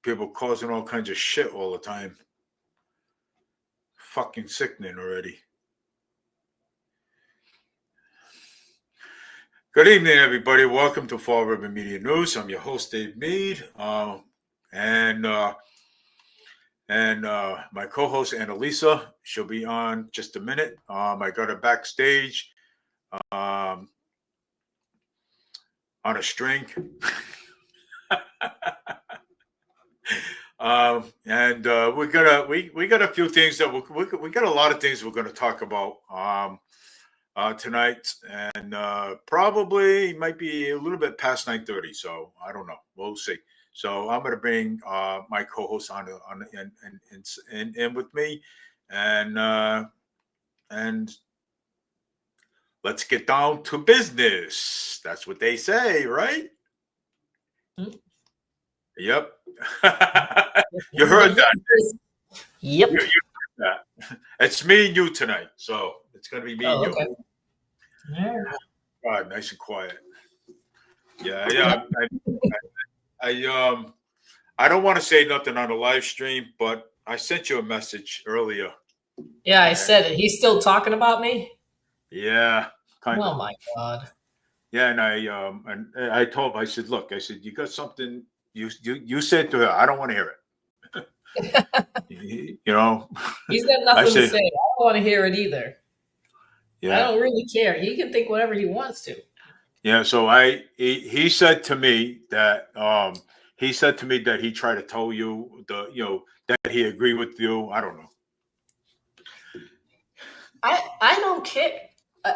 people causing all kinds of shit all the time. Fucking sickening already. Good evening, everybody. Welcome to Fall River Media News. I'm your host, Dave Mead, and my co-host Annalisa. She'll be on just a minute. I got her backstage on a string. And we got a few things that we got a lot of things we're going to talk about tonight, and probably might be a little bit past 9:30. So I don't know. We'll see. So I'm going to bring my co-host on in with me, and let's get down to business. That's what they say, right? Mm-hmm. Yep. You heard that. Yep. You heard that. It's me and you tonight, so it's going to be me and okay. you. Yeah. God, nice and quiet. Yeah. I don't want to say nothing on the live stream, but I sent you a message earlier. Yeah, I said it. He's still talking about me? Yeah, kind of. Oh my God. Yeah, and I told him, I said, look, you got something you said to her, I don't want to hear it. You know, he's got nothing to say. I don't want to hear it either. Yeah, I don't really care. He can think whatever he wants to. Yeah. So he said to me that he tried to tell you that he agreed with you. I don't know. I don't care.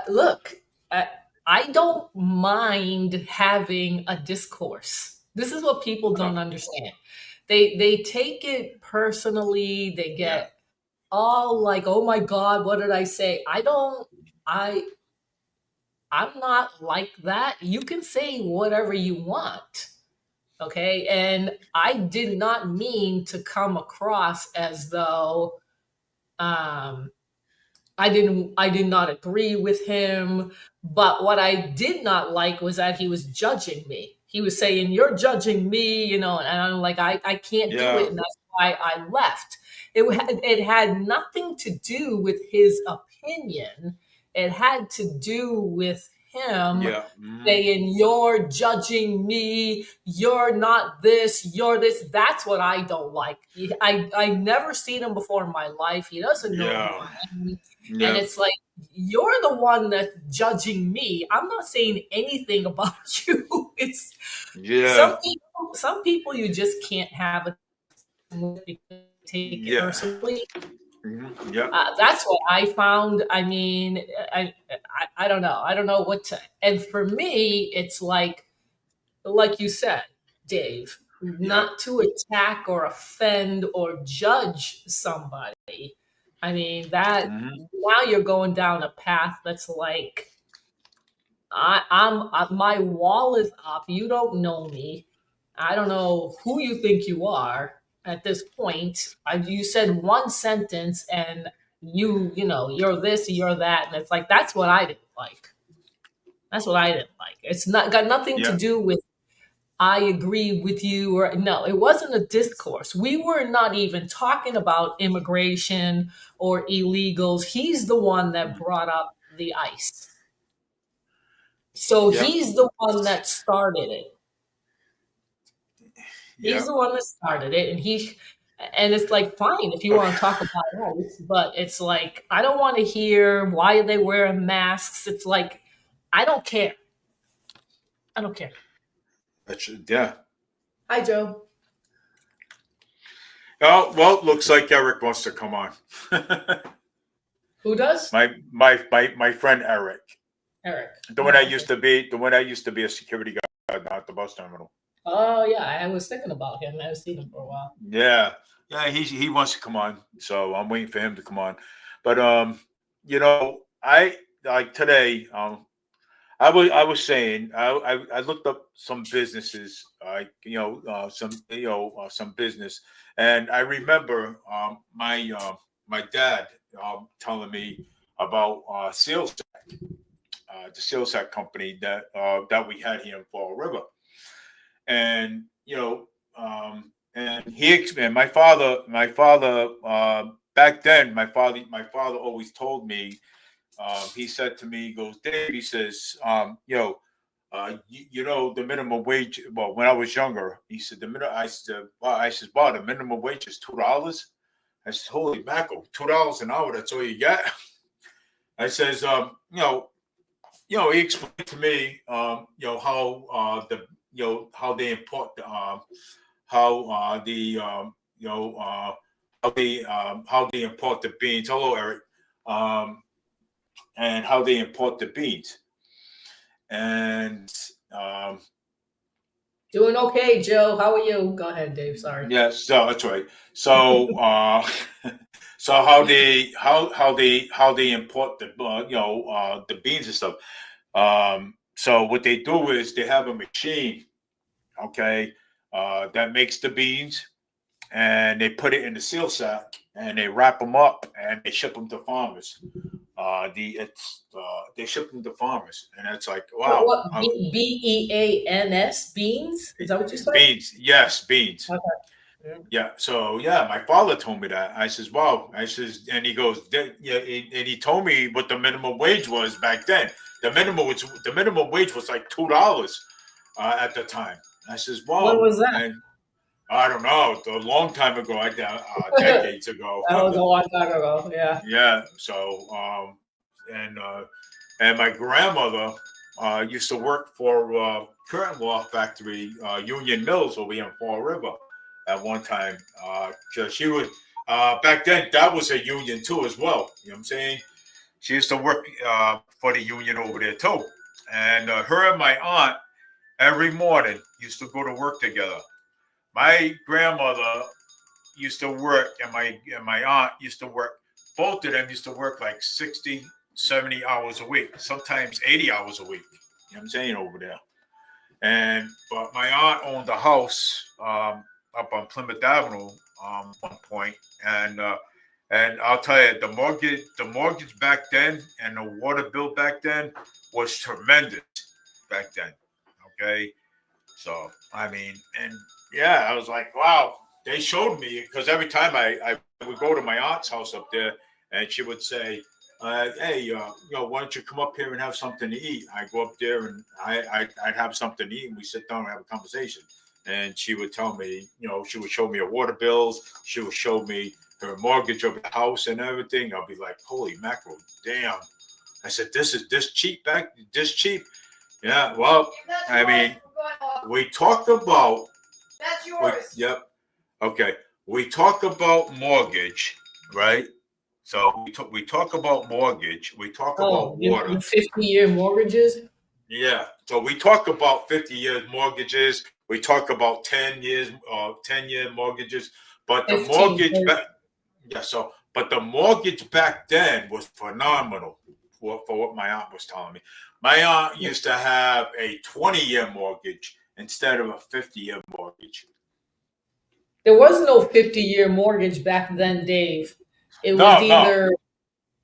Look, I don't mind having a discourse. This is what people don't understand. They take it personally. They get all like, oh my God, what did I say? I'm not like that. You can say whatever you want. Okay. And I did not mean to come across as though I did not agree with him. But what I did not like was that he was judging me. He was saying, you're judging me, and I'm like, I can't do it. And that's why I left. It had nothing to do with his opinion. It had to do with him saying, you're judging me. You're not this, you're this. That's what I don't like. I never seen him before in my life. He doesn't know me. Yeah. And it's like, you're the one that's judging me. I'm not saying anything about you. It's some people you just can't have a take it personally. Mm-hmm. Yeah. That's what I found. I mean, I don't know. I don't know what to. And for me, it's like you said, Dave, not to attack or offend or judge somebody. I mean, that now you're going down a path that's like, my wall is up. You don't know me. I don't know who you think you are at this point. You said one sentence and you're this, you're that. And it's like, that's what I didn't like. That's what I didn't like. It's not got nothing to do with I agree with you, or no, it wasn't a discourse. We were not even talking about immigration or illegals. He's the one that brought up the ICE. So he's the one that started it. He's the one that started it. And it's like, fine, if you want to talk about ICE, but it's like, I don't want to hear why are they wearing masks. It's like, I don't care. I don't care. Yeah. Hi, Joe. Oh, well, looks like Eric wants to come on. Who does? My friend Eric. Eric. The one that used to be a security guard at the bus terminal. Oh yeah, I was thinking about him. I haven't seen him for a while. Yeah, he wants to come on, so I'm waiting for him to come on. But I like today. I was saying I looked up some businesses, some business, and I remember my dad telling me about SalesAct, the SalesAct company that we had here in Fall River, and and my father, back then, my father always told me, he said to me, he goes, Dave, he says, the minimum wage. Well, when I was younger, he said I said, wow, wow, the minimum wage is $2. I said, holy mackerel, $2 an hour. That's all you got. I says, he explained to me, how how they import, how the how they import the beans. Hello, Eric. Um, and how they import the beans. And Doing okay, Joe. How are you? Go ahead, Dave. Sorry. yes, so that's right. So so how they import the beans and stuff. So what they do is they have a machine, okay, that makes the beans, and they put it in the seal sack and they wrap them up and they ship them to farmers. They ship them to farmers, and it's like, What, wow. what Beans? Beans? Is that what you said? Beans, yes, beans. Okay. Yeah. So yeah, my father told me that. I says, wow. I says, and he goes, yeah, and he told me what the minimum wage was back then. The minimum wage was like $2 at the time. I says, When wow. was that? And I don't know, a long time ago, That decades ago. was a long time ago. Yeah. Yeah. So and my grandmother used to work for curtain wall factory, Union Mills over here in Fall River at one time. So she would back then that was a union too as well. You know what I'm saying? She used to work for the union over there too. And her and my aunt every morning used to go to work together. My grandmother used to work, and my aunt used to work. Both of them used to work like 60, 70 hours a week, sometimes 80 hours a week. You know what I'm saying, over there. But my aunt owned a house up on Plymouth Avenue one point, and I'll tell you, the mortgage back then and the water bill back then was tremendous back then. Okay, so I mean, and yeah, I was like, wow. They showed me because every time I would go to my aunt's house up there, and she would say, "Hey, why don't you come up here and have something to eat?" I go up there and I'd have something to eat, and we sit down and have a conversation. And she would tell me, she would show me her water bills. She would show me her mortgage of the house and everything. I'll be like, "Holy mackerel, damn!" I said, "This cheap this cheap." Yeah, well, I mean, we talked about. That's yours. Yep. Okay. We talk about mortgage, right? So we talk about mortgage. We talk Oh, about you water. 50-year mortgages? Yeah. So we talk about 50 years mortgages. We talk about 10-year mortgages. But the 15. mortgage back, yeah. So, but the mortgage back then was phenomenal for what my aunt was telling me. My aunt used to have a 20-year mortgage instead of a 50-year mortgage. There was no 50-year mortgage back then, Dave. It was No. either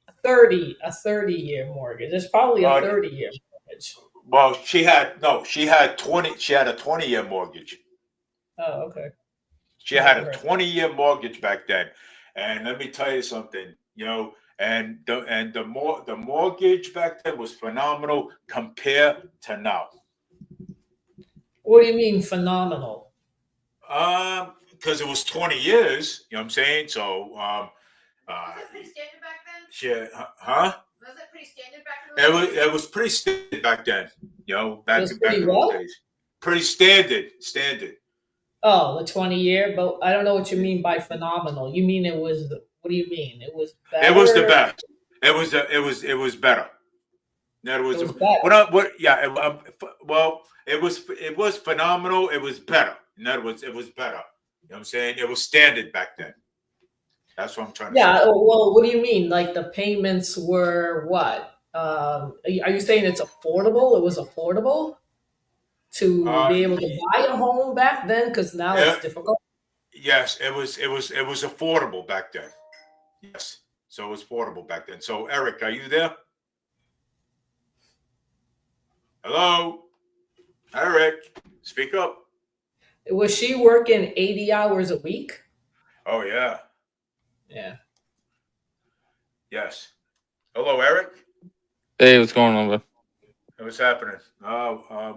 a 30-year mortgage. It's probably a Uh, 30-year mortgage. Well, she had 20. She had a 20-year mortgage. Oh, okay. She had Right, a right. 20-year mortgage back then, and let me tell you something. The mortgage back then was phenomenal compared to now. What do you mean phenomenal? Because it was 20 years. You know what I'm saying? So, Was it pretty standard back then? huh? Was it pretty standard back then? It was pretty standard back then. It Back was back pretty in those what? days. Pretty standard. Oh, the 20-year, but I don't know what you mean by phenomenal. You mean it was, what do you mean? It was It was the better? best. It was better. In other It words, was better. it was phenomenal. It was better. In other words, it was better. You know what I'm saying? It was standard back then. That's what I'm trying to say. Yeah, well, what do you mean? Like the payments were what? Are you saying it's affordable? It was affordable to Uh, be able to buy a home back then? Because now yeah, it's difficult. yes, it was affordable back then. Yes, so it was affordable back then. So Eric, are you there? Hello, Eric, speak up. Was she working 80 hours a week? Oh yeah, Yeah. yes. Hello, Eric. Hey, what's going on, bro? What's happening?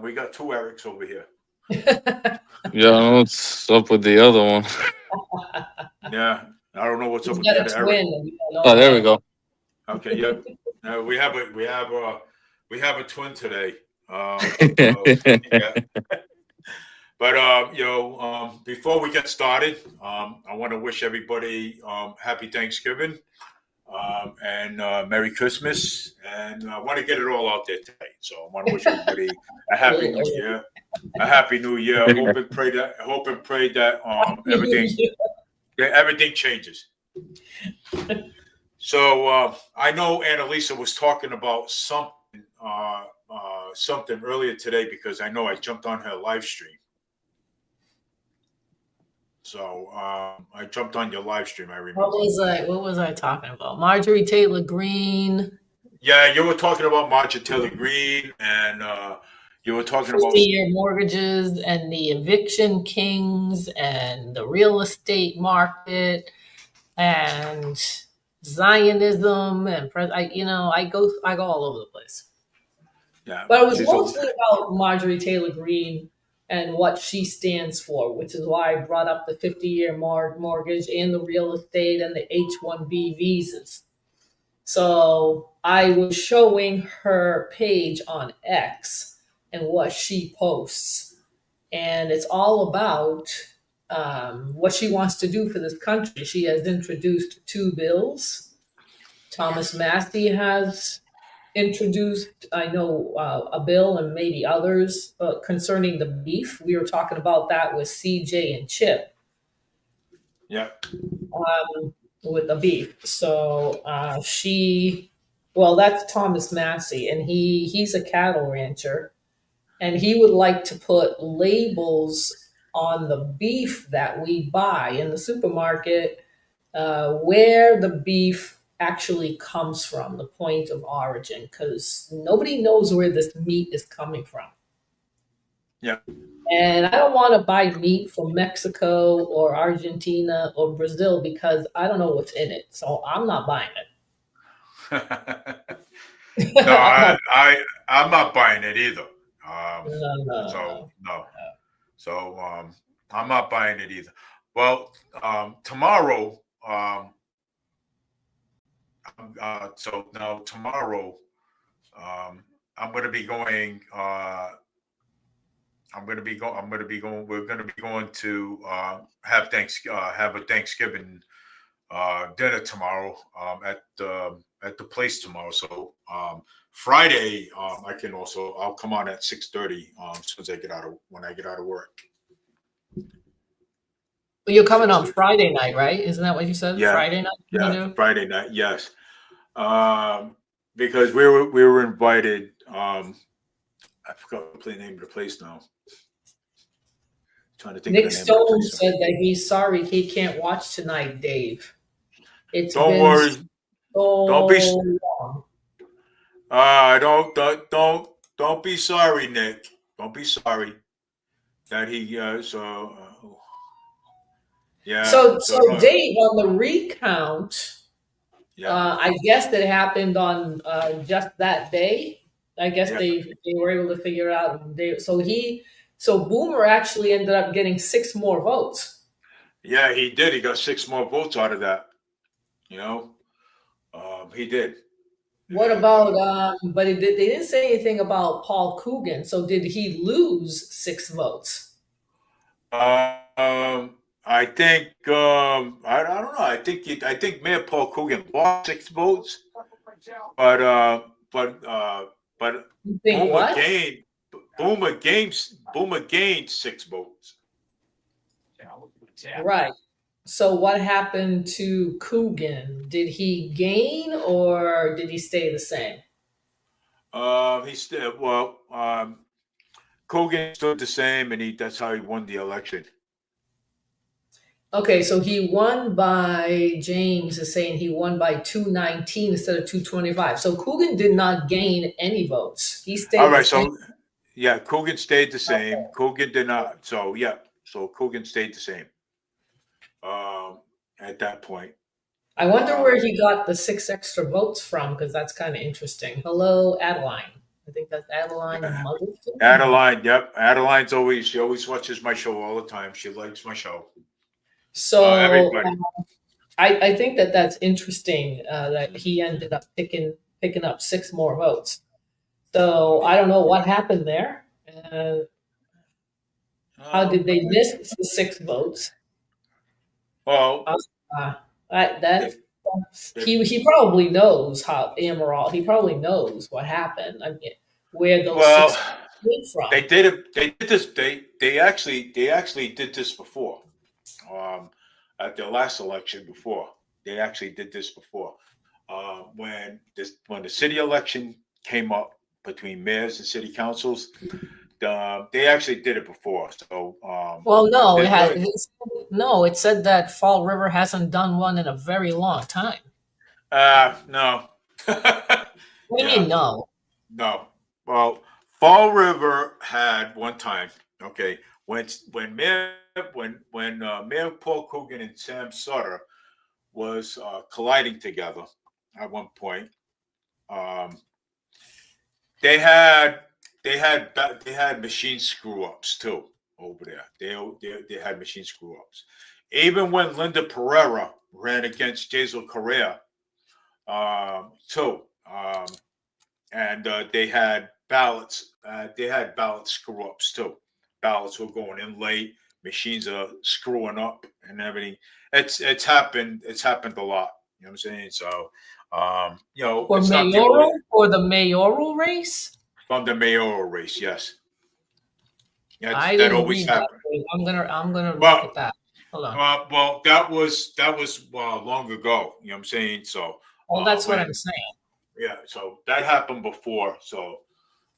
We got two Erics over here. Yeah, I don't know what's up with the other one. Yeah, I don't know what's He's up with got the a other twin. Eric. And we don't know Oh, there we that. go. Okay, yep. We have a twin today. Yeah. But before we get started, I want to wish everybody happy Thanksgiving and Merry Christmas, and I want to get it all out there today. So I want to wish everybody a happy New Year. A happy New Year. I hope and pray that everything changes. So I know Annalisa was talking about something earlier today, because I know I jumped on her live stream. So I jumped on your live stream. I remember. What was I talking about? Marjorie Taylor Greene. Yeah, you were talking about Marjorie Taylor Greene, and you were talking about 50-year mortgages and the eviction kings and the real estate market and Zionism and I go all over the place. Yeah, But it was mostly about Marjorie Taylor Greene and what she stands for, which is why I brought up the 50-year mortgage and the real estate and the H-1B visas. So I was showing her page on X and what she posts. And it's all about what she wants to do for this country. She has introduced 2 bills. Thomas Massey has introduced, I know, a bill and maybe others concerning the beef. We were talking about that with CJ and Chip. Yeah. With the beef. So that's Thomas Massey, and he's a cattle rancher, and he would like to put labels on the beef that we buy in the supermarket, where the beef actually comes from, the point of origin, because nobody knows where this meat is coming from. Yeah. And I don't want to buy meat from Mexico or Argentina or Brazil because I don't know what's in it. So I'm not buying it. No, I'm not buying it either. No. So I'm not buying it either. Well, tomorrow. Tomorrow, I'm going to be going. We're going to be going to have a Thanksgiving dinner tomorrow at the place tomorrow. So Friday, I'll come on at 6:30 as soon as I get out of work. But you're coming on Friday night, right? Isn't that what you said? Yeah. Friday night. Yeah, Friday night. Yes, because we were invited. I forgot the name of the place now. Trying to think. Nick Stone said that he's sorry he can't watch tonight, Dave. Don't worry. Don't be. Don't be sorry, Nick. Don't be sorry that he. Yeah. So Dave, on the recount, I guess that happened on just that day. I guess they were able to figure it out. So Boomer actually ended up getting 6 more votes. Yeah, he did. He got 6 more votes out of that. He did. What about? But they didn't say anything about Paul Coogan. So did he lose 6 votes? I think I don't know. I think Mayor Paul Coogan lost 6 votes, but Boomer gained 6 votes. Right. So what happened to Coogan? Did he gain or did he stay the same? Coogan stood the same, and that's how he won the election. Okay, so he won by, James is saying he won by 219 instead of 225. So Coogan did not gain any votes. He stayed. All right, so yeah, Coogan stayed the same. Okay. Coogan did not. So yeah. So Coogan stayed the same. At that point. I wonder where he got the 6 extra votes from, because that's kind of interesting. Hello, Adeline. I think that's Adeline Motherson. Adeline, yep. She always watches my show all the time. She likes my show. So Everybody. I think that's interesting that he ended up picking up 6 more votes. So I don't know what happened there. How did they miss the 6 votes? Well, he probably knows how Amaral. He probably knows what happened. I mean, where those 6 came from. They did it. They did this. They actually did this before. At their last election before, they actually did this before. When the city election came up between mayors and city councils, they actually did it before. So, well, no, it said that Fall River hasn't done one in a very long time. No. What do you mean, no? No. Well, Fall River had one time. Okay, when Mayor Paul Coogan and Sam Sutter was colliding together at one point, they had machine screw ups too over there. They had machine screw ups. Even when Linda Pereira ran against Jazel Correa, too, and they had ballots. They had ballot screw ups too. Ballots were going in late. Machines are screwing up and everything. It's happened. It's happened a lot. You know what I'm saying? So, for mayoral or the mayoral race. From the mayoral race, yes. Yeah, I that didn't always read happened. That. I'm gonna look at that. Hold on. Well, that was long ago. You know what I'm saying? So. Well, that's what I'm saying. Yeah, so that happened before. So,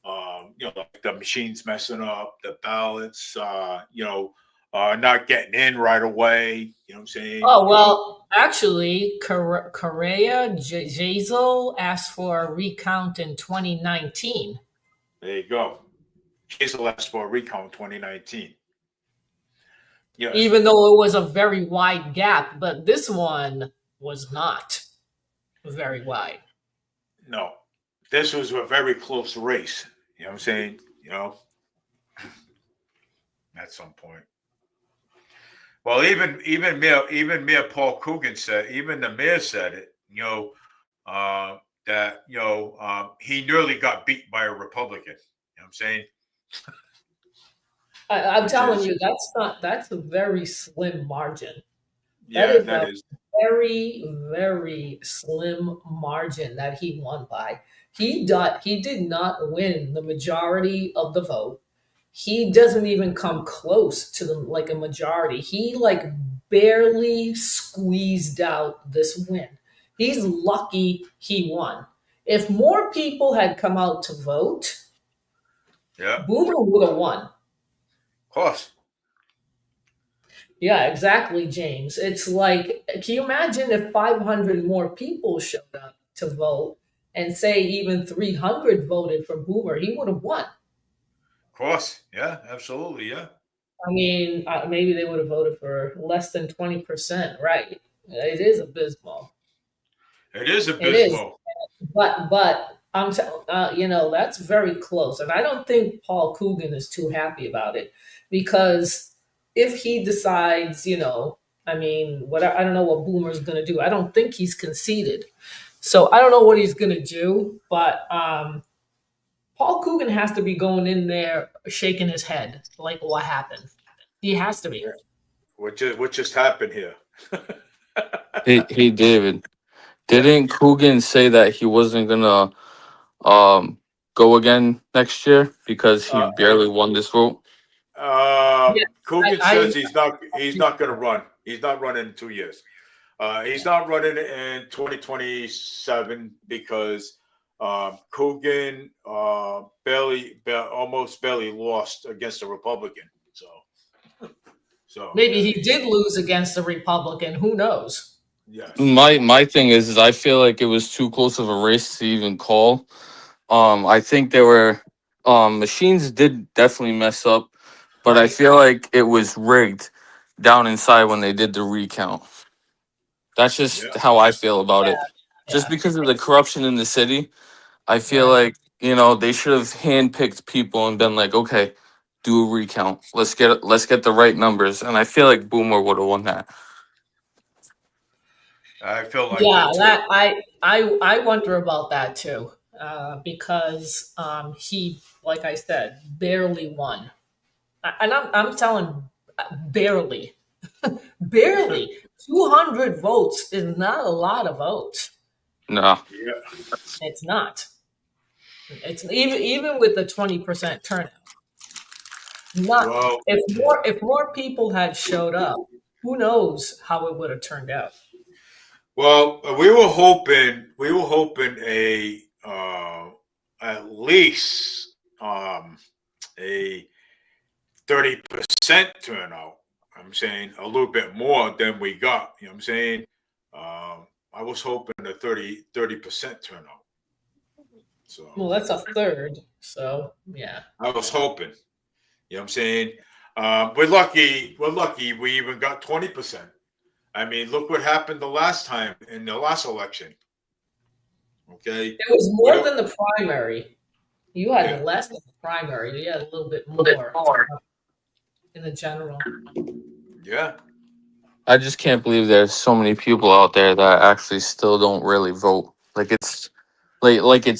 like the machines messing up, the ballots, not getting in right away. You know what I'm saying? Oh, well, actually, Correa Jazel asked for a recount in 2019. There you go. Jazel asked for a recount in 2019. Yeah. Even though it was a very wide gap, but this one was not very wide. No, this was a very close race. You know what I'm saying? At some point. Well, even Mayor Paul Coogan said, even the mayor said it. That he nearly got beat by a Republican. You know what I'm saying? I'm telling you, that's a very slim margin. Yeah, that is very, very slim margin that he won by. He did not win the majority of the vote. He doesn't even come close to a majority. He barely squeezed out this win. He's lucky he won. If more people had come out to vote, Boomer would have won. Of course. Yeah, exactly, James. It's like, can you imagine if 500 more people showed up to vote and say even 300 voted for Boomer, he would have won. Of course. Yeah, absolutely. Yeah. I mean, maybe they would have voted for less than 20%, right? It is abysmal. It is abysmal. But I'm that's very close. And I don't think Paul Coogan is too happy about it, because if he decides, I don't know what Boomer's going to do. I don't think he's conceded. So I don't know what he's going to do, but Paul Coogan has to be going in there shaking his head, like, what happened? He has to be. What just happened here? Hey, David. Didn't Coogan say that he wasn't gonna go again next year because he barely won this vote? Coogan says he's not going to run. He's not running in 2 years. He's not running in 2027 because Coogan almost barely lost against a Republican. So maybe he did lose against a Republican. Who knows? Yes. My thing is I feel like it was too close of a race to even call. I think there were machines did definitely mess up. but I Right. feel like it was rigged down inside when they did the recount. That's just Yeah. how I feel about it. Just Yeah. because of the corruption in the city, I feel Right. like, they should have handpicked people and been like, okay, do a recount. Let's get the right numbers. And I feel like Boomer would have won that. I feel like Yeah, that too. that I wonder about that too, because he, like I said, barely won, and I'm telling barely, barely 200 votes is not a lot of votes. No. Yeah. It's not. It's even with the 20% turnout. Not Well, if more people had showed up, who knows how it would have turned out. well, we were hoping at least a 30% turnout. I'm saying a little bit more than we got. You know what I'm saying? I was hoping a 30% turnout. So Well, that's a third, so yeah. I was hoping. You know what I'm saying? We're lucky. We're lucky. We even got 20%. I mean, look what happened the last time in the last election. Okay. It was more What? than the primary. You had Yeah. less than the primary. You had a little bit more in the general. Yeah. I just can't believe there's so many people out there that actually still don't really vote. Like it's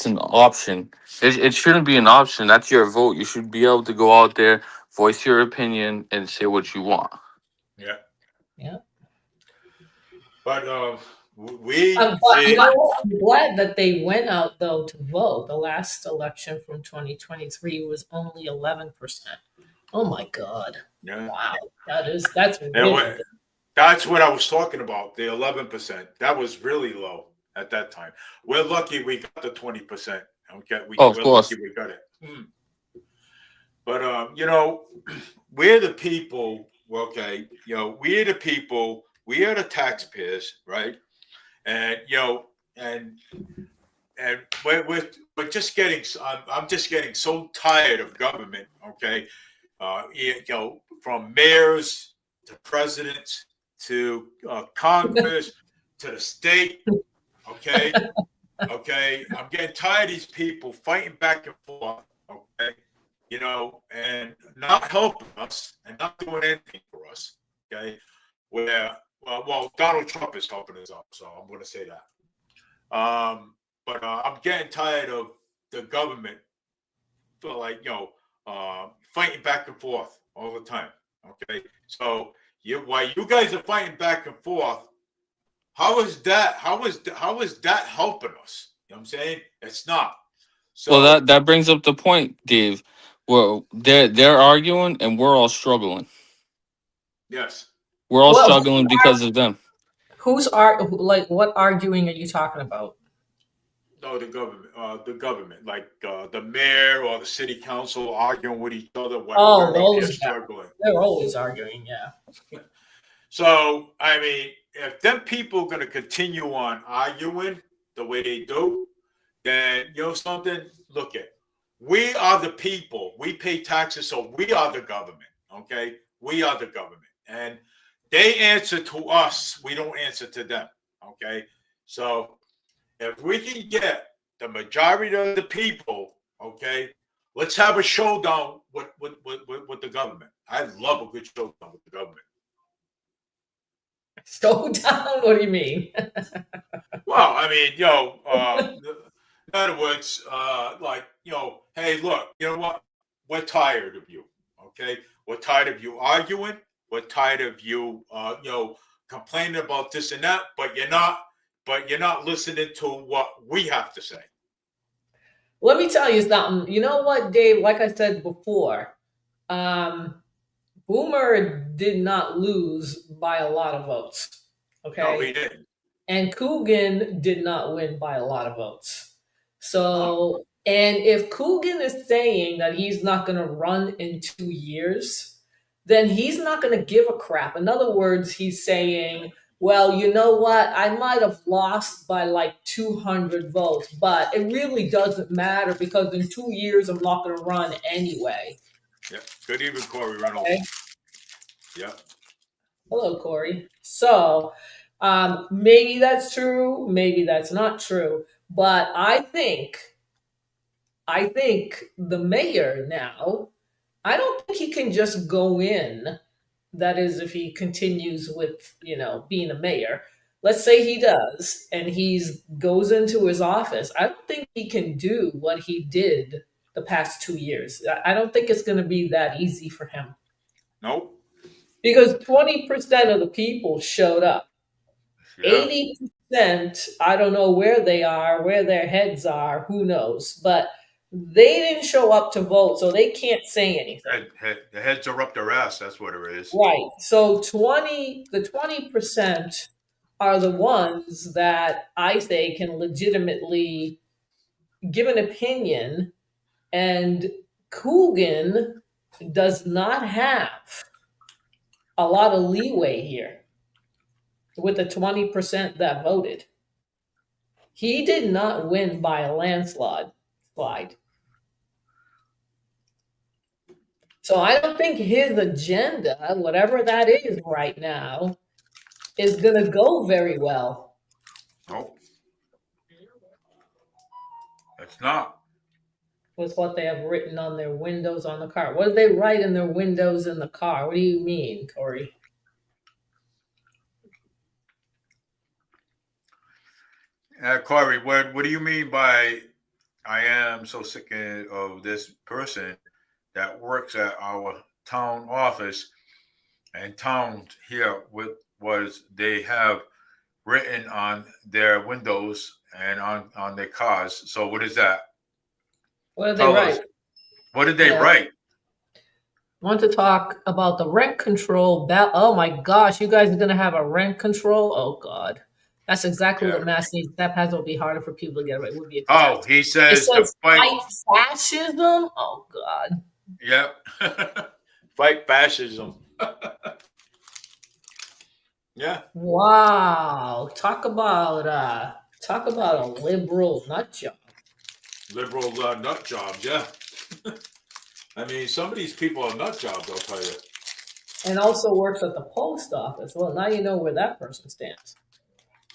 an option. It shouldn't be an option. That's your vote. You should be able to go out there, voice your opinion, and say what you want. Yeah. Yeah. But we But you see. know what? I'm glad that they went out though to vote. The last election from 2023 was only 11%. Oh my God! Yeah. Wow, that's And really that's what I was talking about. The 11%. That was really low at that time. We're lucky we got the 20%. Okay. Oh, of We're course. lucky we got it. But we're the people. Okay. We're the people. We are the taxpayers, right? And and we're just getting. I'm just getting so tired of government. Okay, from mayors to presidents to Congress to the state. Okay, okay. I'm getting tired of these people fighting back and forth. Okay, and not helping us and not doing anything for us. Okay, where well, Donald Trump is helping us out, so I'm going to say that. But I'm getting tired of the government, fighting back and forth all the time. Okay, so while you guys are fighting back and forth, how is that helping us? You know what I'm saying? It's not. So Well, that brings up the point, Dave. Well, they're arguing and we're all struggling. yes, We're all well. struggling because of them. What arguing are you talking about? no, the government, like the mayor or the city council arguing with each other when Oh, we're up here those guys. struggling. They're always arguing. Yeah. So, I mean, if them people are going to continue on arguing the way they do, then something. Look at, we are the people. We pay taxes, so we are the government. Okay, we are the government, and they answer to us. We don't answer to them. Okay, so if we can get the majority of the people, okay, let's have a showdown with the government. I love a good showdown with the government. Showdown? What do you mean? Well, I mean, in other words, hey, look, you know what? We're tired of you. Okay, we're tired of you arguing. We're tired of you, complaining about this and that. But you're not listening to what we have to say. Let me tell you something. You know what, Dave? Like I said before, Boomer did not lose by a lot of votes. Okay. No, he didn't. And Coogan did not win by a lot of votes. So, and if Coogan is saying that he's not going to run in 2 years, then he's not going to give a crap. In other words, he's saying, well, you know what? I might have lost by like 200 votes, but it really doesn't matter because in 2 years, I'm not going to run anyway. Yeah. Good evening, Corey Reynolds. Okay. Yeah. Hello, Corey. So maybe that's true, maybe that's not true, but I think the mayor now, I don't think he can just go in. That is, if he continues with, being a mayor. Let's say he does, and he's goes into his office. I don't think he can do what he did the past 2 years. I don't think it's going to be that easy for him Nope. because 20% of the people showed up. Yeah. 80%, I don't know where they are, where their heads are, who knows, but they didn't show up to vote, so they can't say anything. The heads are up their ass. That's what it is. Right. So the 20% are the ones that I say can legitimately give an opinion, and Coogan does not have a lot of leeway here with the 20% that voted. He did not win by a landslide. So I don't think his agenda, whatever that is right now, is going to go very well. Nope. It's not. With what they have written on their windows on the car. What do they write in their windows in the car? What do you mean, Corey? Corey, what do you mean by I am so sick of this person that works at our town office and town here was they have written on their windows and on their cars. So what is that? What did they Tell write? us. What did they Yeah. write? I want to talk about the rent control. Oh my gosh, you guys are going to have a rent control? Oh God. That's exactly Yeah. what Mass needs. That pass will be harder for people to get right. Would be a Oh, he it says to says fight. fight fascism? Oh God. Yep. Fight fascism. Yeah. Wow. Talk about a liberal nut job. Liberal nut jobs, yeah. I mean, some of these people are nut jobs, I'll tell you. And also works at the post office. Well, now you know where that person stands.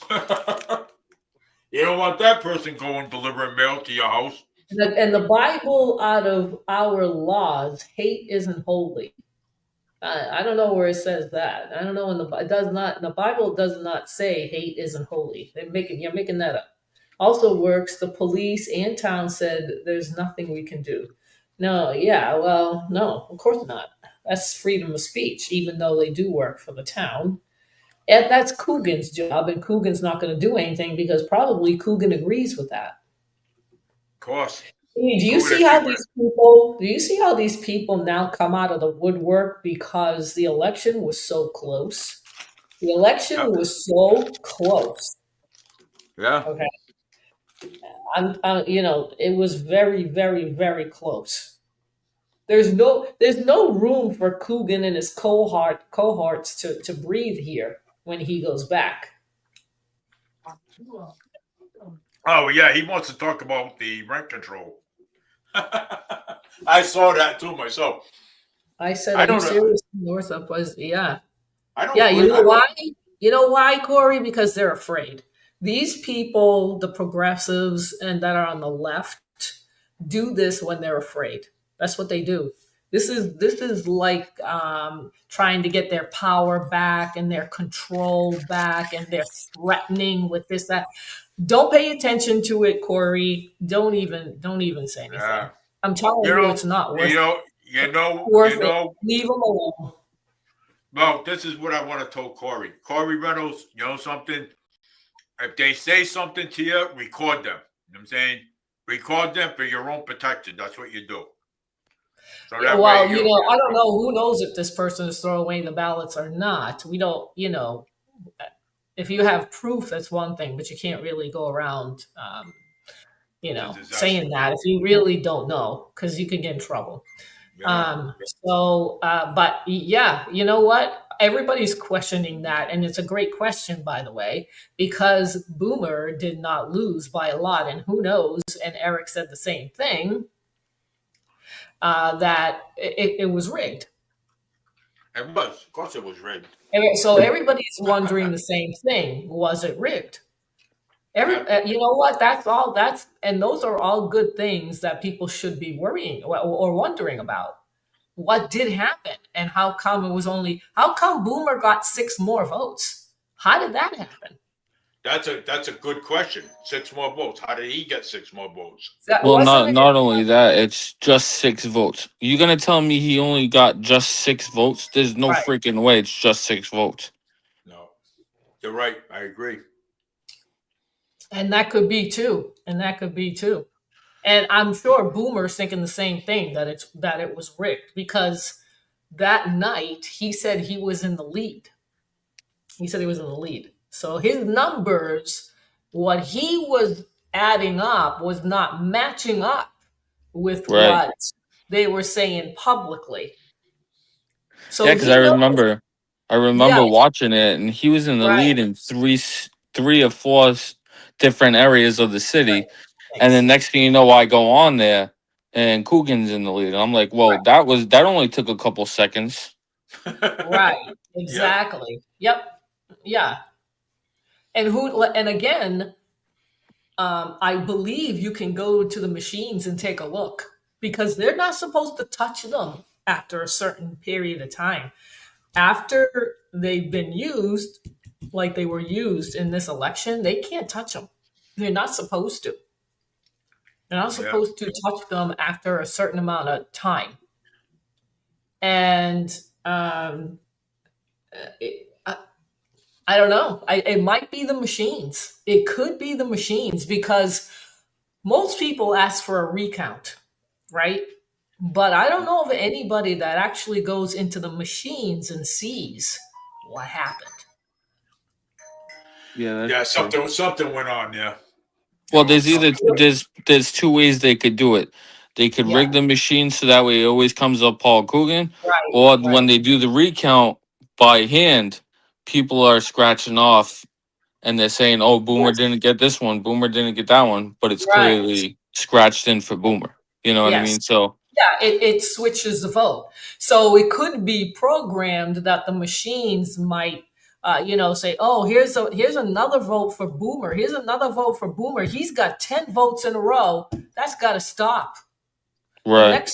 You don't want that person going delivering mail to your house. And the Bible, out of our laws, hate isn't holy. I don't know where it says that. I don't know. The Bible does not say hate isn't holy. You're making that up. Also works. The police and town said there's nothing we can do. No, yeah, well, no, of course not. That's freedom of speech, even though they do work for the town. And that's Coogan's job, and Coogan's not going to do anything because probably Coogan agrees with that. Of course. Do you see how these people now come out of the woodwork because the election was so close? The election was so close. Yeah. Okay. It was very, very, very close. There's no room for Coogan and his cohorts to breathe here when he goes back. Oh, yeah, he wants to talk about the rent control. I saw that too myself. I said, I "Are you don't know. serious?" Northup was, yeah. I don't. Yeah, you know I don't- why? You know why, Corey? Because they're afraid. These people, the progressives and that are on the left, do this when they're afraid. That's what they do. This is like trying to get their power back and their control back, and they're threatening with this, that. Don't pay attention to it, Corey. Don't even say anything. Yeah. I'm telling you, it's not worth it. Leave them alone. Well, this is what I want to tell Corey. Corey Reynolds, you know something? If they say something to you, record them. You know what I'm saying? Record them for your own protection. That's what you do. So that way Well, you don't I don't know. Who knows if this person is throwing away the ballots or not? We don't, if you have proof, that's one thing, but you can't really go around, saying that if you really don't know, because you can get in trouble. Yeah. But yeah, you know what? Everybody's questioning that, and it's a great question, by the way, because Boomer did not lose by a lot, and who knows? And Eric said the same thing. that it was rigged. It was. Of course, it was rigged. So everybody's wondering the same thing: was it rigged? You know what? That's all. And those are all good things that people should be worrying or wondering about. What did happen, and how come it was only? How come Boomer got 6 more votes? How did that happen? That's a good question. 6 more votes. How did he get 6 more votes? That Well, wasn't not only that, it's just 6 votes. You gonna tell me he only got just 6 votes? There's no Right. freaking way it's just 6 votes. No, you're right. I agree. And that could be too. And I'm sure Boomer's thinking the same thing, that it was rigged, because that night he said he was in the lead. So his numbers, what he was adding up, was not matching up with Right. what they were saying publicly. So Yeah, because he I knows. remember Yeah, watching it, and he was in the right. lead in three or four different areas of the city. And then next thing you know, I go on there, and Coogan's in the lead. And I'm like, whoa, that only took a couple seconds. Right. Exactly. Yep. Yeah. And again, I believe you can go to the machines and take a look, because they're not supposed to touch them after a certain period of time. After they've been used, like they were used in this election, they can't touch them. They're not supposed to. They're not supposed to touch them after a certain amount of time. And I don't know. It might be the machines. It could be the machines, because most people ask for a recount, right? But I don't know of anybody that actually goes into the machines and sees what happened. Yeah, something went on there. Well, there's 2 ways they could do it. They could rig the machine so that way it always comes up Paul Coogan, or when they do the recount by hand, people are scratching off and they're saying, "Oh, Boomer didn't get this one, Boomer didn't get that one," but it's Right. clearly scratched in for Boomer. You know what I Yes. mean? So Yeah, it switches the vote. So it could be programmed that the machines might, say, "Oh, here's another vote for Boomer. Here's another vote for Boomer. He's got 10 votes in a row. That's got to stop. right.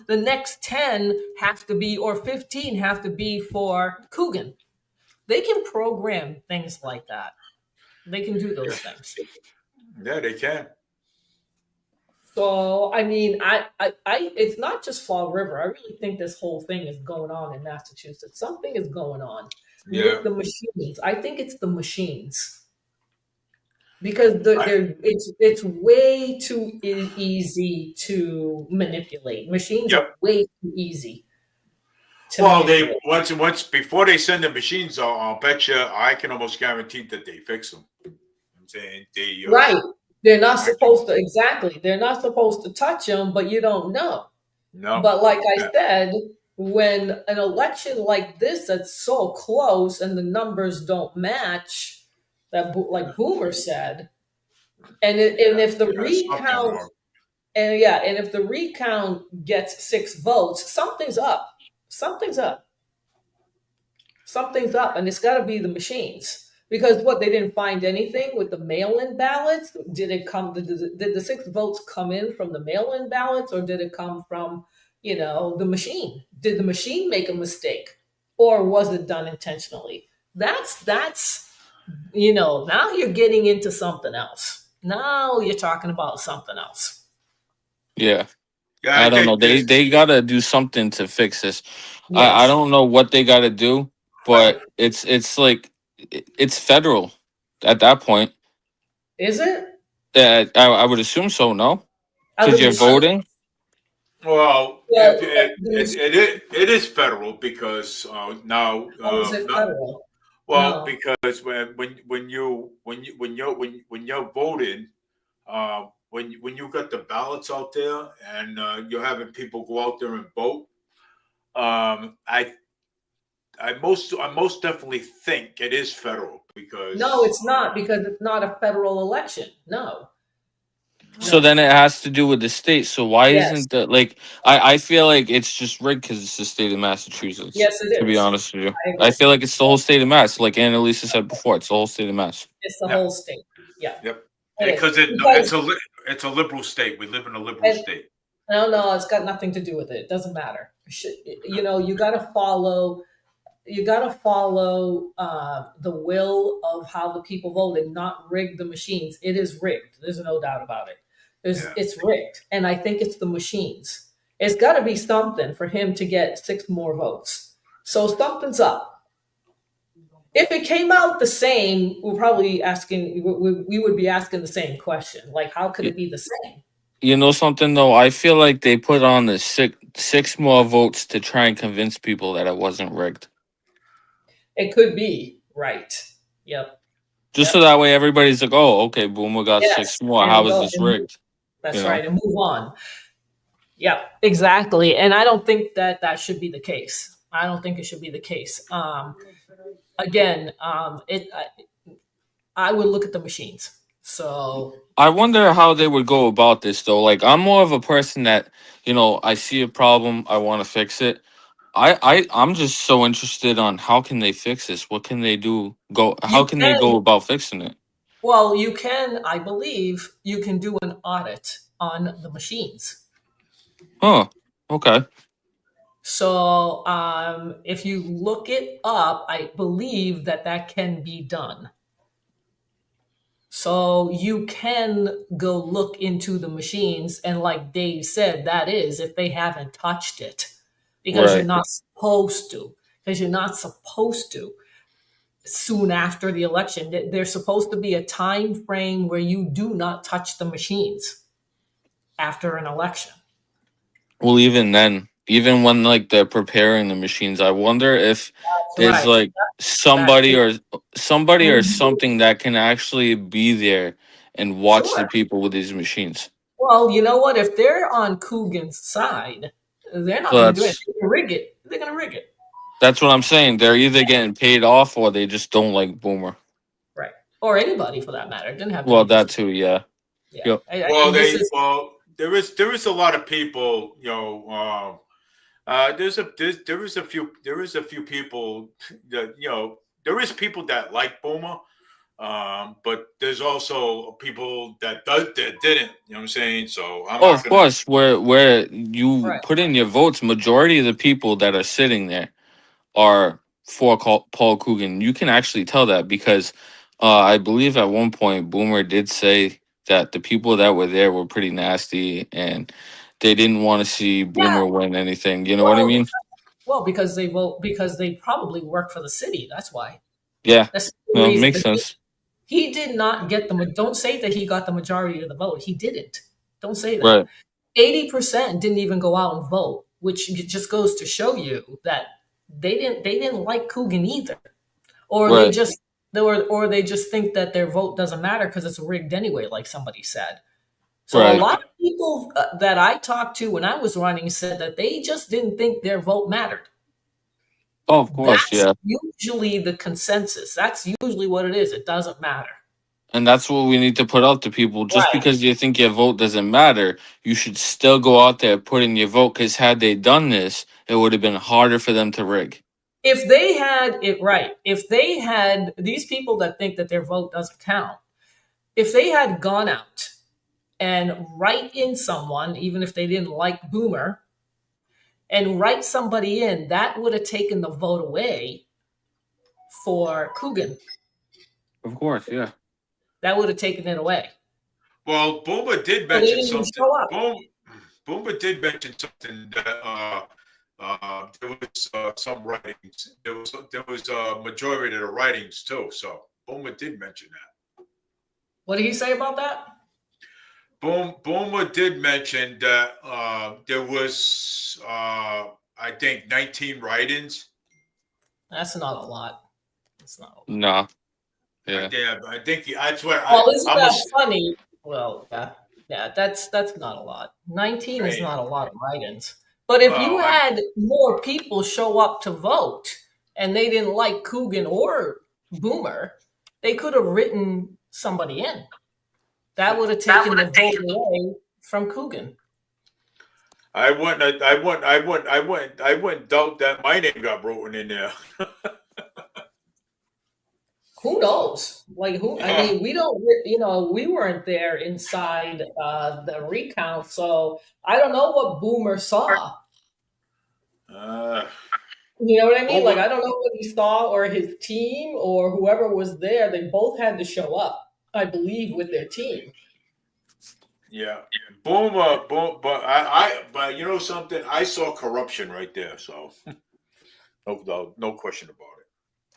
The next 10 have to be, or 15 have to be for Coogan." They can program things like that. They can do those things. Yeah, they can. So, I mean, it's not just Fall River. I really think this whole thing is going on in Massachusetts. Something is going on with the machines. I think it's the machines, because it's way too easy to manipulate. Machines are way too easy. Well, once before they send the machines out, I'll bet you I can almost guarantee that they fix them. I'm saying right. They're not supposed to, exactly. They're not supposed to touch them, but you don't know. No. But like I said, when an election like this that's so close and the numbers don't match, that like Boomer said, and if the recount, and if the recount gets 6 votes, something's up. Something's up, and it's got to be the machines. Because they didn't find anything with the mail-in ballots. Did the 6 votes come in from the mail-in ballots, or did it come from, the machine? Did the machine make a mistake, or was it done intentionally? That's now you're getting into something else. Now you're talking about something else. Yeah. I don't know. They gotta do something to fix this. Yes. I don't know what they gotta do, but it's like it's federal at that point. Is it? I would assume so. No, because you're voting. Well, it is federal, because now. Is it federal? Well, because when you're voting, when you got the ballots out there and you're having people go out there and vote, I most definitely think it is federal, because no, it's not, because it's not a federal election. No. So then it has to do with the state. So why Yes. isn't that like I feel like it's just rigged because it's the state of Massachusetts. Yes, it To be is. honest with you, I I agree. feel like it's the whole state of Mass. Like Annalisa said before, it's the whole state of Mass. It's the Yeah. whole state. Yeah. Yep. It is. Because it's a liberal state. We live in a liberal And- state. No, it's got nothing to do with it. It doesn't matter. You know, you got to follow. You got to follow the will of how the people vote and not rig the machines. It is rigged. There's no doubt about it. Yeah. It's rigged, and I think it's the machines. It's got to be something for him to get 6 more votes. So something's up. If it came out the same, we're probably asking. We would be asking the same question. Like, how could it be the same? You know something though, I feel like they put on the six more votes to try and convince people that it wasn't rigged. It could be right. Yep. Just so that way everybody's like, oh, okay, Boomer got Yes, 6 more. and How go- is this and- rigged? That's You know? right, and move on. Yeah, exactly. And I don't think that should be the case. I don't think it should be the case. Again, I would look at the machines. So I wonder how they would go about this though. Like I'm more of a person that, you know, I see a problem, I want to fix it. I'm just so interested on how can they fix this? What can they do? How can they go about fixing it? well, you can, I believe, you can do an audit on the machines. Huh. Okay. So if you look it up, I believe that can be done. So you can go look into the machines, and like Dave said, that is if they haven't touched it, because you're Right. not supposed to. Because you're not supposed to. Soon after the election, there's supposed to be a time frame where you do not touch the machines after an election. Well, even then, even when like they're preparing the machines, I wonder if there's Right. like somebody or Mhm. something that can actually be there and watch Sure. the people with these machines. Well, you know what? If they're on Coogan's side, they're not Well, going to do it. that's- They're going to rig it. They're going to rig it. That's what I'm saying. They're either getting paid off or they just don't like Boomer. Right. Or anybody for that matter. It didn't have to Well, be that just- too, yeah. Yeah. Yep. Well, this is, there is a lot of people, you know. There is a few people that, you know, there is people that like Boomer, but there's also people that didn't. You know what I'm saying? So I'm Oh, not of gonna- course. Where you Right. put in your votes, majority of the people that are sitting there are for Paul Coogan. You can actually tell that because I believe at one point Boomer did say that the people that were there were pretty nasty and they didn't want to see Boomer win anything. You know what I Well, mean? well, because they vote, because they probably work for the city. That's why. Yeah. That's the No, reason. makes But sense. He did not get don't say that he got the majority of the vote. He didn't. Don't say that. Right. 80% didn't even go out and vote, which just goes to show you that they didn't like Coogan either. Or Right. they just think that their vote doesn't matter because it's rigged anyway, like somebody said. So Right. a lot of people that I talked to when I was running said that they just didn't think their vote mattered. Oh, of course, That's yeah. usually the consensus. That's usually what it is. It doesn't matter. And that's what we need to put out to people. Just Right. because you think your vote doesn't matter, you should still go out there, put in your vote. Because had they done this, it would have been harder for them to rig. If they had it right, if they had these people that think that their vote doesn't count, if they had gone out and write in someone, even if they didn't like Boomer, and write somebody in, that would have taken the vote away for Coogan. Of course, yeah. That would have taken it away. Well, Boomer did But they mention didn't even something. show up. Boomer did mention something that there was some writings. There was a majority of the writings too. So Boomer did mention that. What did he say about that? Boomer did mention that there was I think 19 write-ins. That's not a lot. It's not a lot. Nah. Yeah. I think that's what. Well, isn't I'm that ass- funny? Well, yeah, that's not a lot. 19 is Right. not a lot of write-ins. But if you Well, had more people show up to vote and they didn't like Coogan or Boomer, they could have written somebody in. That would have taken the vote away from Coogan. I wouldn't doubt that my name got written in there. Who knows? Like who? I Yeah. mean, we don't. We weren't there inside the recount, so I don't know what Boomer saw. You know what I mean? Like, I don't know what he saw or his team or whoever was there. They both had to show up, I believe, with their team. Yeah, boom, but you know something? I saw corruption right there, so no question about it.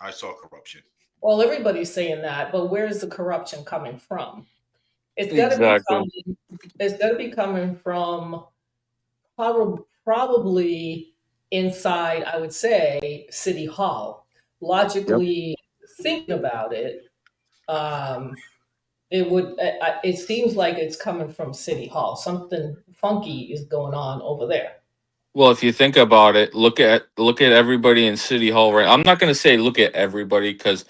I saw corruption. Well, everybody's saying that, but where's the corruption coming from? It's got to Exactly. be coming from probably inside, I would say, City Hall. Logically thinking about it, it seems like it's coming from City Hall. Something funky is going on over there. Well, if you think about it, look at everybody in City Hall, right? I'm not gonna say look at everybody because,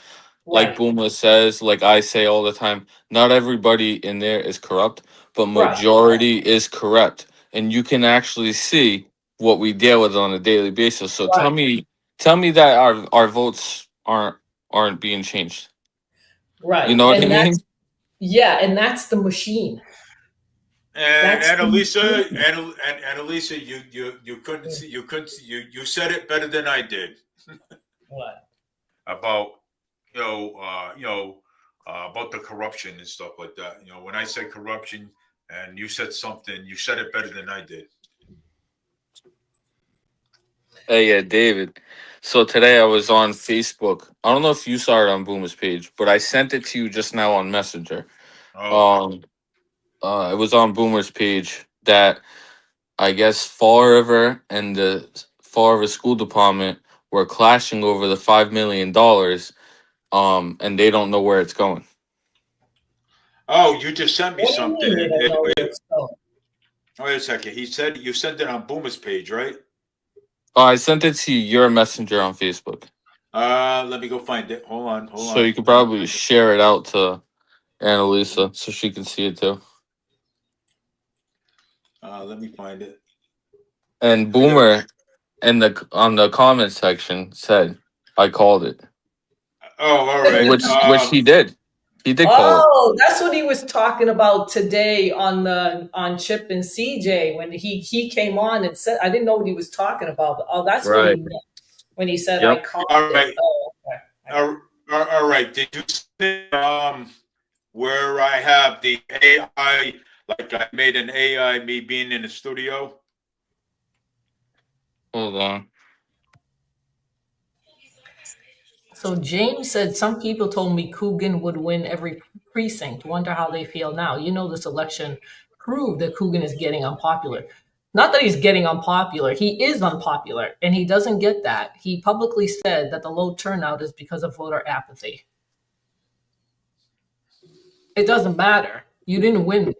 like Right. Booma says, like I say all the time, not everybody in there is corrupt, but Right. majority is corrupt, and you can actually see what we deal with on a daily basis. So Right. tell me that our votes aren't being changed. Right. You know what I And mean? and that's the machine. And That's the Annalisa, machine. Annalisa, you couldn't see, you said it better than I did What? about about the corruption and stuff like that. You know, when I said corruption and you said something, you said it better than I did. Hey, yeah, David. So today I was on Facebook. I don't know if you saw it on Booma's page, but I sent it to you just now on Messenger. Oh, It was on Boomer's page that I guess Fall River and the Fall River School Department were clashing over the $5 million. And they don't know where it's going. oh, you just sent me What do you something. mean they don't know where it's going? Wait a second. He said you sent it on Boomer's page, right? Oh, I sent it to your messenger on Facebook, Let me go find it. Hold on. so you could probably share it out to Annalisa so she can see it too. Let me find it. And Boomer on the comment section said I called it, Oh, all right. which he did. He did call it. Oh, that's what he was talking about today on Chip and CJ when he came on and said, I didn't know what he was talking about. But, oh, that's what he Right. meant when he said Yep. I called All it. right. Oh, okay. All right. Did you see where I have the AI? Like I made an AI me being in the studio. Hold on. So James said some people told me Coogan would win every precinct. Wonder how they feel now. You know, this election proved that Coogan is getting unpopular. Not that he's getting unpopular. He is unpopular, and he doesn't get that. He publicly said that the low turnout is because of voter apathy. It doesn't matter. You didn't win.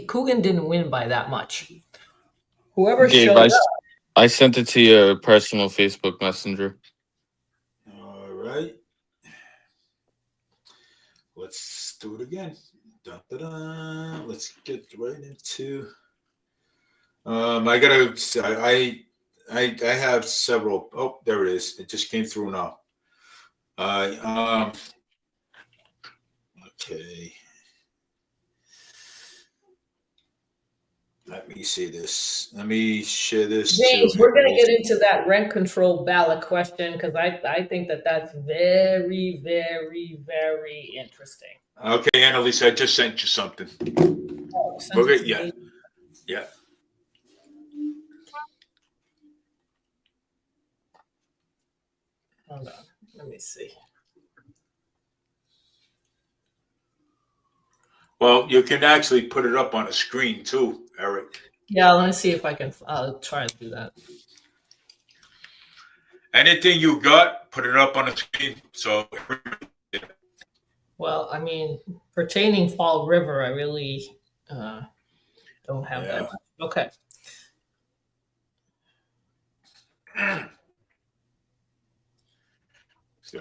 Coogan didn't win by that much. Whoever Dave, showed up. I sent it to your personal Facebook messenger. All right. Let's do it again. Dun, dun, dun. Let's get right into. I have several. Oh, there it is. It just came through now. Okay. Let me see this. Let me share this. James, we're going to get into that rent control ballot question because I think that that's very, very, very interesting. Okay, Annalisa, I just sent you something. Oh, Okay, yeah. Yeah. Hold on. Let me see. Well, you can actually put it up on a screen too, Eric. Yeah, let me see if I can try to do that. Anything you got, put it up on a screen. So, well, I mean, pertaining Fall River, I really don't have that much. Okay.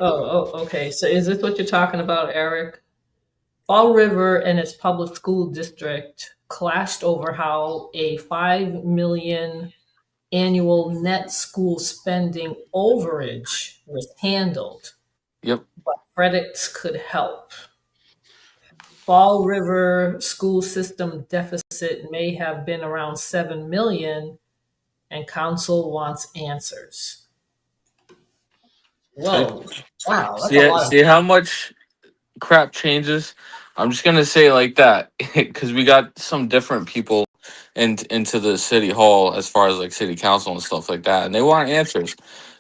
Oh, okay. So is this what you're talking about, Eric? Fall River and its public school district clashed over how a $5 million annual net school spending overage was handled, Yep. but credits could help. Fall River school system deficit may have been around 7 million, and council wants answers. Whoa. Wow, that's a lot of See how much crap changes. I'm just gonna say it like that because we got some different people into the city hall as far as like city council and stuff like that, and they want answers.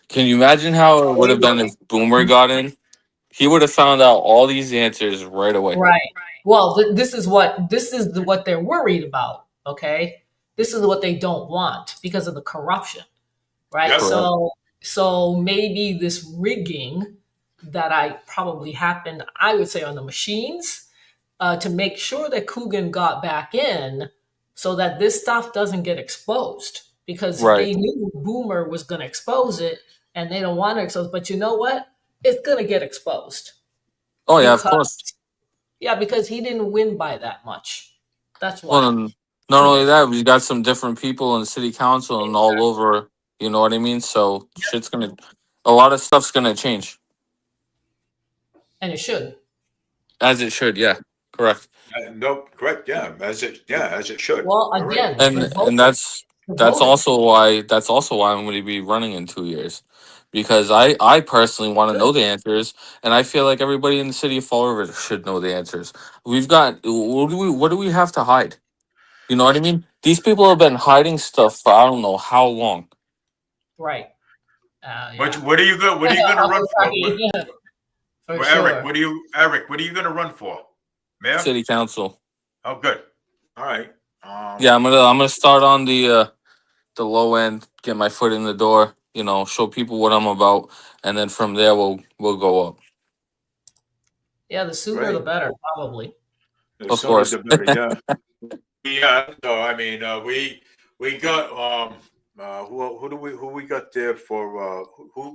Can you imagine how it would have been if Boomer got in? He would have found out all these answers right away. right. Well, this is what they're worried about. Okay, this is what they don't want because of the corruption, right? Yep. Correct. So maybe this rigging that I probably happened, I would say, on the machines to make sure that Coogan got back in, so that this stuff doesn't get exposed, because Right. they knew Boomer was going to expose it, and they don't want to expose. But you know what? It's going to get exposed. Oh yeah, of course. Yeah, because he didn't win by that much. That's why. Well, not only that, we got some different people in the city council and all over. You know what I mean? So a lot of stuff's gonna change And it should. as it should. Yeah, correct. No, correct. Yeah, as it should. Well, You're right. again, And that's also why I'm going to be running in 2 years, because I personally want to know the answers, and I feel like everybody in the city of Fall River should know the answers. We've got what do we have to hide? You know what I mean? These people have been hiding stuff for I don't know how long. right. What are you going to run for? For Well, sure. Eric, what are you going to run for? Mayor? City council. Oh, good. All right. Yeah, I'm gonna start on the low end, get my foot in the door. You know, show people what I'm about, and then from there we'll go up. Yeah, the sooner the Great. better, probably. The Of sooner course. the better, yeah. Yeah. So I mean, we got who we got there for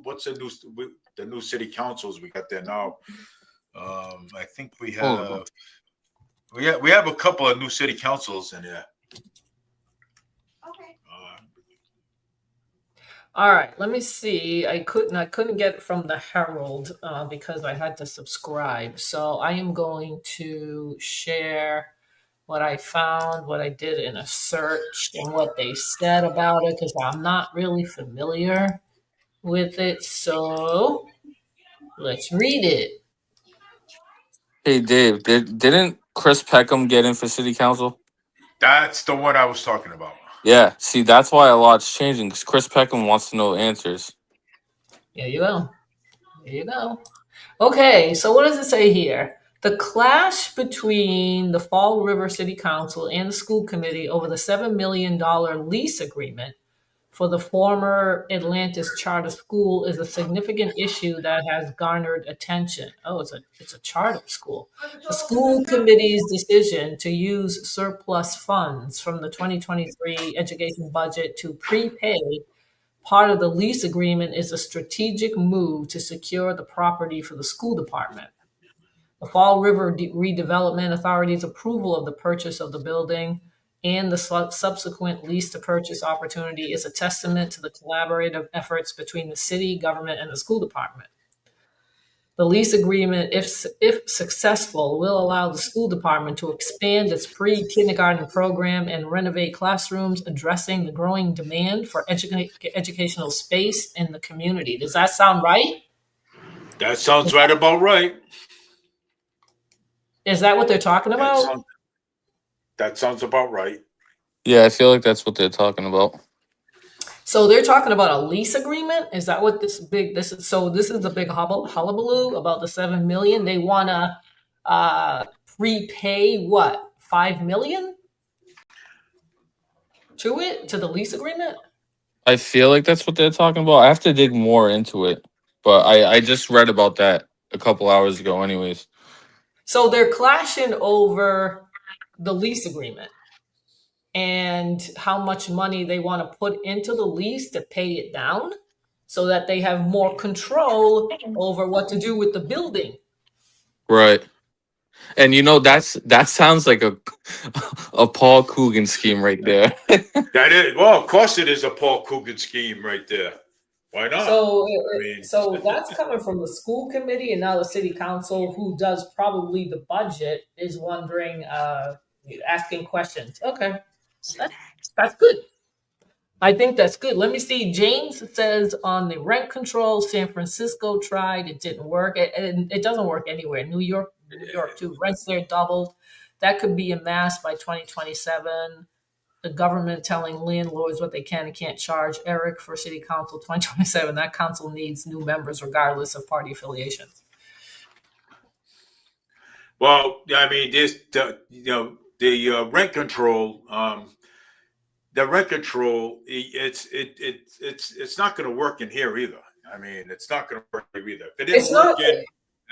what's the new city councils we got there now? I think we have we have a couple of new city councils in there. Okay. All right, let me see. I couldn't get it from the Herald because I had to subscribe. So I am going to share what I found, what I did in a search, and what they said about it, because I'm not really familiar with it. So let's read it. Hey Dave, didn't Chris Peckham get in for city council? That's the one I was talking about. Yeah, see, that's why a lot's changing, because Chris Peckham wants to know answers. There you go. There you go. Okay, so what does it say here? The clash between the Fall River City Council and the school committee over the $7 million lease agreement for the former Atlantis Charter School is a significant issue that has garnered attention. Oh, it's a charter school. The school committee's decision to use surplus funds from the 2023 education budget to prepay part of the lease agreement is a strategic move to secure the property for the school department. The Fall River Redevelopment Authority's approval of the purchase of the building and the subsequent lease to purchase opportunity is a testament to the collaborative efforts between the city, government, and the school department. The lease agreement, if successful, will allow the school department to expand its pre-kindergarten program and renovate classrooms, addressing the growing demand for educational space in the community. Does that sound right? That sounds right about right. Is that what they're talking about? That sounds about right. Yeah, I feel like that's what they're talking about. So they're talking about a lease agreement. Is that what this is the big hullabaloo about the 7 million? They want to prepay what, 5 million to the lease agreement? I feel like that's what they're talking about. I have to dig more into it, but I just read about that a couple hours ago anyways. So they're clashing over the lease agreement and how much money they want to put into the lease to pay it down so that they have more control over what to do with the building. Right. And that sounds like a a Paul Coogan scheme right there. That is, well, of course it is a Paul Coogan scheme right there. Why not? So, I mean, so that's coming from the school committee, and now the city council, who does probably the budget, is wondering, asking questions. Okay, that's that's good. I think that's good. Let me see. James says on the rent control, San Francisco tried, it didn't work, and it doesn't work anywhere. New York too. Rents there doubled. That could be a mass by 2027. The government telling landlords what they can and can't charge. Eric for City Council 2027. That council needs new members regardless of party affiliation. well, I mean, the rent control. The rent control, it's not going to work in here either. I mean, it's not going to work here either. If it It's didn't not. work in,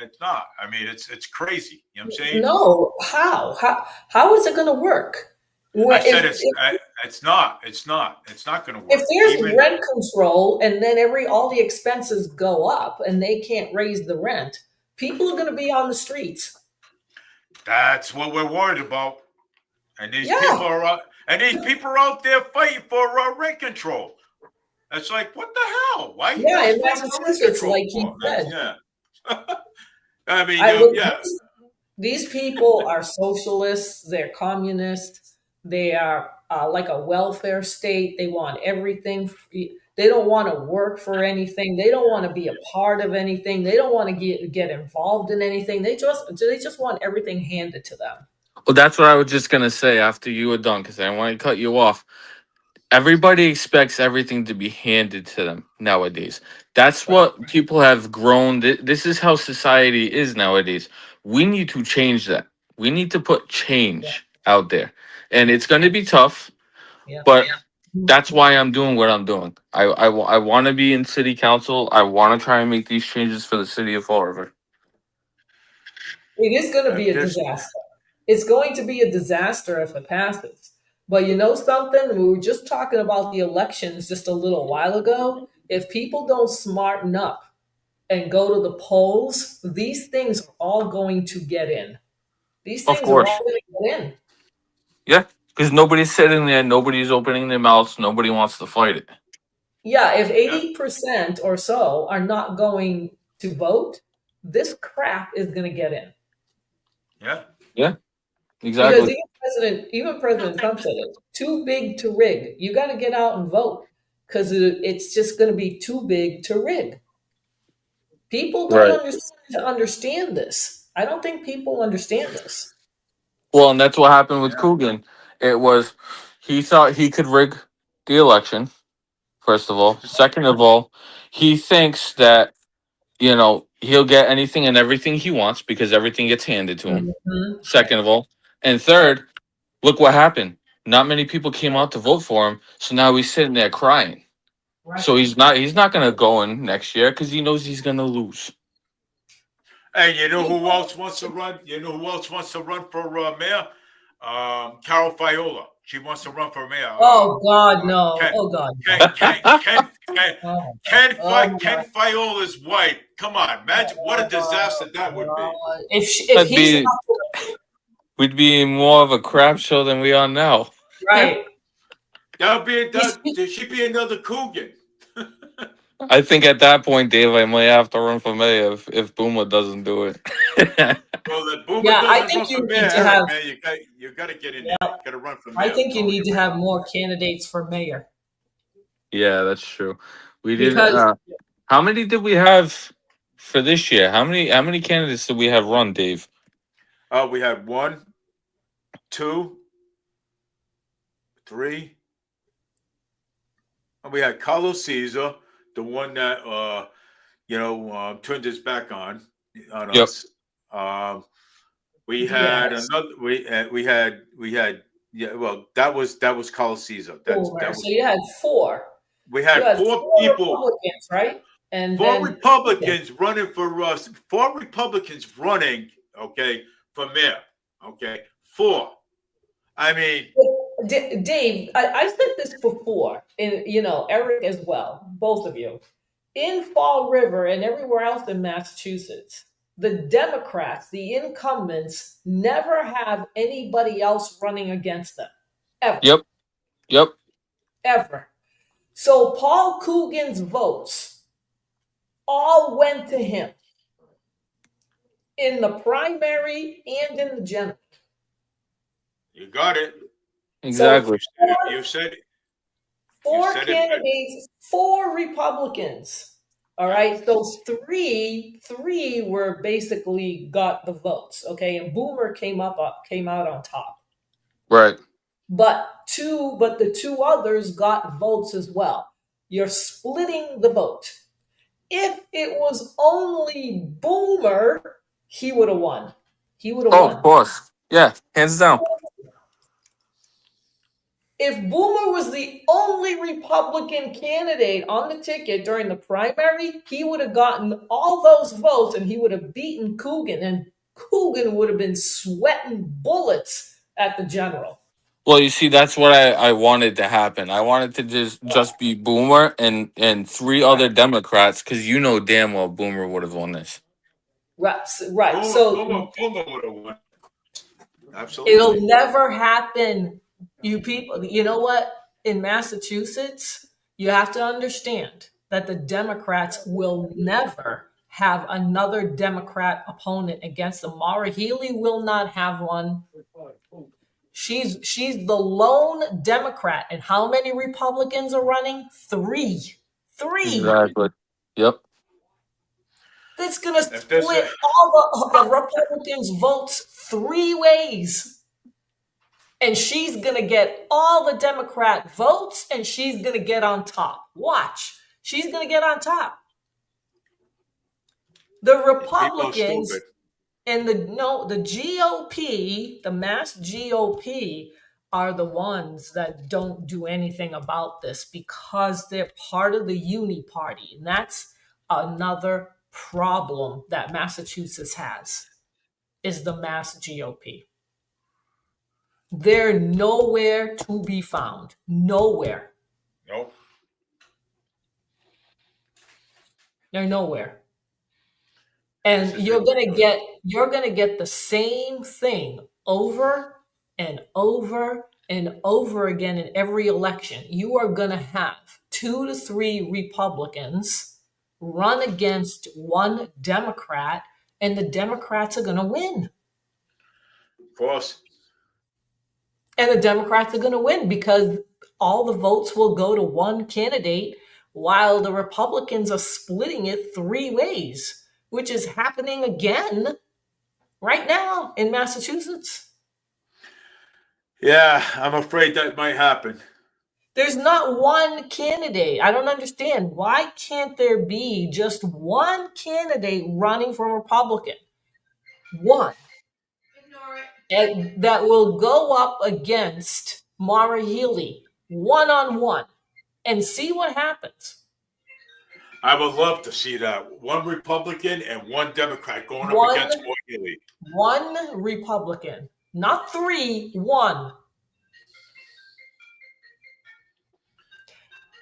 it's not. I mean, it's crazy. You know what I'm saying? No. How is it going to work? I said it's not. It's not going to If work. there's Even rent control and then all the expenses go up and they can't raise the rent, people are going to be on the streets. that's what we're worried about. And these Yeah. people are out, and these people are out there fighting for rent control. It's like, what the hell? Why you Yeah, guys in fighting for rent Massachusetts, control like he for? said. Yeah. I mean, I would, yeah. these people are socialists. They're communists. They are like a welfare state. They want everything free. They don't want to work for anything. They don't want to be a part of anything. They don't want to get involved in anything. They just want everything handed to them. Well, that's what I was just gonna say after you were done, because I want to cut you off. Everybody expects everything to be handed to them nowadays. That's what people have grown. This is how society is nowadays. We need to change that. We need to put change out there, and it's going to be tough. Yeah. But that's why I'm doing what I'm doing. I want to be in city council. I want to try and make these changes for the city of Fall River. It is going to be a Just- disaster. It's going to be a disaster if it passes. But you know something? We were just talking about the elections just a little while ago. If people don't smarten up and go to the polls, these things are all going to get in. These Of things are course. all going to get in. Yeah, because nobody's sitting there. Nobody's opening their mouths. Nobody wants to fight it. Yeah, if 80% or so are not going to vote, this crap is going to get in. Yeah. Exactly. Because even President Trump said it, too big to rig. You got to get out and vote because it's just going to be too big to rig. People don't understand this. I don't think people understand this. Well, and that's what happened with Yeah. Coogan. It was he thought he could rig the election. First of all, second of all, he thinks that he'll get anything and everything he wants because everything gets handed to him. Mhm. Second of all, and third, look what happened. Not many people came out to vote for him, so now he's sitting there crying. Right. So he's not going to go in next year because he knows he's going to lose. And you know who else wants to run? You know who else wants to run for mayor? Carol Fiola. She wants to run for mayor. Oh God, no! Ken- Oh God! Oh, Ken my Fiola's wife. Come on, imagine what a disaster that would be. If That'd he's be- We'd be in more of a crap show than we are now. right, There should be another Coogan. I think at that point, Dave, I might have to run for mayor if Boomer doesn't do it. Well, the Boomer Yeah, I doesn't think run for you mayor, need to Eric, have- man. You got to get in there. You got to run for mayor. I think you need to have more candidates for mayor. Yeah, that's true. We did. Because- How many did we have for this year? How many candidates did we have run, Dave? We had 1, 2, 3. And we had Carlos Caesar, the one that turned his back on Yep. us. We had Yes. another. We had. Yeah. Well, that was Carlos Caesar. That So was. you had four. We You had had 4 people. Republicans, right? And 4 then Republicans running for us. 4 Republicans running. Okay, for mayor. Okay, 4. I mean, Dave, I said this before, and Eric as well, both of you. In Fall River and everywhere else in Massachusetts, the Democrats, the incumbents, never have anybody else running against them. Ever. Yep. Yep. Ever. So Paul Coogan's votes all went to him in the primary and in the general. You got it. Exactly. You said it. Four said it. candidates, four Republicans. All right. So three were basically got the votes. Okay. And Boomer came out on top. Right. But the two others got votes as well. You're splitting the vote. If it was only Boomer, he would have won. He would have Oh, won. of course. Yeah. Hands down. If Boomer was the only Republican candidate on the ticket during the primary, he would have gotten all those votes and he would have beaten Coogan, and Coogan would have been sweating bullets at the general. Well, you see, that's what I wanted to happen. I wanted to just be Boomer and three other Democrats, because you know damn well Boomer would have won this. Right. Boomer would have won. Absolutely. It'll never happen. You people, you know what? In Massachusetts, you have to understand that the Democrats will never have another Democrat opponent against them. Maura Healey will not have one. She's the lone Democrat. And how many Republicans are running? Three. Exactly. Yep. That's going to split all the Republicans' votes three ways. And she's going to get all the Democrat votes, and she's going to get on top. Watch. She's going to get on top. The Republicans and the GOP, the Mass GOP, are the ones that don't do anything about this because they're part of the Uni Party. And that's another problem that Massachusetts has, is the Mass GOP. They're nowhere to be found. Nowhere. Nope. They're nowhere. And you're gonna get the same thing over and over and over again in every election. You are gonna have 2 to 3 Republicans run against one Democrat, and the Democrats are gonna win. Of course. And the Democrats are going to win because all the votes will go to one candidate while the Republicans are splitting it three ways, which is happening again right now in Massachusetts. Yeah, I'm afraid that might happen. There's not one candidate. I don't understand. Why can't there be just one candidate running for Republican? One. And that will go up against Maura Healey one-on-one and see what happens. I would love to see that. One Republican and one Democrat going up against Maura Healey. One Republican. Not three, one.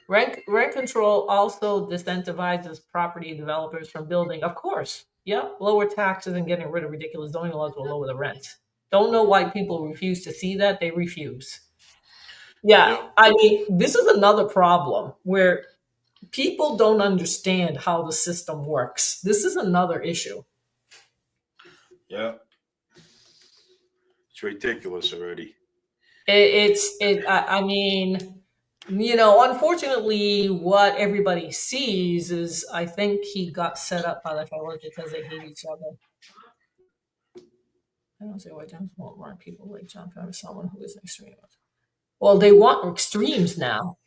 Rent control also disincentivizes property developers from building. Of course. Yep. Lower taxes and getting rid of ridiculous zoning laws will lower the rent. Don't know why people refuse to see that. They refuse. Yeah. I mean, this is another problem where people don't understand how the system works. This is another issue. Yeah. It's ridiculous already. I mean, you know, unfortunately, what everybody sees is, I think he got set up by the fellows because they hate each other. I don't see why Democrats won't want people like John Powell, someone who is an extreme. Well, they want extremes now.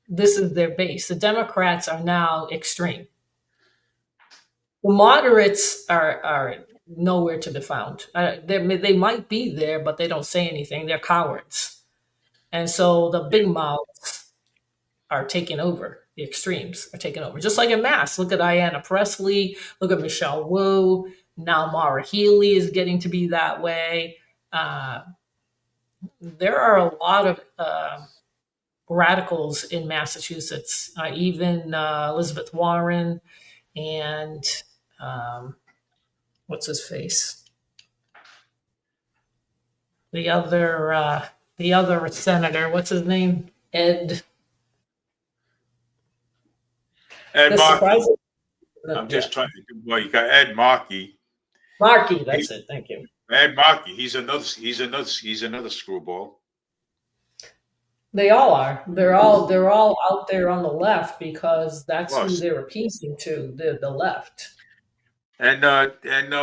This is their base. The Democrats are now extreme. The moderates are nowhere to be found. They might be there, but they don't say anything. They're cowards. And so the big mouths are taking over. The extremes are taking over. Just like in Mass. Look at Ayanna Pressley. Look at Michelle Wu. Now Maura Healey is getting to be that way. There are a lot of radicals in Massachusetts. Even Elizabeth Warren and what's his face? The other senator, what's his name? Ed The Markey. surprise. I'm just trying to. Well, you got Ed Markey. Markey, that's it. Thank you. Ed Markey. He's another screwball. They all are. They're all out there on the left because that's who Plus. they're appeasing to, the left. And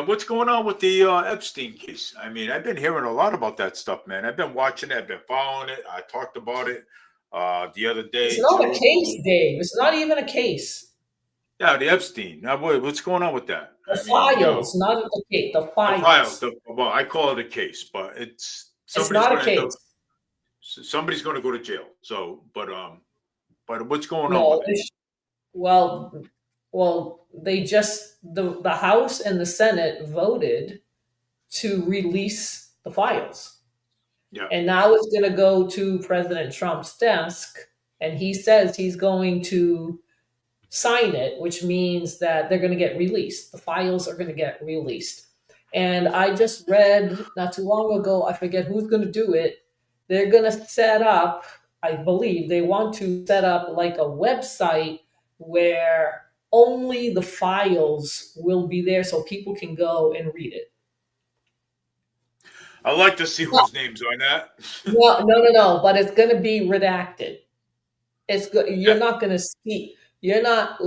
what's going on with the Epstein case? I mean, I've been hearing a lot about that stuff, man. I've been watching it. I've been following it. I talked about it the other day. It's not a case, Dave. It's not even a case. Yeah, the Epstein. Now, what's going on with that? The files, not the case. The files. Well, I call it a case, but it's not a case. Somebody's going to go to jail. So, but what's going on with it? Well, they just the House and the Senate voted to release the files. Yeah. And now it's going to go to President Trump's desk, and he says he's going to sign it, which means that they're going to get released. The files are going to get released. And I just read not too long ago, I forget who's going to do it. They're going to set up, I believe they want to set up like a website where only the files will be there so people can go and read it. I'd like to see whose name's on that. No, but it's going to be redacted. You're not going to see. You're not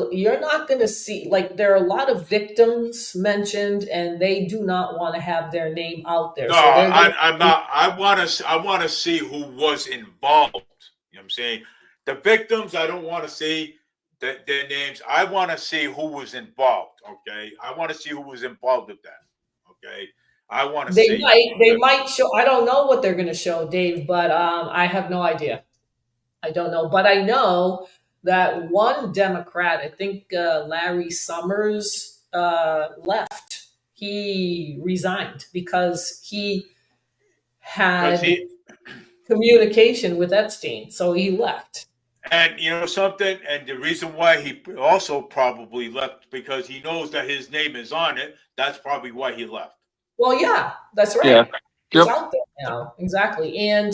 going to see, like, there are a lot of victims mentioned, and they do not want to have their name out there. No, I'm not. I want to see who was involved. You know what I'm saying? The victims, I don't want to see their names. I want to see who was involved. Okay, I want to see who was involved with that. Okay, I want to see. They might show. I don't know what they're going to show, Dave, but I have no idea. I don't know, but I know that one Democrat, I think Larry Summers, left. He resigned because he had communication with Epstein, so he left. And you know something? And the reason why he also probably left because he knows that his name is on it. That's probably why he left. Well, yeah, that's right. Yeah. It's out there now, exactly. And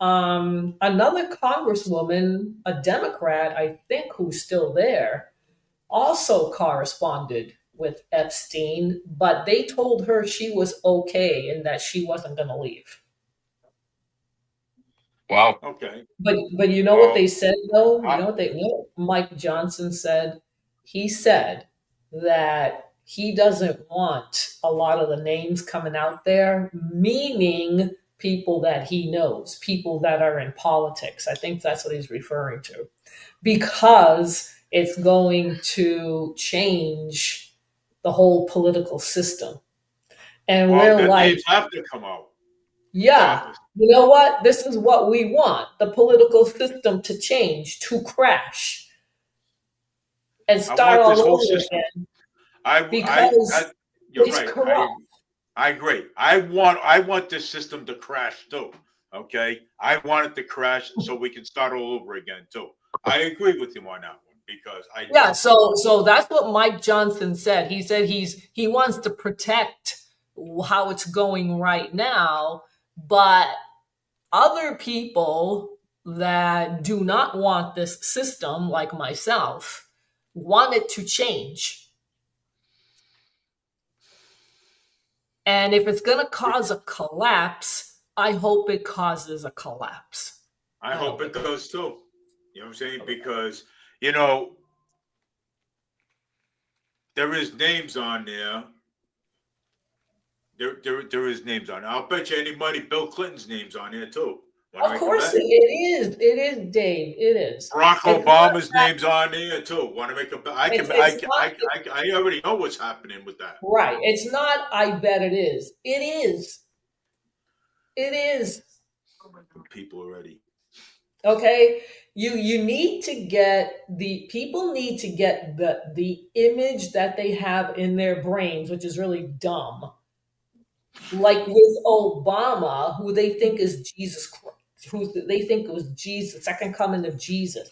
another congresswoman, a Democrat, I think, who's still there, also corresponded with Epstein, but they told her she was okay and that she wasn't going to leave. Wow. Okay. But you know what they said though? You know what Mike Johnson said? He said that he doesn't want a lot of the names coming out there, meaning people that he knows, people that are in politics. I think that's what he's referring to, because it's going to change the whole political system. And we're like, names have to come out. yeah, you know what? This is what we want, the political system to change, to crash, and start all over again. Because it's corrupt. I agree. I want this system to crash too. Okay, I want it to crash so we can start all over again too. I agree with you on that one because So that's what Mike Johnson said. He said he wants to protect how it's going right now, but other people that do not want this system, like myself, want it to change. And if it's going to cause a collapse, I hope it causes a collapse. I hope it does too. You know what I'm saying? Because, you know, there is names on there. There is names on there. I'll bet you any money Bill Clinton's name's on there too. Of course it is. It is, Dave. It is. Barack Obama's name's on there too. Want to make a? I already know what's happening with that. Right. It's not. I bet it is. It is. It is. People already. Okay. You need to get people need to get the image that they have in their brains, which is really dumb. Like with Obama, who they think is Jesus Christ. Who they think it was Jesus, second coming of Jesus.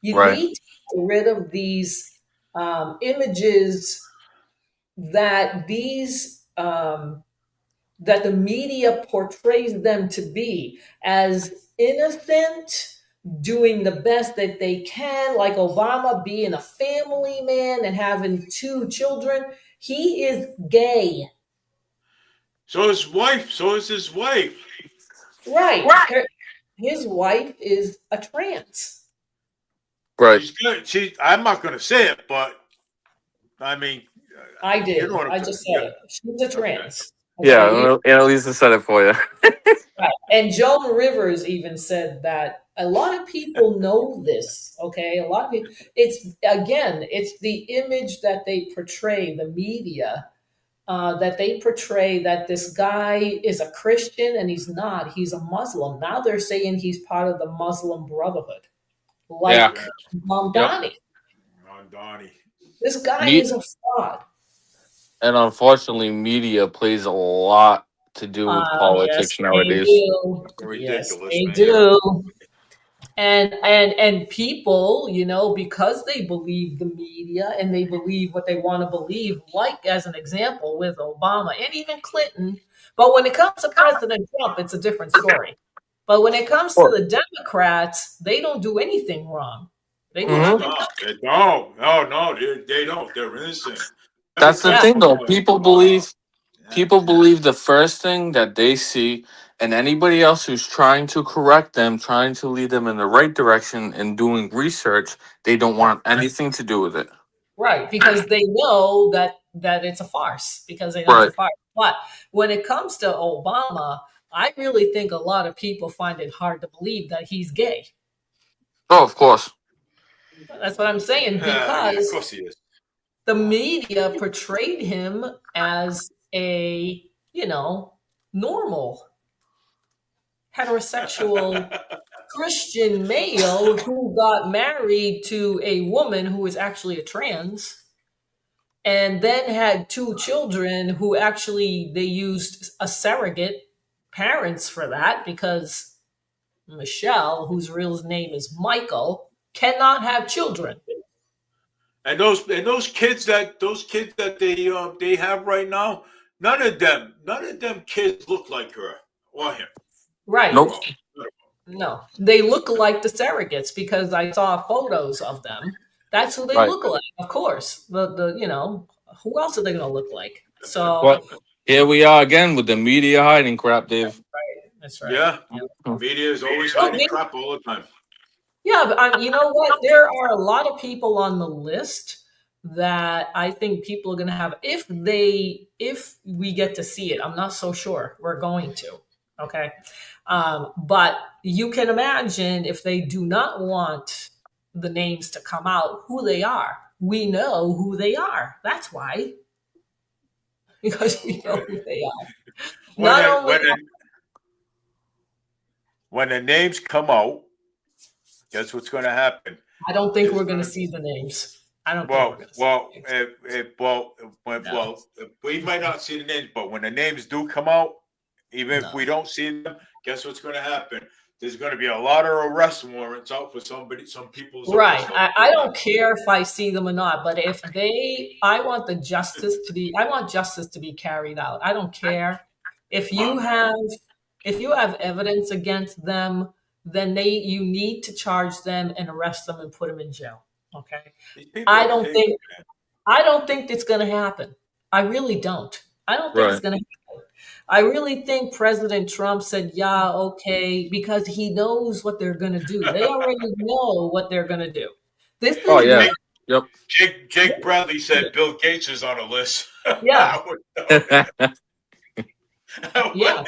You need to get rid of these images. that these that the media portrays them to be as innocent, doing the best that they can, like Obama being a family man and having 2 children. He is gay. So his wife. So is his wife. Right. His wife is a trans. Right. She's good. I'm not going to say it, but I mean, I you did. know what I'm I saying. just said it. She's a trans. Yeah, Okay? Annalisa said it for you. Right. And Joan Rivers even said that a lot of people know this. Okay. A lot of people, it's the image that they portray, the media, that they portray that this guy is a Christian and he's not. He's a Muslim. Now they're saying he's part of the Muslim Brotherhood, Yeah. like Mom Yep. Donnie. On Donnie. This guy Me- is a fraud. And unfortunately, media plays a lot to do with politics Yes, nowadays. they do. Ridiculous, Yes, they man. do. And people, because they believe the media and they believe what they want to believe, like as an example with Obama and even Clinton. But when it comes to President Trump, it's a different story. But when it comes to the Democrats, they don't do anything wrong. They do Mhm. nothing. No, they don't. No, they don't. They're innocent. That's the Yeah. thing, though. People believe the first thing that they see, and anybody else who's trying to correct them, trying to lead them in the right direction, and doing research, they don't want anything to do with it. Right, because they know that it's a farce, because they know it's a farce. But when it comes to Obama, I really think a lot of people find it hard to believe that he's gay. Oh, of course. That's what I'm saying, Yeah, of because course he is. the media portrayed him as a, normal heterosexual Christian male who got married to a woman who is actually a trans, and then had 2 children who actually they used a surrogate parents for that, because Michelle, whose real name is Michael, cannot have children. And those kids that they have right now, none of them kids look like her or him. Right. Nope. No, they look like the surrogates, because I saw photos of them. That's who they Right. look like. Of course, who else are they going to look like? So But here we are again with the media hiding crap, Dave. that's right. Yeah, Yeah. media is always Oh, hiding crap all the time. Yeah, but you know what? There are a lot of people on the list that I think people are going to have, if we get to see it. I'm not so sure we're going to. Okay. But you can imagine, if they do not want the names to come out, who they are. We know who they are. That's why. Because we know who they are. When the names come out, guess what's going to happen? I don't think we're going to see the names. I don't think we're going to see the names. We might not see the names, but when the names do come out, even if we don't see them, guess what's going to happen? There's going to be a lot of arrest warrants out for some people. Right. I don't care if I see them or not, but I want justice to be carried out. I don't care if you have evidence against them, then you need to charge them and arrest them and put them in jail. Okay. I don't think it's going to happen. I really don't. I don't think it's going to happen. I really think President Trump said, yeah, okay, because he knows what they're going to do. They already know what they're going to do. Yep. Jake Bradley said Bill Gates is on a list. Yeah. Yeah.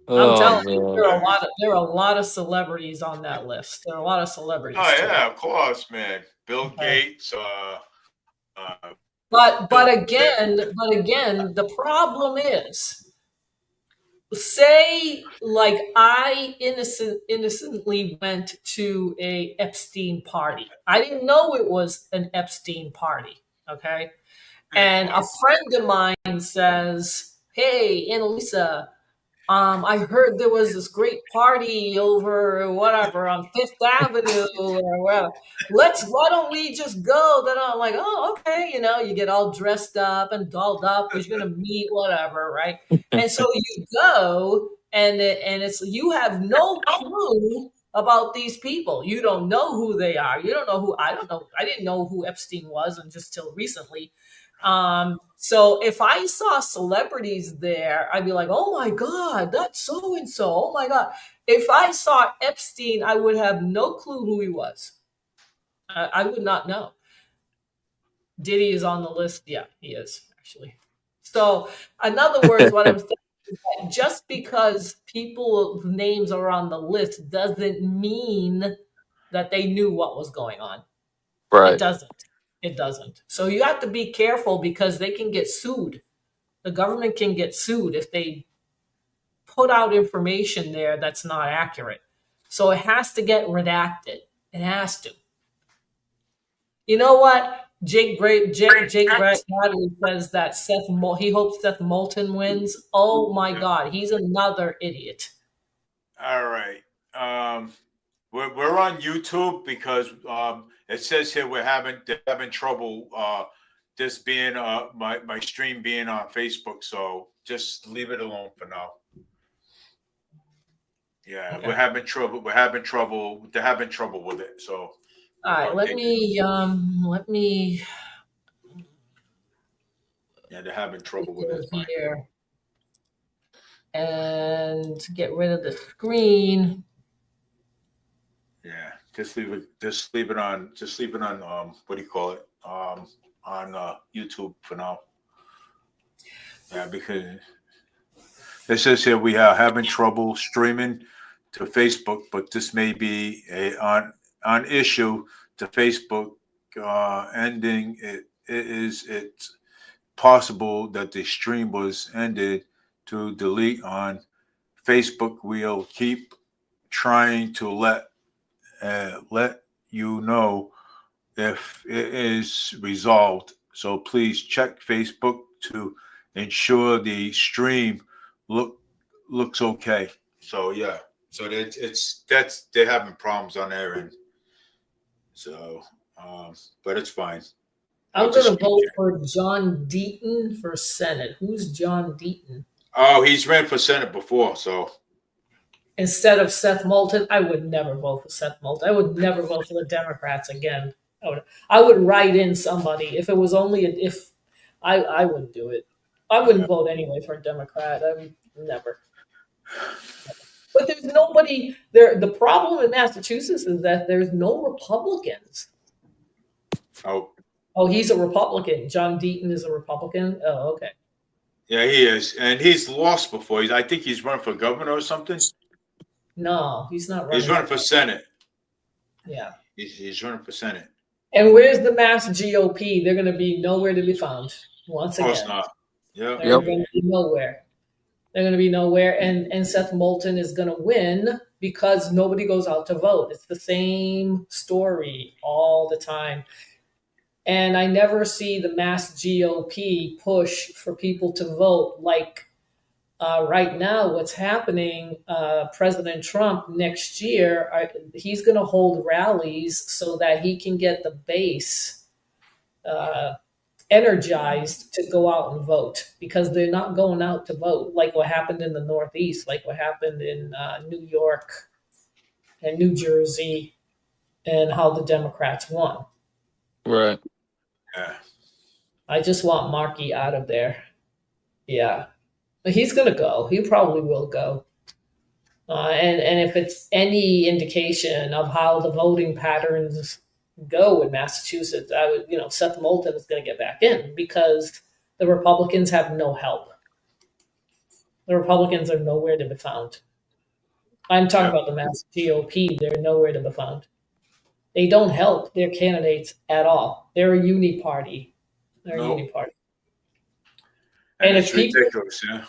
I'm telling you, there are a lot of celebrities on that list. There are a lot of celebrities. Oh yeah, of course, man. Bill Gates. But again, the problem is, say like I innocently went to a Epstein party. I didn't know it was an Epstein party. Okay. And a friend of mine says, hey, Annalisa, I heard there was this great party over whatever on Fifth Avenue or whatever. Why don't we just go? Then I'm like, oh, okay. You get all dressed up and dolled up because you're going to meet whatever, right? And so you go and it's, you have no clue about these people. You don't know who they are. You don't know who, I don't know. I didn't know who Epstein was and just till recently. So if I saw celebrities there, I'd be like, oh my God, that's so and so. Oh my God. If I saw Epstein, I would have no clue who he was. I would not know. Diddy is on the list. Yeah, he is actually. So, in other words, what I'm saying is that just because people's names are on the list doesn't mean that they knew what was going on. It Right. doesn't. It doesn't. So you have to be careful because they can get sued. The government can get sued if they put out information there that's not accurate. So it has to get redacted. It has to. You know what? Jake Bradley says that he hopes Seth Moulton wins. Oh my God, he's another idiot. All right. We're on YouTube because it says here they're having trouble this being my stream being on Facebook. So just leave it alone for now. Yeah, Okay. we're having trouble. They're having trouble with it. So All right, let me yeah, they're having trouble with go it. Fine. here and get rid of the screen. Yeah, just leave it on. Just leave it on. What do you call it? On YouTube for now. Yeah, because it says here we are having trouble streaming to Facebook, but this may be on issue to Facebook ending. It's possible that the stream was ended to delete on Facebook. We'll keep trying to let you know if it is resolved. So please check Facebook to ensure the stream looks okay. So yeah, so they're having problems on their end. So, but it's fine. I'm going to vote for John Deaton for Senate. Who's John Deaton? Oh, he's ran for Senate before, so. Instead of Seth Moulton, I would never vote for Seth Moulton. I would never vote for the Democrats again. I would write in somebody if it was only if I wouldn't do it. I wouldn't vote anyway for a Democrat. I would never. But there's nobody there. The problem in Massachusetts is that there's no Republicans. Oh, he's a Republican. John Deaton is a Republican. Oh, okay. Yeah, he is, and he's lost before. I think he's run for governor or something. No, he's not running. He's running for Senate. Yeah, he's running for Senate. And where's the Mass GOP? They're going to be nowhere to be found once again. Of course not. Yeah, they're going to be nowhere. They're going to be nowhere, and Seth Moulton is going to win because nobody goes out to vote. It's the same story all the time. And I never see the Mass GOP push for people to vote like right now. What's happening, President Trump next year, he's going to hold rallies so that he can get the base energized to go out and vote because they're not going out to vote like what happened in the Northeast, like what happened in New York and New Jersey and how the Democrats won. Right. Yeah. I just want Markey out of there. Yeah. But he's going to go. He probably will go. And if it's any indication of how the voting patterns go in Massachusetts, Seth Moulton is going to get back in because the Republicans have no help. The Republicans are nowhere to be found. I'm talking about the Mass GOP. They're nowhere to be found. They don't help their candidates at all. They're a uni party. They're a uni party. And it's ridiculous, yeah.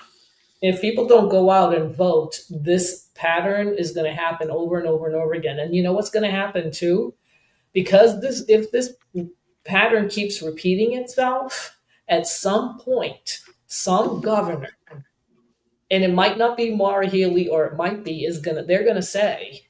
If people don't go out and vote, this pattern is going to happen over and over and over again. And you know what's going to happen too? Because if this pattern keeps repeating itself, at some point, some governor and it might not be Maura Healey, or it might be, they're gonna say,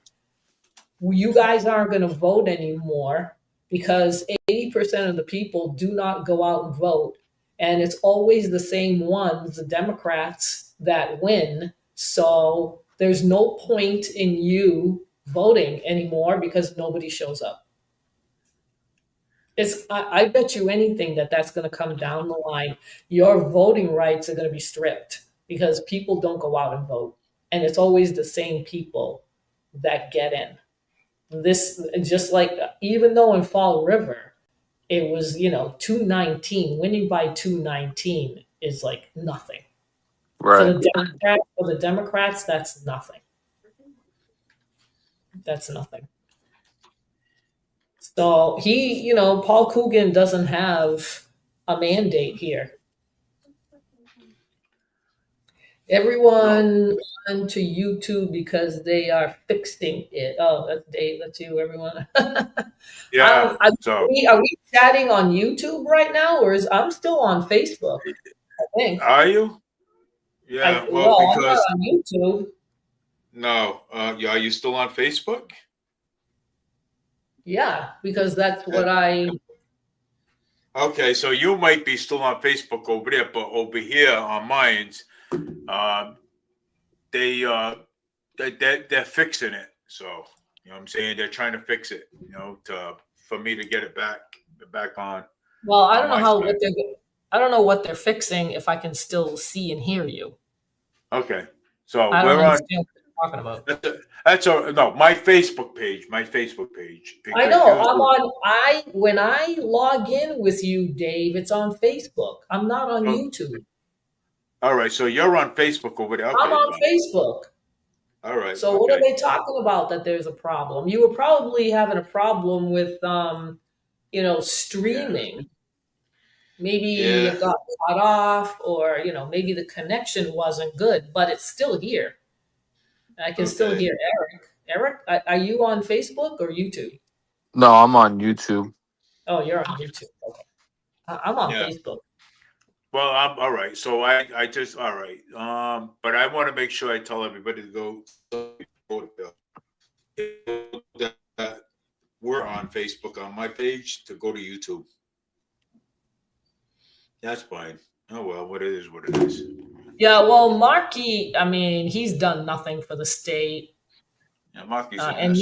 well, you guys aren't gonna vote anymore because 80% of the people do not go out and vote. And it's always the same ones, the Democrats, that win. So there's no point in you voting anymore because nobody shows up. I bet you anything that's going to come down the line. Your voting rights are going to be stripped because people don't go out and vote. And it's always the same people that get in. This, just like, even though in Fall River, it was, 219, winning by 219 is like nothing. Right. For the Democrats, that's nothing. That's nothing. So Paul Coogan doesn't have a mandate here. Everyone onto YouTube because they are fixing it. Oh, that's Dave. That's you, everyone. Yeah. Are So we chatting on YouTube right now, or I'm still on Facebook? I think. are you? Yeah. I'm Well, not because on YouTube. no. Yeah. Are you still on Facebook? Yeah, because that's what I. Okay, so you might be still on Facebook over there, but over here on mine's, they're fixing it. So you know what I'm saying, they're trying to fix it. For me to get it back on. Well, I don't know my side. I don't know what they're fixing if I can still see and hear you. Okay, so I don't we're on. understand what you're talking about. That's no, my Facebook page. I know. When I log in with you, Dave, it's on Facebook. I'm not on YouTube. All right, so you're on Facebook over there. Okay, I'm on Facebook. All right. So what are they talking about that there's a problem? You were probably having a problem with, streaming. Yeah. Maybe it got cut off, or, maybe the connection wasn't good, but it's still here. I can still hear Eric. Eric, are you on Facebook or YouTube? No, I'm on YouTube. Oh, you're on YouTube. Okay. I'm on Facebook. Well, I'm all right. So I just all right. But I want to make sure I tell everybody to go. We're on Facebook on my page to go to YouTube. That's fine. Oh well, what it is, what it is. Yeah, well, Markey, I mean, he's done nothing for the state. Yeah, Markey's and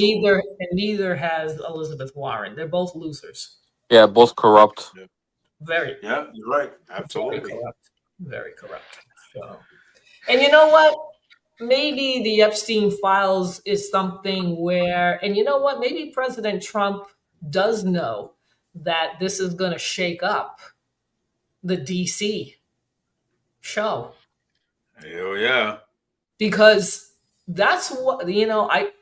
neither has Elizabeth Warren. They're both losers. Yeah, both corrupt. Yeah. Very. Yeah, you're right. Absolutely. Very corrupt. So, and you know what? Maybe the Epstein files is something where, and you know what? Maybe President Trump does know that this is going to shake up the DC show. Oh yeah. Because that's what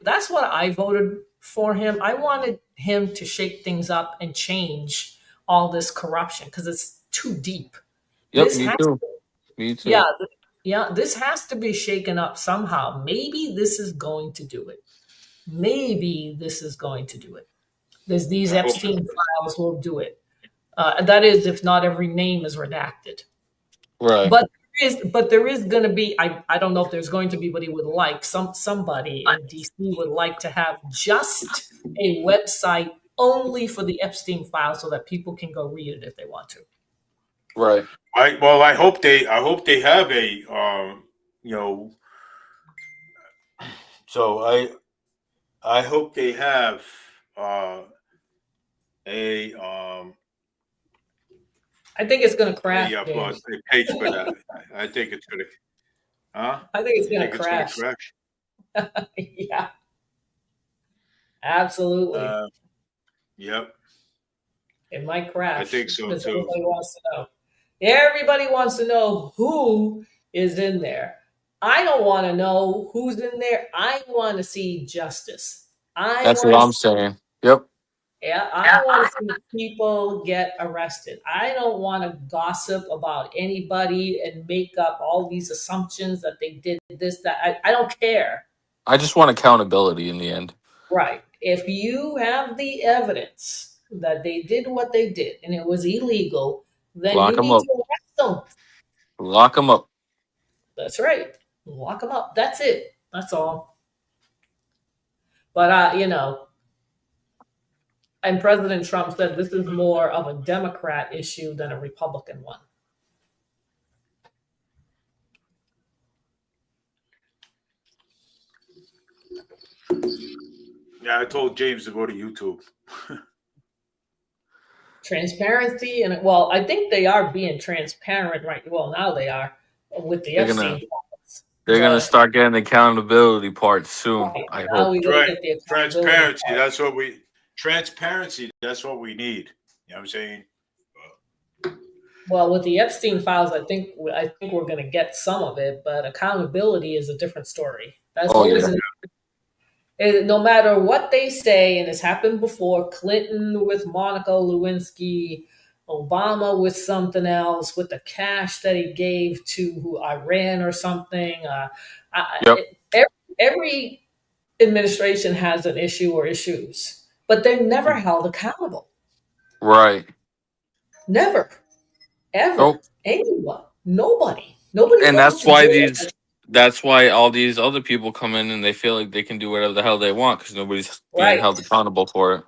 that's what I voted for him. I wanted him to shake things up and change all this corruption because it's too deep. Yep, me too. Yeah, this has to be shaken up somehow. Maybe this is going to do it. There's these Epstein files will do it. That is, if not every name is redacted. Right. But there is going to be, I don't know if there's going to be, but he would like somebody in DC would like to have just a website only for the Epstein file so that people can go read it if they want to. Right. I hope they have a so I hope they have I think it's going to crash. A page for that. I think it's going to. Huh? I think it's going to crash. Yeah. Absolutely. Yep. It might crash. I think so too. Everybody wants to know who is in there. I don't want to know who's in there. I want to see justice. That's what I'm saying. Yep. Yeah, I want to see people get arrested. I don't want to gossip about anybody and make up all these assumptions that they did this, that. I don't care. I just want accountability in the end. Right. If you have the evidence that they did what they did and it was illegal, then you need to arrest them. Lock them up. That's right. Lock them up. That's it. That's all. But and President Trump said this is more of a Democrat issue than a Republican one. Yeah, I told James to go to YouTube. Transparency and well, I think they are being transparent right. Well, now they are with the They're gonna Epstein files. they're gonna But start getting accountability parts soon. right, I now hope. we gotta Right. get the accountability Transparency. part. That's what we. Transparency. That's what we need. You know what I'm saying? Well, with the Epstein files, I think we're going to get some of it, but accountability is a different story. That's Oh always yeah. no matter what they say, and it's happened before. Clinton with Monica Lewinsky, Obama with something else, with the cash that he gave to Iran or something. Yep. Every administration has an issue or issues, but they're never held accountable. Right. Never. Ever. Nope. Anyone. Nobody. Nobody And goes that's to why jail. that's why all these other people come in and they feel like they can do whatever the hell they want because nobody's being Right. held accountable for it.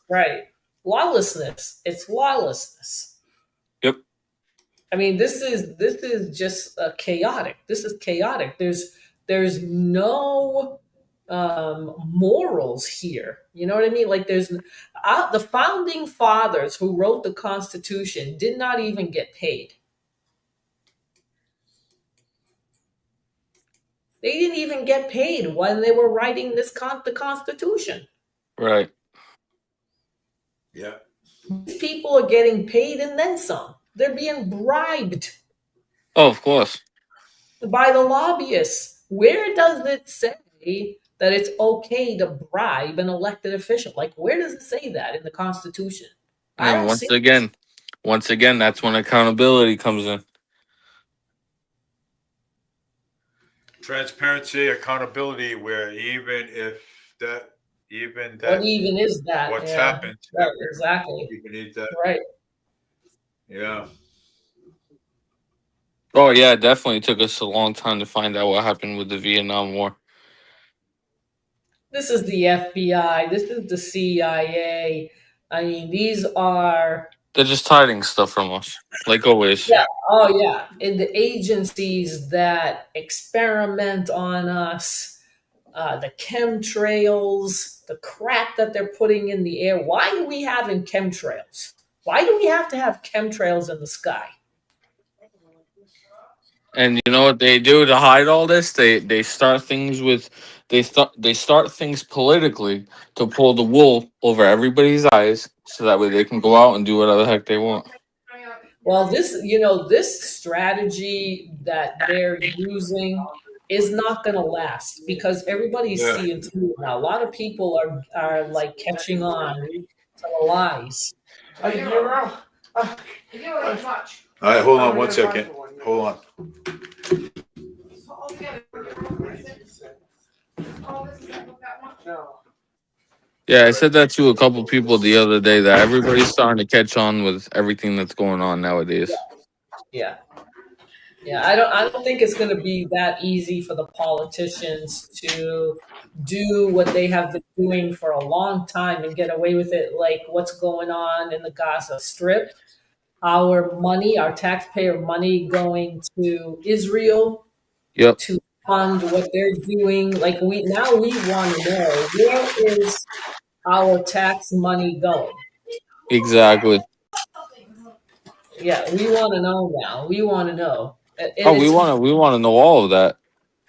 Right. Lawlessness. It's lawlessness. Yep. I mean, this is just chaotic. This is chaotic. There's no morals here. You know what I mean? Like there's the founding fathers who wrote the Constitution did not even get paid. They didn't even get paid when they were writing the Constitution. Right. Yeah. These people are getting paid and then some. They're being bribed Oh, of course. by the lobbyists. Where does it say that it's okay to bribe an elected official? Like, where does it say that in the Constitution? I And don't once see. again, that's when accountability comes in. Transparency, accountability. Where even What even is that? what's Yeah, happened. right, exactly. You need that. Right. Yeah. Oh yeah, it definitely took us a long time to find out what happened with the Vietnam War. This is the FBI. This is the CIA. I mean, these are They're just hiding stuff from us, like always. yeah. Oh yeah. And the agencies that experiment on us, the chemtrails, the crap that they're putting in the air. Why do we have chemtrails? Why do we have to have chemtrails in the sky? And you know what they do to hide all this? They start things with they start things politically to pull the wool over everybody's eyes, so that way they can go out and do whatever the heck they want. Well, this strategy that they're using is not going to last because everybody's Yeah. seeing through it now. A lot of people are like catching on to the lies. You don't eat much. All right, hold on one second. Hold on. So altogether, oh, this is that one? Yeah, I said that to a couple people the other day that everybody's starting to catch on with everything that's going on nowadays. Yeah. Yeah, I don't think it's going to be that easy for the politicians to do what they have been doing for a long time and get away with it, like what's going on in the Gaza Strip. Our money, our taxpayer money going to Israel Yep. to fund what they're doing. Like we want to know, where is our tax money going? Exactly. Yeah, we want to know now. We want to know. And Oh, we it's- want to know all of that.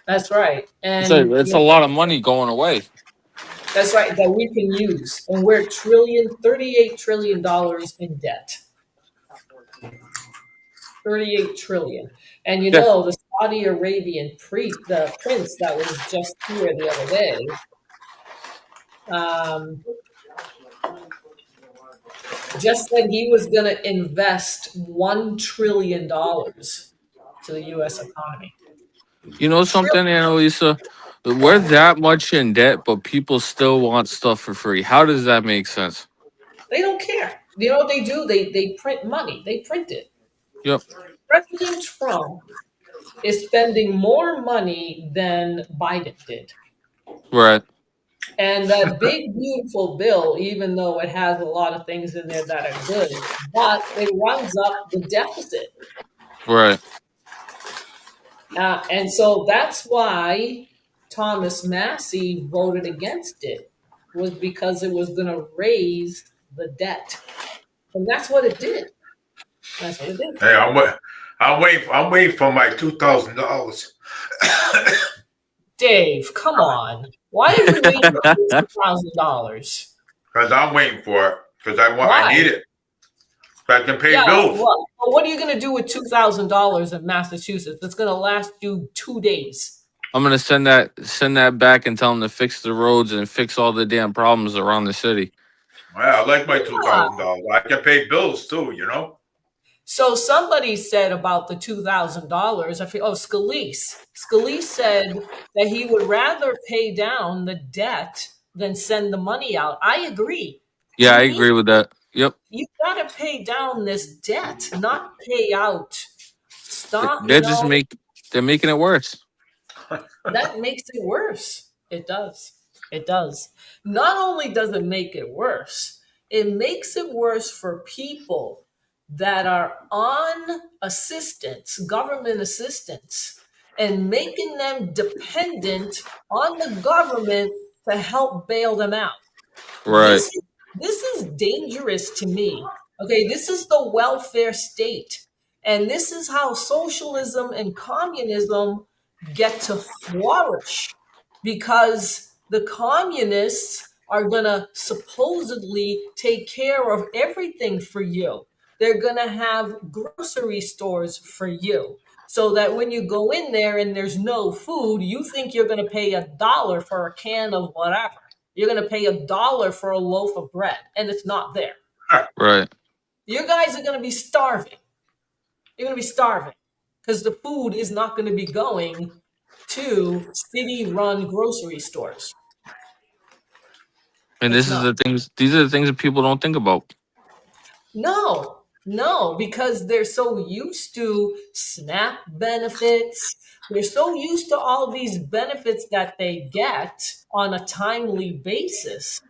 That's right. It's And a lot of money going away. that's right, that we can use. And we're $38 trillion in debt. 38 trillion. And Yeah. the Saudi Arabian the prince that was just here the other day, just said he was going to invest $1 trillion to the U.S. economy. You know something, Annalisa? We're that much in debt, but people still want stuff for free. How does that make sense? They don't care. You know what they do? They print money. They print it. Yep. President Trump is spending more money than Biden did. Right. And that big, beautiful bill, even though it has a lot of things in there that are good, but it runs up the deficit. Right. And so that's why Thomas Massey voted against it, was because it was going to raise the debt. And that's what it did. That's what it did. Hey, I'm waiting for my $2,000. Dave, come on. Why are you waiting for $2,000? Because I'm waiting for it. Because I Why? need it. So I can pay Yeah, bills. what are you going to do with $2,000 in Massachusetts? It's going to last you 2 days. I'm gonna send that back and tell them to fix the roads and fix all the damn problems around the city. Yeah, I like my $2,000. I can pay bills too, you know? So somebody said about the $2,000, I feel, Scalise. Scalise said that he would rather pay down the debt than send the money out. I agree. Yeah, I You need- agree with that. Yep. You got to pay down this debt, not pay out. Stop. They're making it worse. That makes it worse. It does. It does. Not only does it make it worse, it makes it worse for people that are on assistance, government assistance, and making them dependent on the government to help bail them out. Right. This is dangerous to me. Okay, this is the welfare state. And this is how socialism and communism get to flourish, because the communists are going to supposedly take care of everything for you. They're going to have grocery stores for you, so that when you go in there and there's no food, you think you're going to pay $1 for a can of whatever. You're going to pay $1 for a loaf of bread, and it's not there. Right. You guys are going to be starving. You're going to be starving because the food is not going to be going to city-run grocery stores. And It's these are not. the things that people don't think about. No, because they're so used to SNAP benefits. They're so used to all these benefits that they get on a timely basis.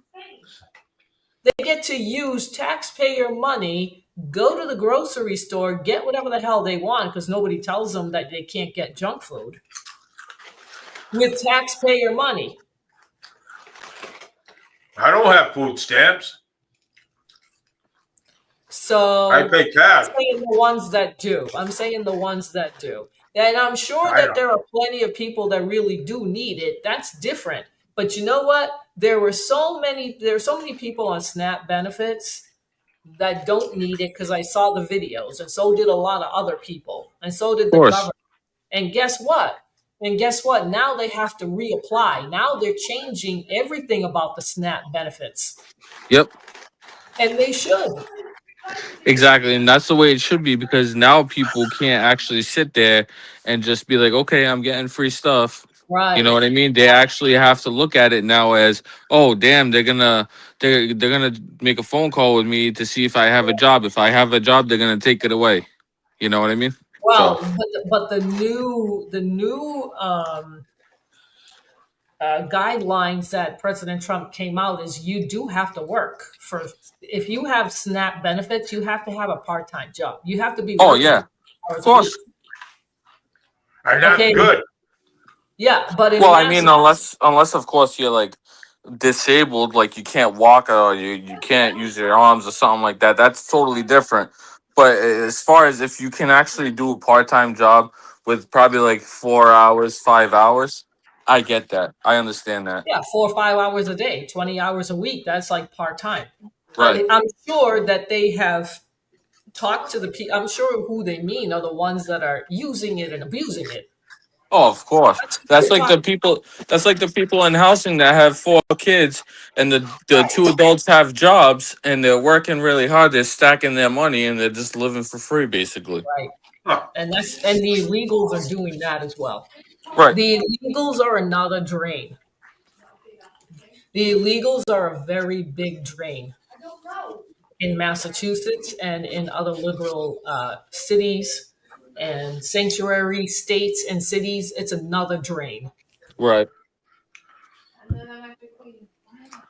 They get to use taxpayer money, go to the grocery store, get whatever the hell they want, because nobody tells them that they can't get junk food, with taxpayer money. I don't have food stamps. So I pay cash. I'm saying the ones that do. I'm saying the ones that do. And I'm sure I that know. there are plenty of people that really do need it. That's different. But you know what? There's so many people on SNAP benefits that don't need it, because I saw the videos, and so did a lot of other people, and so did the course. government. And guess what? Now they have to reapply. Now they're changing everything about the SNAP benefits. Yep. And they should. Exactly. And that's the way it should be, because now people can't actually sit there and just be like, okay, I'm getting free stuff. Right. You know what I mean? They actually have to look at it now as, oh, damn, they're gonna make a phone call with me to see if I have a job. If I have a job, they're gonna take it away. You know what I mean? Well, So, but the new guidelines that President Trump came out is you do have to work if you have SNAP benefits, you have to have a part-time job. You have to be. oh yeah, of course. And that's Okay. good. Yeah, but Well, I mean, unless of course you're like disabled, like you can't walk or you can't use your arms or something like that. That's totally different. But as far as if you can actually do a part-time job with probably like 4 hours, 5 hours, I get that. I understand that. 4 or 5 hours a day, 20 hours a week. That's like part-time. Right. I'm sure that they have talked to the people. I'm sure who they mean are the ones that are using it and abusing it. Oh, of course. That's like the people. That's like the people in housing that have 4 kids, and the 2 adults have jobs, and they're working really hard. They're stacking their money, and they're just living for free, basically. Right. And the illegals are doing that as well. Right. The illegals are another drain. The illegals are a very big drain in Massachusetts and in other liberal cities. and sanctuary states and cities, it's another drain. Right.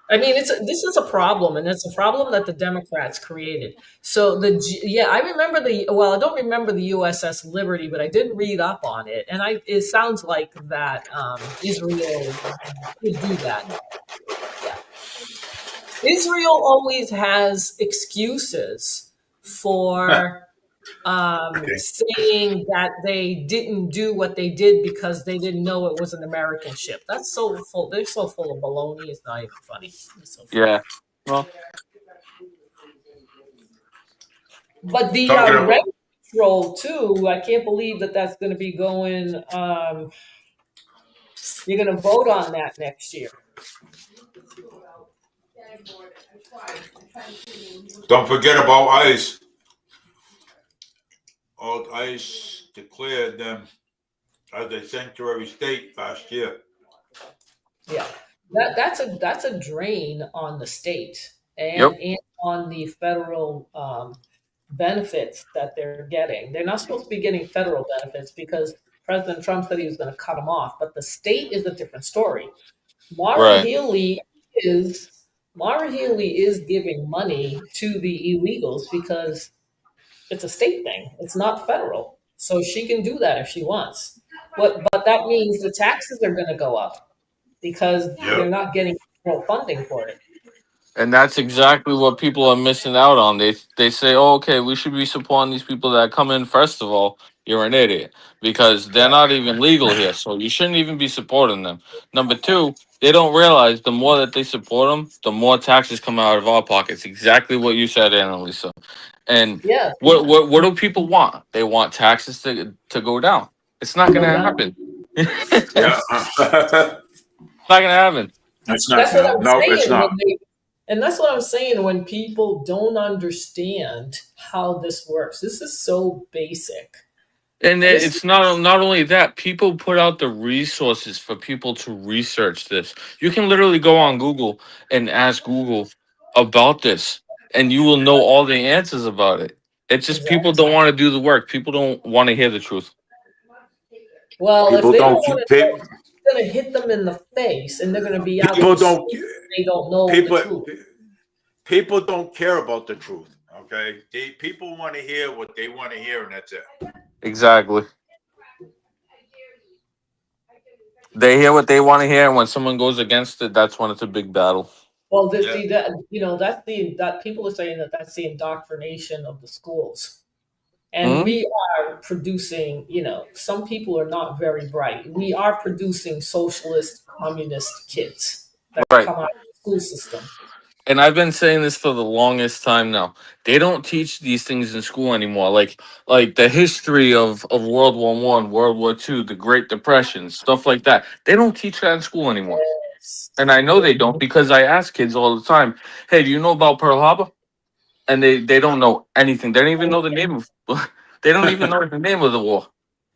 I mean, this is a problem, and it's a problem that the Democrats created. So I remember I don't remember the USS Liberty, but I did read up on it, and it sounds like that Israel would do that. Yeah. Israel always has excuses for saying that they didn't do what they did because they didn't know it was an American ship. That's so full. They're so full of baloney. It's not even funny. It's so funny. Yeah. Well, But the Talking about- Red Patrol too. I can't believe that that's going to be going. You're going to vote on that next year. Don't forget about ICE. Old ICE declared them as a sanctuary state last year. Yeah, that's a drain on the state and, Yep. and on the federal benefits that they're getting. They're not supposed to be getting federal benefits because President Trump said he was going to cut them off. But the state is a different story. Maura Right. Healey is giving money to the illegals because it's a state thing. It's not federal. So she can do that if she wants. But that means the taxes are going to go up because they're not getting federal funding for it. And that's exactly what people are missing out on. They say, oh, okay, we should be supporting these people that come in. First of all, you're an idiot because they're not even legal here, so you shouldn't even be supporting them. Number two, they don't realize the more that they support them, the more taxes come out of our pockets. Exactly what you said, Annalisa. And Yeah. what do people want? They want taxes to go down. It's not going to happen. It's Yeah. not going to happen. It's not. That's what I'm No, saying. it's not. And that's what I'm saying when people don't understand how this works. This is so basic. And it's not only that, people put out the resources for people to research this. You can literally go on Google and ask Google about this, and you will know all the answers about it. It's just people don't want to do the work. People don't want to hear the truth. Well, People if they don't. don't want to, it's going to hit them in the face, and they're going to be out. People don't. They don't know the truth. People don't care about the truth. Okay, people want to hear what they want to hear, and that's it. Exactly. They hear what they want to hear, and when someone goes against it, that's when it's a big battle. Well, that people are saying that that's the indoctrination of the schools, and we are producing. Some people are not very bright. We are producing socialist, communist kids that come out of the school system. And I've been saying this for the longest time now. They don't teach these things in school anymore. Like the history of World War I, World War II, the Great Depression, stuff like that. They don't teach that in school anymore. And I know they don't because I ask kids all the time, hey, do you know about Pearl Harbor? And they don't know anything. They don't even know the name of they don't even know the name of the war.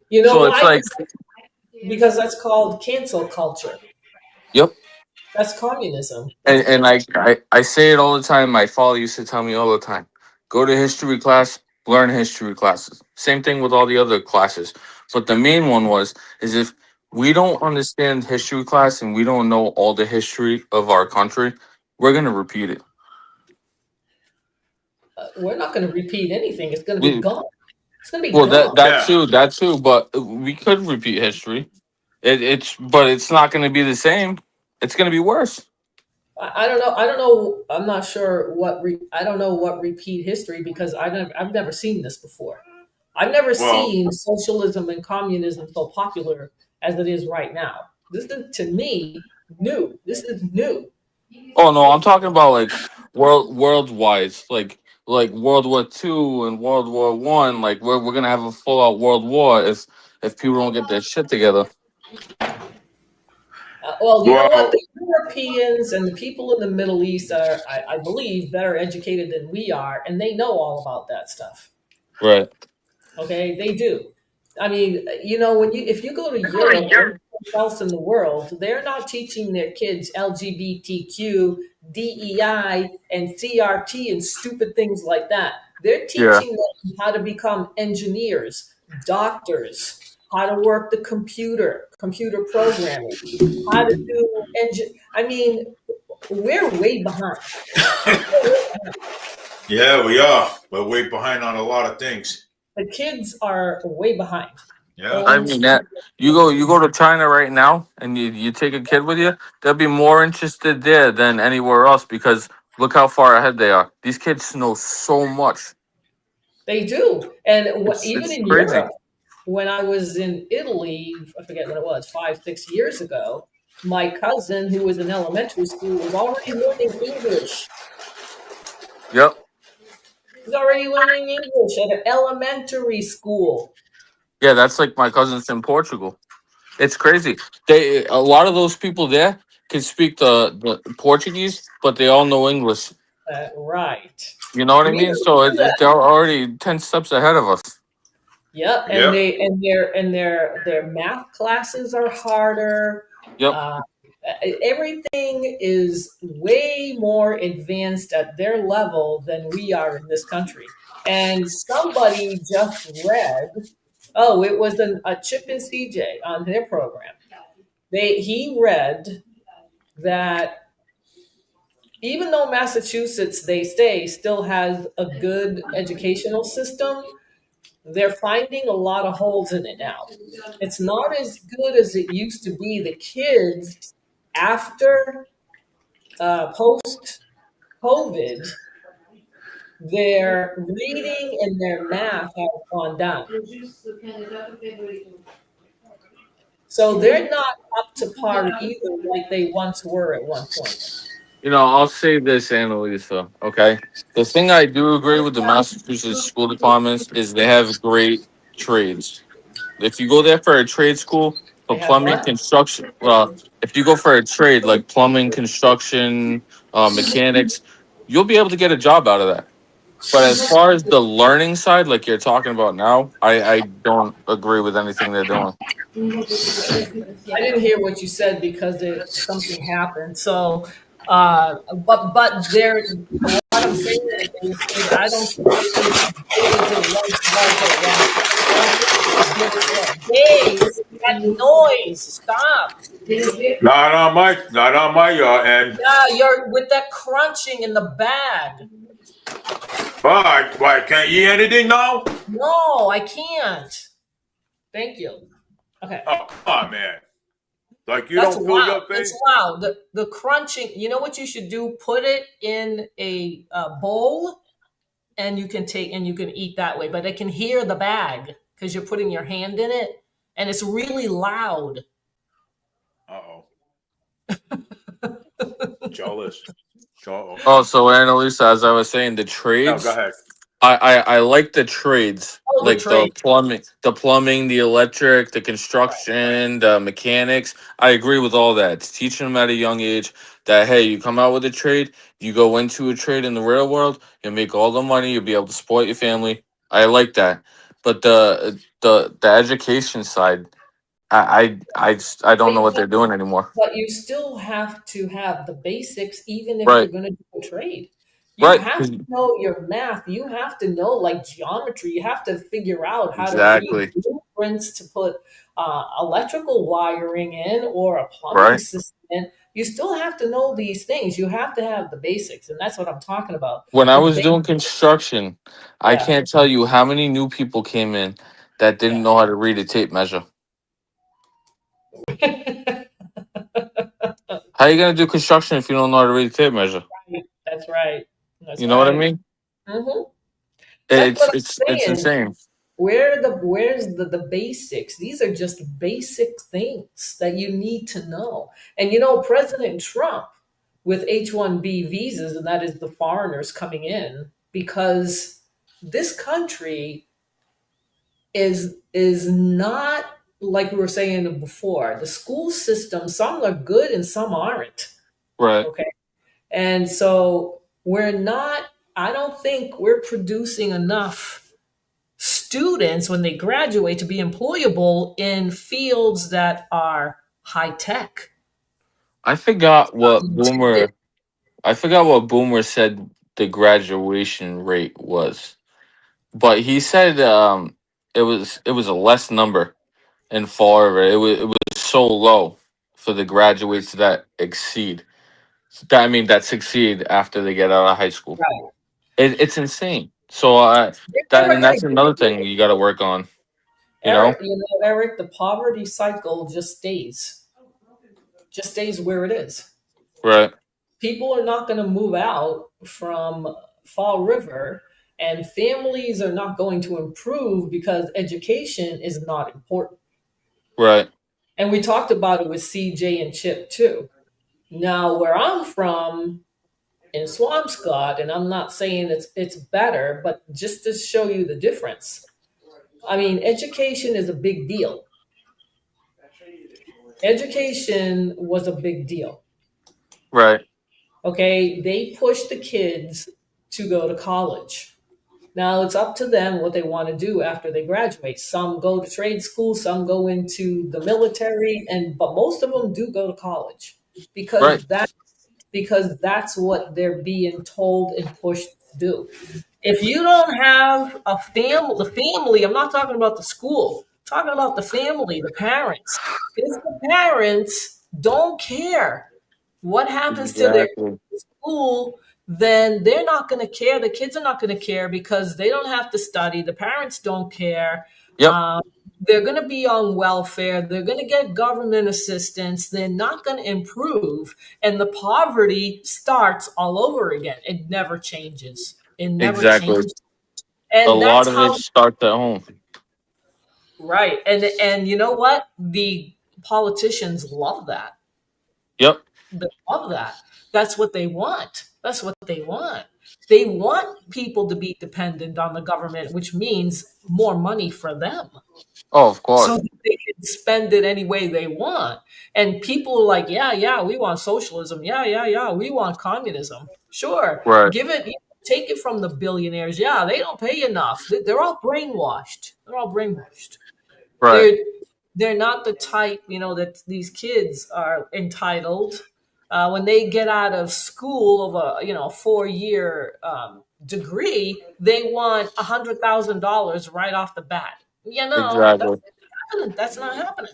You know so why? It's like because that's called cancel culture. Yep. That's communism. And I say it all the time. My father used to tell me all the time, go to history class, learn history classes. Same thing with all the other classes. But the main one is if we don't understand history class and we don't know all the history of our country, we're going to repeat it. We're not going to repeat anything. It's going to be gone. It's going to be well, gone. that too. But we could repeat history. But it's not going to be the same. It's going to be worse. I don't know. I'm not sure I don't know what repeat history because I've never seen this before. I've never seen socialism and communism so popular as it is right now. This is, to me, new. This is new. Oh no, I'm talking about like worldwide, like World War II and World War One. Like we're gonna have a full out world war if people don't get their shit together. Well, you know what? The Europeans and the people in the Middle East are, I believe, better educated than we are, and they know all about that stuff. Right. Okay, they do. I mean, if you go to Europe or else in the world, they're not teaching their kids LGBTQ, DEI, and CRT and stupid things like that. They're teaching them how to become engineers, doctors, how to work the computer programming, how to do engine. I mean, we're way behind. Yeah, we are. We're way behind on a lot of things. The kids are way behind. Yeah. I mean that you go to China right now and you take a kid with you, they'll be more interested there than anywhere else because look how far ahead they are. These kids know so much. They do. And even It's in crazy. Europe, when I was in Italy, I forget when it was, 5-6 years ago, my cousin, who was in elementary school, was already learning English. Yep. He's already learning English at an elementary school. Yeah, that's like my cousins in Portugal. It's crazy. A lot of those people there can speak the Portuguese, but they all know English. Right. You know what I We mean? don't So do that. they're already 10 steps ahead of us. Yep. And their math classes are harder. Yep. Everything is way more advanced at their level than we are in this country. And somebody just read, it was a Chip and CJ on their program. He read that even though Massachusetts, they say, still has a good educational system, they're finding a lot of holes in it now. It's not as good as it used to be. The kids, after post COVID, their reading and their math have gone down. So they're not up to par either like they once were at one point. You know, I'll say this, Annalisa, okay? The thing I do agree with the Massachusetts school departments is they have great trades. If you go there for a trade school for They have plumbing, what? construction, well, if you go for a trade like plumbing, construction, mechanics, you'll be able to get a job out of that. But as far as the learning side, like you're talking about now, I don't agree with anything they're doing. I didn't hear what you said because something happened. So, but there, what I'm saying is I don't think Days, that noise, stop. Not on my end. Yeah, you're with that crunching in the bag. Why can't you hear anything now? No, I can't. Thank you. Okay. Oh, come on, man. Like you That's don't feel loud. your face? It's loud. The crunching. You know what you should do? Put it in a bowl, and you can eat that way. But I can hear the bag because you're putting your hand in it, and it's really loud. Uh-oh. Jealous. Oh, so Annalisa, as I was saying, the No, trades. go ahead. I like the trades, Oh, the like trade. the plumbing, the electric, the construction, the mechanics. I agree with all that. It's teaching them at a young age that hey, you come out with a trade, you go into a trade in the real world, you make all the money, you'll be able to support your family. I like that, but the education side, I don't know what they're doing anymore. But you still have to have the basics, even if you're Right, going to do a trade. You right, have to know your math. You have to know like geometry. You have to figure out how to read exactly, blueprints to put electrical wiring in or a plumbing right. system in. You still have to know these things. You have to have the basics, and that's what I'm talking about. When I The was doing basics. construction, I Yeah. can't tell you how many new people came in that didn't Yeah. know how to read a tape measure. How you gonna do construction if you don't know how to read a tape measure? That's right. That's You know what I right. mean? Hmm. That's what I'm It's saying. insane. Where's the basics? These are just basic things that you need to know. And President Trump with H-1B visas, and that is the foreigners coming in, because this country is not like we were saying before. The school system, some are good and some aren't. Right. Okay. And so I don't think we're producing enough students when they graduate to be employable in fields that are high tech. I forgot what Boomer said the graduation rate was. But he said it was a less number in Fall River. It was so low for the graduates that exceed. That succeed after they get out of high school. Right. It's insane. So They're never that's going to another thing you got to work on. You know, Eric, Eric, the poverty cycle just stays where it is. right, People are not going to move out from Fall River, and families are not going to improve because education is not important. right, And we talked about it with CJ and Chip too. Now, where I'm from in Swampscott, and I'm not saying it's better, but just to show you the difference. I mean, education is a big deal. Education was a big deal. right, Okay, they push the kids to go to college. Now it's up to them what they want to do after they graduate. Some go to trade school, some go into the military, but most of them do go to college right. because that's what they're being told and pushed to do. If you don't have the family, I'm not talking about the school, I'm talking about the family, the parents. If the parents don't care what happens to their Exactly. school, then they're not going to care. The kids are not going to care because they don't have to study. The parents don't care. Yep. They're going to be on welfare. They're going to get government assistance. They're not going to improve. And the poverty starts all over again. It never changes. It never Exactly. changes. And A lot that's of how, it starts at home. right. And you know what? The politicians love that. Yep. They love that. That's what they want. That's what they want. They want people to be dependent on the government, which means more money for them. Oh, of course. So that they can spend it any way they want. And people are like, yeah, we want socialism. Yeah, we want communism. Sure. Right. Take it from the billionaires. Yeah, they don't pay enough. They're all brainwashed. Right. They're not the type, that these kids are entitled. When they get out of school of a 4-year degree, they want $100,000 right off the bat. Exactly. That's not happening.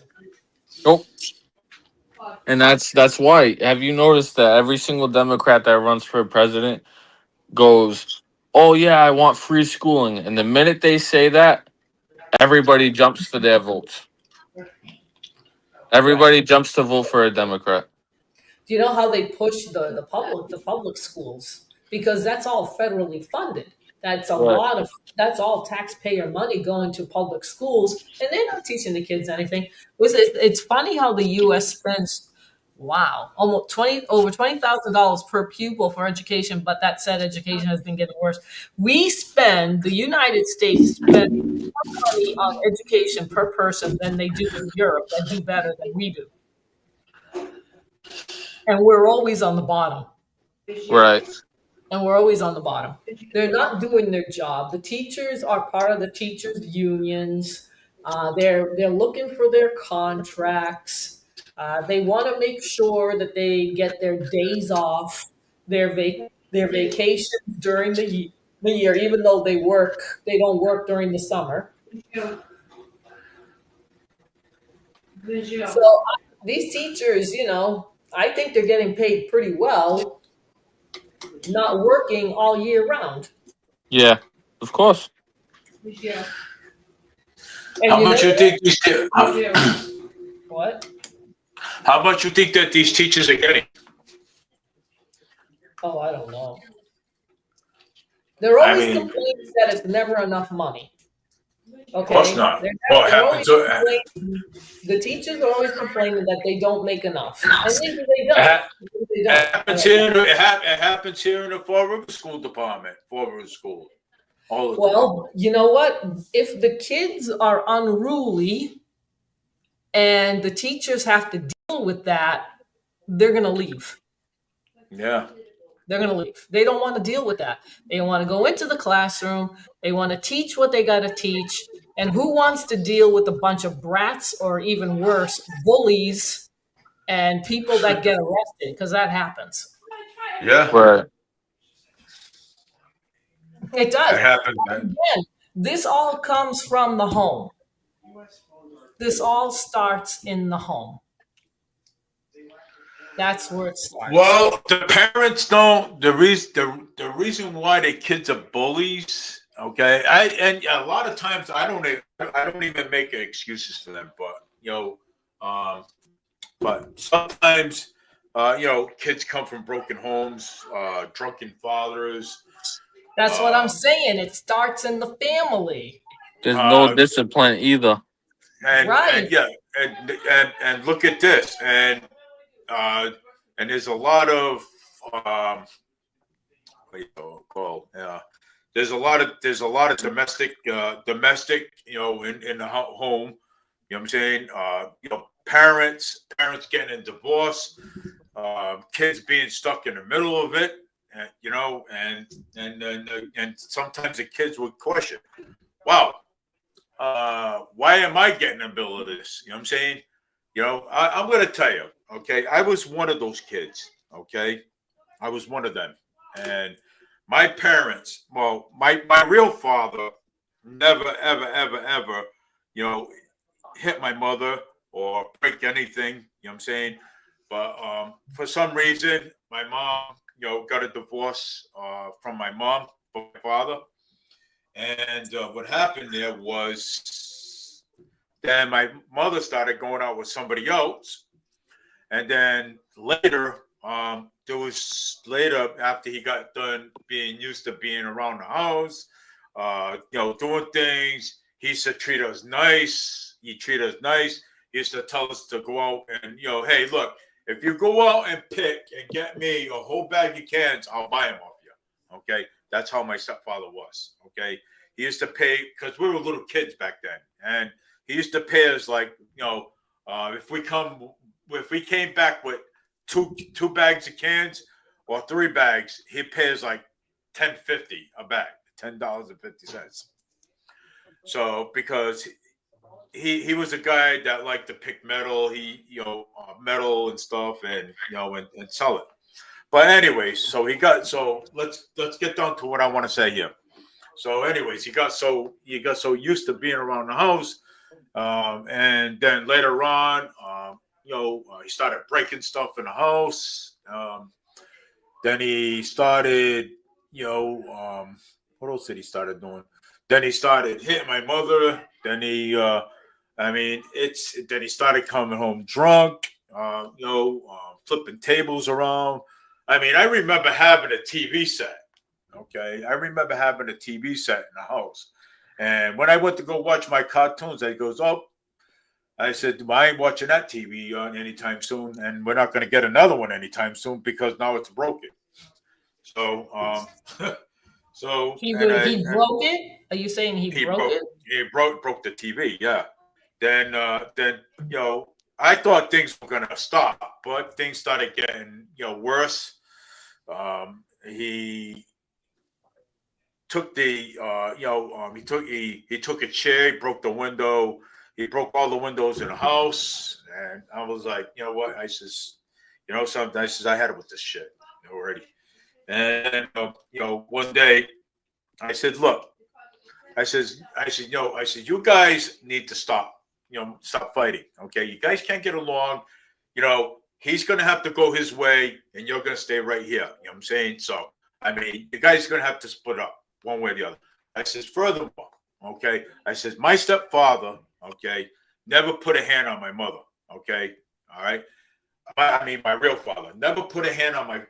Nope. And that's why. Have you noticed that every single Democrat that runs for president goes, "Oh yeah, I want free schooling," and the minute they say that, everybody jumps for their votes. Everybody jumps to vote for a Democrat. Do you know how they push the public schools? Because that's all federally funded. That's that's all taxpayer money going to public schools, and they're not teaching the kids anything. It's funny how the U.S. spends almost over $20,000 per pupil for education, but that said, education has been getting worse. The United States spend more money on education per person than they do in Europe, that do better than we do. And we're always on the bottom. Right. And we're always on the bottom. They're not doing their job. The teachers are part of the teachers' unions. They're looking for their contracts. They want to make sure that they get their days off, their vacations during the year, even though they don't work during the summer. So these teachers, I think they're getting paid pretty well, not working all year round. Yeah, of course. And How much you think what? How much you think that these teachers are getting? Oh, I don't know. They're always complaining that it's never enough money. Okay. Of course not. The teachers are always complaining that they don't make enough. And maybe they don't. It happens here in the Fall River School Department, Fall River School. All the time. Well, you know what? If the kids are unruly and the teachers have to deal with that, they're going to leave. Yeah. They're going to leave. They don't want to deal with that. They want to go into the classroom. They want to teach what they got to teach. And who wants to deal with a bunch of brats or even worse, bullies and people that get arrested? Because that happens. Yeah. Right. It does. It happens, man. Again, This all comes from the home. This all starts in the home. That's where it starts. Well, the parents don't. The reason why the kids are bullies. Okay, and a lot of times I don't even make excuses for them, but but sometimes kids come from broken homes, drunken fathers. That's what I'm saying. It starts in the family. There's no discipline either. And Right. and look at this, and there's a lot of what do you call there's a lot of domestic in the home. You know what I'm saying? Parents getting a divorce, kids being stuck in the middle of it, and sometimes the kids would question, wow, why am I getting a bill of this? You know what I'm saying? I'm going to tell you, okay, I was one of those kids, okay? I was one of them. And my parents, well, my real father never, ever, ever, ever, hit my mother or break anything, you know what I'm saying? But for some reason, my mom, got a divorce from my father. And what happened there was then my mother started going out with somebody else. And then later, after he got done being used to being around the house, doing things, he used to treat us nice. He treated us nice. He used to tell us to go out and, hey, look, if you go out and pick and get me a whole bag of cans, I'll buy them off you. Okay. That's how my stepfather was. Okay. He used to pay, because we were little kids back then. And he used to pay us like, if we came back with two bags of cans or 3 bags, he'd pay us like $10.50 a bag, $10.50. So because he was a guy that liked to pick metal, metal and stuff, and and sell it. But anyways, so let's get down to what I want to say here. So anyways, he got so used to being around the house, and then later on, he started breaking stuff in the house. Then he started, what else did he started doing? Then he started hitting my mother. Then then he started coming home drunk. Flipping tables around. I mean, I remember having a TV set. Okay, I remember having a TV set in the house, and when I went to go watch my cartoons, I goes, "Oh," I said, well, "I ain't watching that TV anytime soon, and we're not going to get another one anytime soon because now it's broken." So, he broke it. Are you saying he broke it? He broke the TV. Yeah. Then I thought things were going to stop, but things started getting worse. He took he took a chair, he broke the window, he broke all the windows in the house, and I was like, you know what? I says, something. I says, I had it with this shit already. And one day, I said, look, I said, you guys need to stop, stop fighting. Okay, you guys can't get along. He's gonna have to go his way, and you're gonna stay right here. You know what I'm saying? So, I mean, you guys are gonna have to split up one way or the other. I says, furthermore, okay, I says, my stepfather, okay, never put a hand on my mother, okay, all right. I mean, my real father never put a hand on my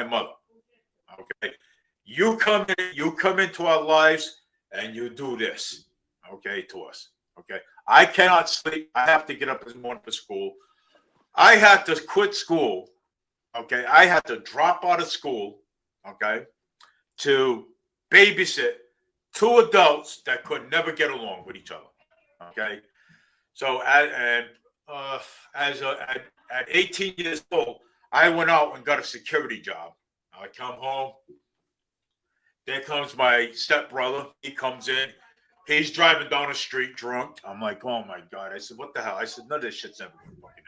mother, okay. You come into our lives and you do this, okay, to us, okay. I cannot sleep. I have to get up this morning for school. I had to quit school, okay. I had to drop out of school, okay, to babysit 2 adults that could never get along with each other. Okay, so at 18 years old, I went out and got a security job. I come home. There comes my stepbrother. He comes in. He's driving down the street drunk. I'm like, oh my God. I said, what the hell? I said, none of this shit's ever going to fucking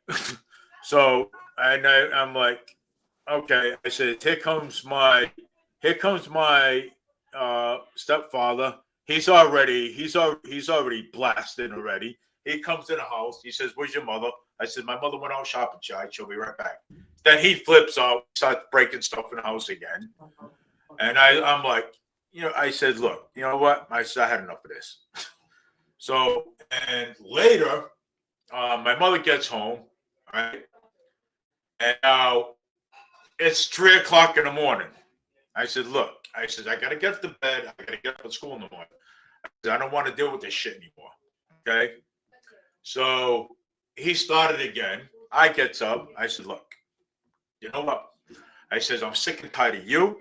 end. So, and I'm like, okay. I said, here comes my stepfather, he's already blasted already. He comes to the house. He says, "Where's your mother?" I said, "My mother went out shopping, child. She'll be right back." Then he flips out, starts breaking stuff in the house again. And I'm like, I said, "Look, you know what?" I said, "I had enough of this." So, and later, my mother gets home, right? And now it's 3 o'clock in the morning. I said, "Look," I said, "I got to get to bed. I got to get up to school in the morning. I don't want to deal with this shit anymore." Okay. So he started again. I gets up. I said, "Look, you know what?" I says, "I'm sick and tired of you,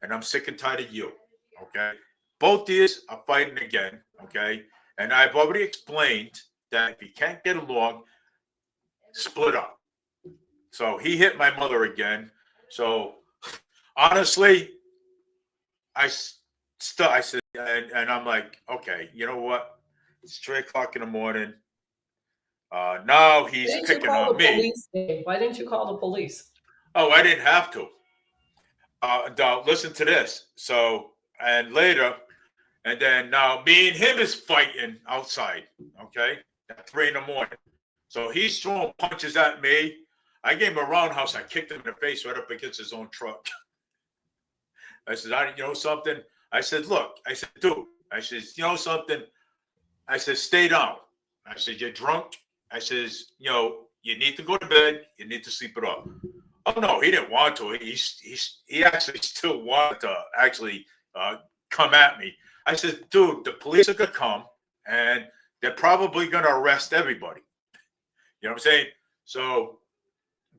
and I'm sick and tired of you. Okay. Both of you are fighting again. Okay. And I've already explained that if you can't get along, split up." So he hit my mother again. So honestly, I said, and I'm like, okay, you know what? It's 3 o'clock in the morning. Now Why he's didn't you picking call on the me. police, Dave? Why didn't you call the police? Oh, I didn't have to. Now listen to this. So, and later, and then now me and him is fighting outside. Okay, at 3 in the morning. So he's throwing punches at me. I gave him a roundhouse. I kicked him in the face right up against his own truck. I said, "You know something?" I said, "Look," I said, "Dude," I says, "You know something?" I said, "Stay down." I said, "You're drunk." I says, "You need to go to bed. You need to sleep it off." Oh no, he didn't want to. He actually still wanted to actually come at me. I said, "Dude, the police are gonna come and they're probably gonna arrest everybody." You know what I'm saying? So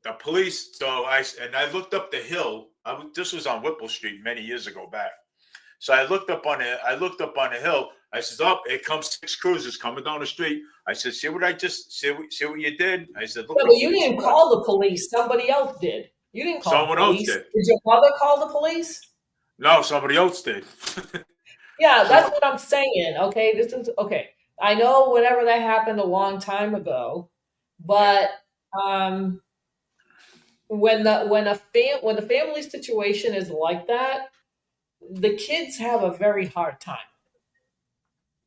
the police. So I looked up the hill. This was on Whipple Street many years ago back. So I looked up on it. I looked up on the hill. I said, "Oh, it comes 6 cruisers coming down the street." I said, "See what I just see what you did?" I said, "Look Yeah, what but you police didn't are." call the police. Somebody else did. You didn't call the Someone else police. did. Did your mother call the police? No, somebody else did. Yeah, that's So what I'm saying. Okay, this is okay. I know whenever that happened a long time ago, but um, when the family situation is like that, the kids have a very hard time.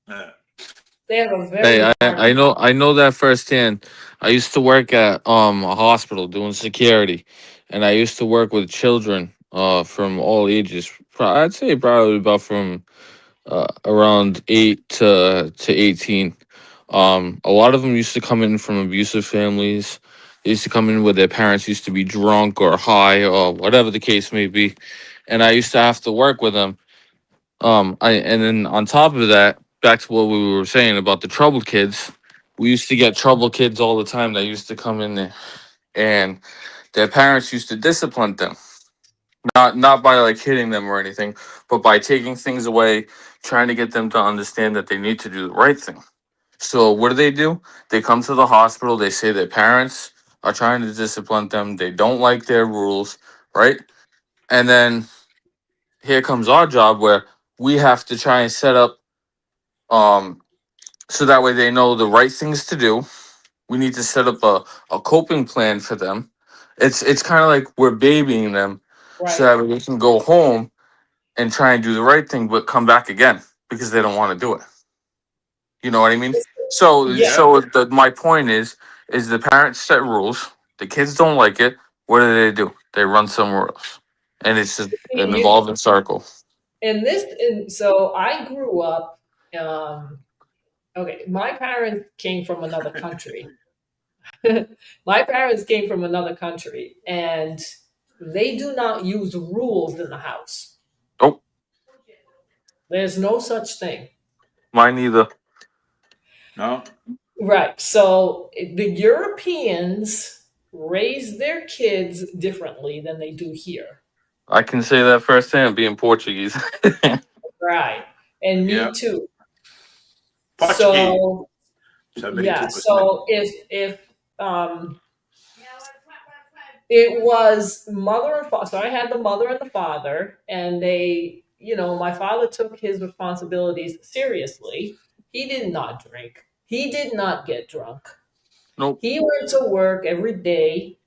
yeah. They have a very Hey, hard I know that firsthand. I used to work at a hospital doing security, and I used to work with children from all ages. I'd say probably about from around 8 to 18. A lot of them used to come in from abusive families. They used to come in where their parents used to be drunk or high or whatever the case may be, and I used to have to work with them. I and then on top of that, back to what we were saying about the troubled kids, we used to get troubled kids all the time that used to come in there, and their parents used to discipline them, not by like hitting them or anything, but by taking things away, trying to get them to understand that they need to do the right thing. So what do? They come to the hospital. They say their parents are trying to discipline them. They don't like their rules, right? And then here comes our job where we have to try and set up um so that way they know the right things to do. We need to set up a coping plan for them. It's kind of like we're babying them so right. that way they can go home and try and do the right thing but come back again because they don't want to do it. You know what I mean? So Yeah, Yeah. so my point is the parents set rules, the kids don't like it, what do? They run somewhere else. And it's just an you evolving circle. so I grew up. Um, okay, my parents came from another country. My parents came from another country, and they do not use rules in the house. Oh, There's no such thing. mine either. No. Right. So the Europeans raise their kids differently than they do here. I can say that firsthand being Portuguese. Right. And Yeah. me too. Portuguese. So yeah. 72%. So if um it was mother and father. So I had the mother and the father, and they, my father took his responsibilities seriously. He did not drink. He did not get drunk. Nope. He went to work every day,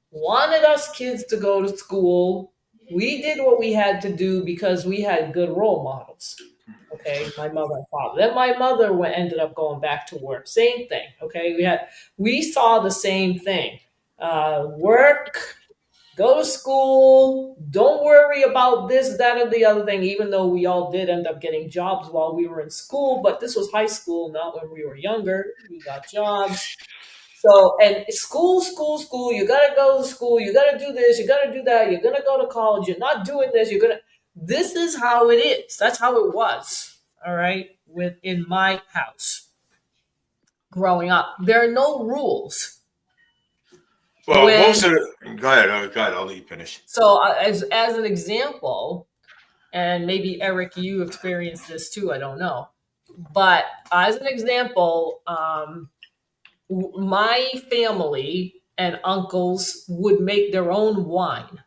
wanted us kids to go to school. We did what we had to do because we had good role models. Okay, my mother and father. Then my mother ended up going back to work. Same thing. Okay, we saw the same thing. Work, go to school. Don't worry about this, that, or the other thing. Even though we all did end up getting jobs while we were in school, but this was high school, not when we were younger. We got jobs. So, and school, school, school, you got to go to school, you got to do this, you got to do that, you're going to go to college, you're not doing this, this is how it is. That's how it was. All right. In my house growing up, there are no rules. Well, When- most of the, go ahead. I'll let you finish. So, as an example, and maybe Eric, you experienced this too, I don't know. But as an example, my family and uncles would make their own wine.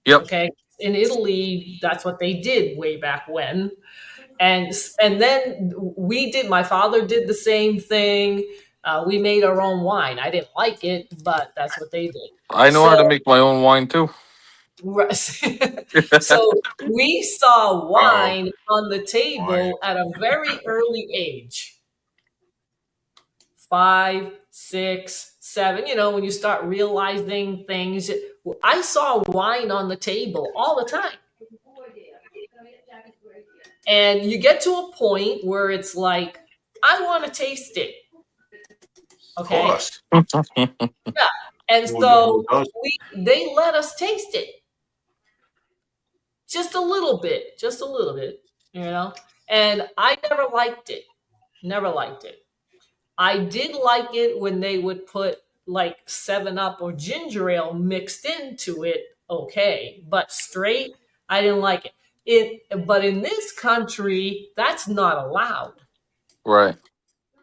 Yep. Okay. In Italy, that's what they did way back when. And then my father did the same thing. We made our own wine. I didn't like it, but that's what they did. I know how to So- make my own wine too. So we saw wine on the table at a very early age. 5, 6, 7, when you start realizing things. I saw wine on the table all the time. And you get to a point where it's like, I want to taste it. Okay. Of course. And Well, so they let us taste it. Just a little bit, and I never liked it. Never liked it. I did like it when they would put like 7-Up or ginger ale mixed into it. Okay. But straight, I didn't like it. But in this country, that's not allowed. Right.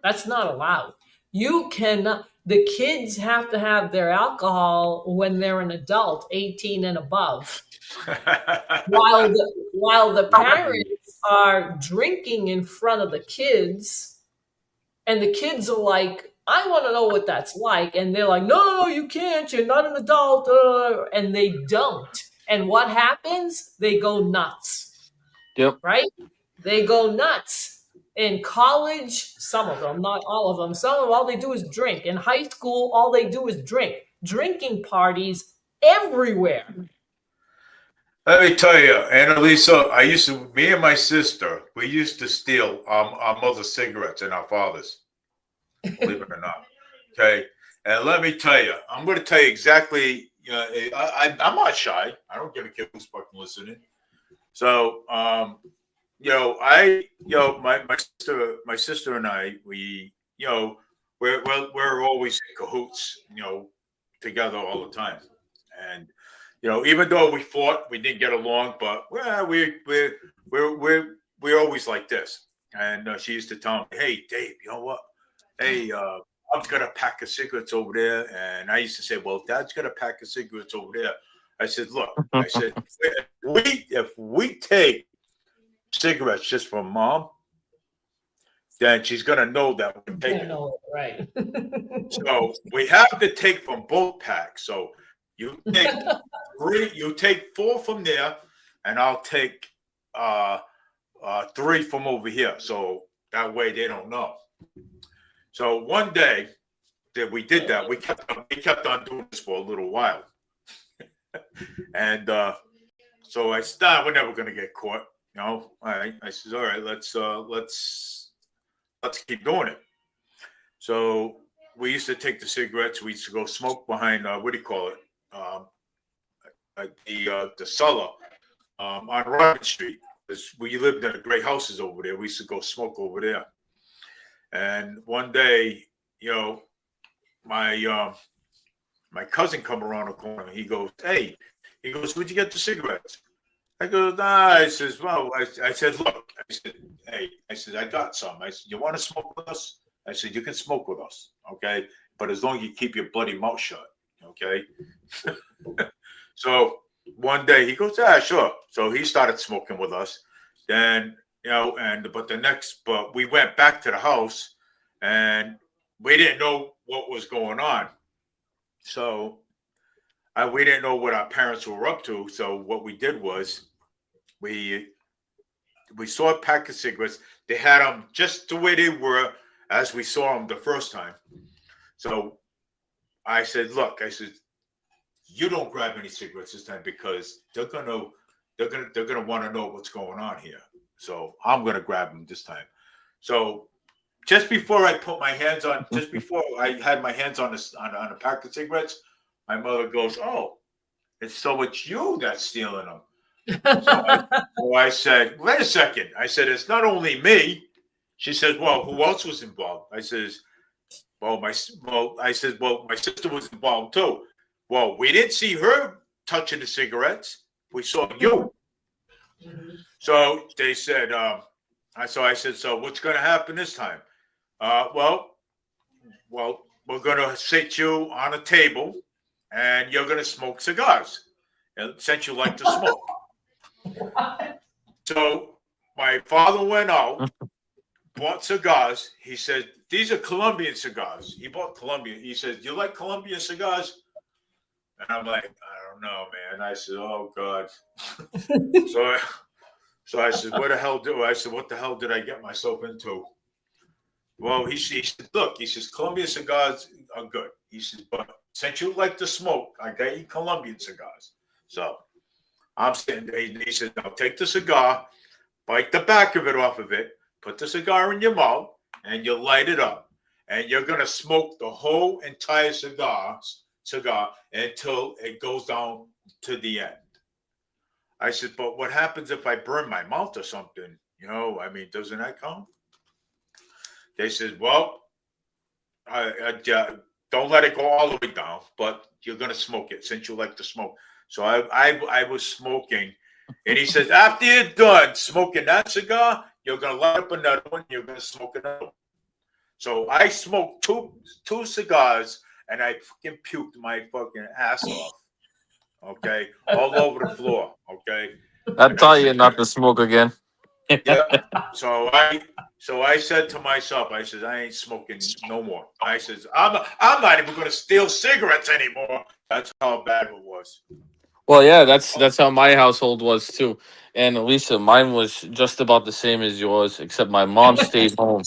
That's not allowed. You cannot. The kids have to have their alcohol when they're an adult, 18 and above. While the parents are drinking in front of the kids, and the kids are like, I want to know what that's like. And they're like, no, you can't. You're not an adult. And they don't. And what happens? They go nuts. Yep. Right? They go nuts. In college, some of them, not all of them, some of them, all they do is drink. In high school, all they do is drink. Drinking parties everywhere. Let me tell you, Annalisa, me and my sister, we used to steal our mother's cigarettes and our father's, believe it or not. Okay. And let me tell you, I'm going to tell you exactly, I'm not shy. I don't give a kid who's fucking listening. So, my sister and I, we're always in cahoots, together all the time. And, even though we fought, we didn't get along, but we're always like this. And she used to tell me, "Hey, Dave, you know what? Hey, I've got a pack of cigarettes over there." And I used to say, "Well, Dad's got a pack of cigarettes over there." I said, "Look," I said, if we take cigarettes just from Mom, then she's gonna know that we're taking them. Right. So we have to take from both packs. So you take 3, you take 4 from there, and I'll take 3 from over here. So that way they don't know. So one day that we did that, we kept on doing this for a little while. And so I thought we're never gonna get caught. All right. I said, all right, let's keep doing it. So we used to take the cigarettes. We used to go smoke behind what do you call it? The cellar on Robin Street. We lived in the great houses over there. We used to go smoke over there. And one day, my cousin come around the corner. He goes, "Hey," he goes, "Where'd you get the cigarettes?" I go, "Nah." I says, "Well," I said, "Look," I said, "Hey," I said, "I got some." I said, "You want to smoke with us?" I said, "You can smoke with us, okay? But as long as you keep your bloody mouth shut, okay?" So one day he goes, "Yeah, sure." So he started smoking with us. Then, but we went back to the house and we didn't know what was going on. So we didn't know what our parents were up to. So what we did was we saw a pack of cigarettes. They had them just the way they were as we saw them the first time. So I said, "Look," I said, "you don't grab any cigarettes this time because they're gonna want to know what's going on here. So I'm gonna grab them this time." So just before I put my hands on, just before I had my hands on on a pack of cigarettes, my mother goes, "Oh, it's you that's stealing them." So I said, "Wait a second." I said, "It's not only me." She says, "Well, who else was involved?" I says, I said, "Well, my sister was involved too." "Well, we didn't see her touching the cigarettes. We saw you." So they said, I said, "So what's going to happen this time?" Well, we're going to sit you on a table, and you're going to smoke cigars, since you like to smoke. So my father went out, bought cigars. He said, "These are Colombian cigars." He bought Colombian. He said, "You like Colombian cigars?" And I'm like, "I don't know, man." I said, "Oh God." So I said, "What the hell do I said? What the hell did I get myself into?" Well, he said, "Look," he says, "Colombian cigars are good." He says, "But since you like to smoke, I got you Colombian cigars." So I'm sitting there. He said, "Now take the cigar, bite the back of it off of it, put the cigar in your mouth, and you light it up. And you're going to smoke the whole entire cigar until it goes down to the end." I said, "But what happens if I burn my mouth or something? I mean, doesn't that count?" They said, "Well, don't let it go all the way down, but you're going to smoke it since you like to smoke." So I was smoking. And he says, "After you're done smoking that cigar, you're going to light up another one. You're going to smoke another one." So I smoked two cigars, and I fucking puked my fucking ass off. Okay, all over the floor. Okay, I taught you not to smoke again. yeah. So I said to myself, I said, "I ain't smoking no more." I says, I'm not even going to steal cigarettes anymore." That's how bad it was. Well, yeah, that's how my household was too. And Lisa, mine was just about the same as yours, except my mom stayed home.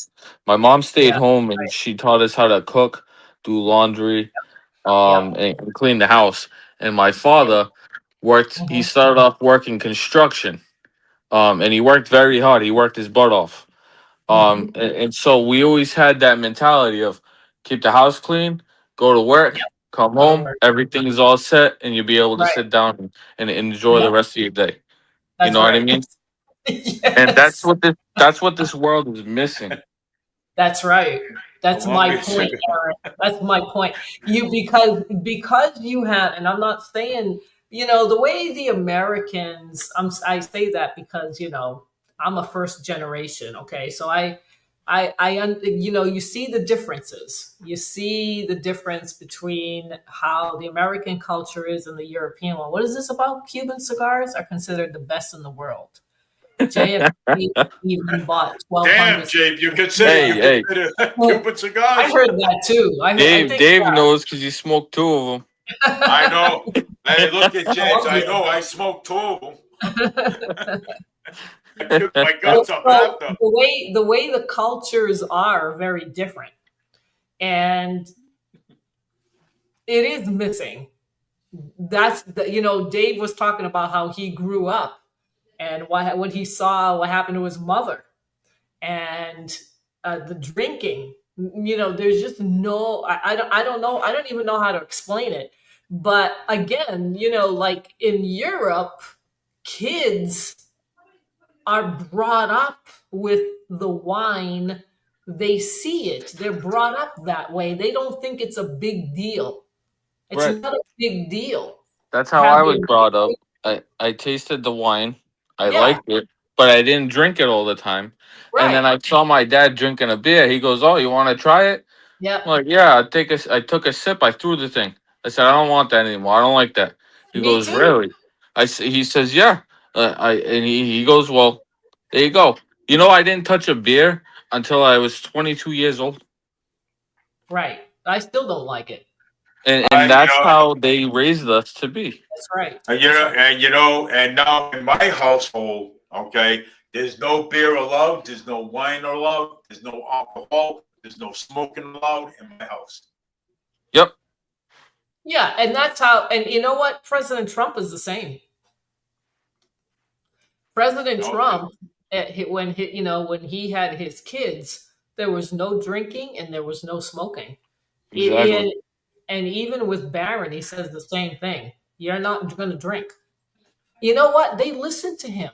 My mom stayed Yeah, home, and she taught us how to cook, do laundry, yeah. and clean the house. And my father worked. He Mhm. started off working construction, and he worked very hard. He worked his butt off. Mhm. And so we always had that mentality of keep the house clean, go to work, Yep. come Go to home, work. everything is all set, and you'll be able to Right. sit down and enjoy the Yep. rest of your day. You That's know what I right. mean? And Yes. that's what this world is missing. That's right. That's my Columbia point, cigarette. Aaron. That's my point. Because you have, and I'm not saying, the way the Americans. I say that because I'm a first generation. Okay, so you see the differences. You see the difference between how the American culture is and the European one. What is this about? Cuban cigars are considered the best in the world. JFK even bought Damn, 1,200 Jabe, Hey, you hey, consider well, Cuban I cigars? heard that too. I think Dave knows because you smoked two of I know. Hey, look at James. I Colombia. know. I smoked two of them. I them. puked my So, guts up so after. the way the cultures are very different, and it is missing. Dave was talking about how he grew up and what he saw, what happened to his mother, and the drinking. There's just no. I don't know. I don't even know how to explain it. But again, like in Europe, kids are brought up with the wine. They see it. They're brought up that way. They don't think it's a big deal. It's Right. not a big deal That's how I was having. brought up. I tasted the wine. I Yeah, liked it, but I didn't drink it all the time. And then right. I saw my dad drinking a beer. He goes, "Oh, you want to try it?" Yeah, I'm like, "Yeah." I took a sip. I threw the thing. I said, "I don't want that anymore. I don't like that." He me goes, too. "Really?" He says, "Yeah." He goes, "Well, there you go." I didn't touch a beer until I was 22 years old. Right. I still don't like it. And I, you that's know, how they raised us to be. That's right. and now in my household, okay, there's no beer allowed, there's no wine allowed, there's no alcohol, there's no smoking allowed in my house. Yep. Yeah, and that's how. And you know what? President Trump is the same. President Okay. Trump, when he had his kids, there was no drinking and there was no smoking. Exactly. And even with Barron, he says the same thing. You're not going to drink. You know what? They listen to him.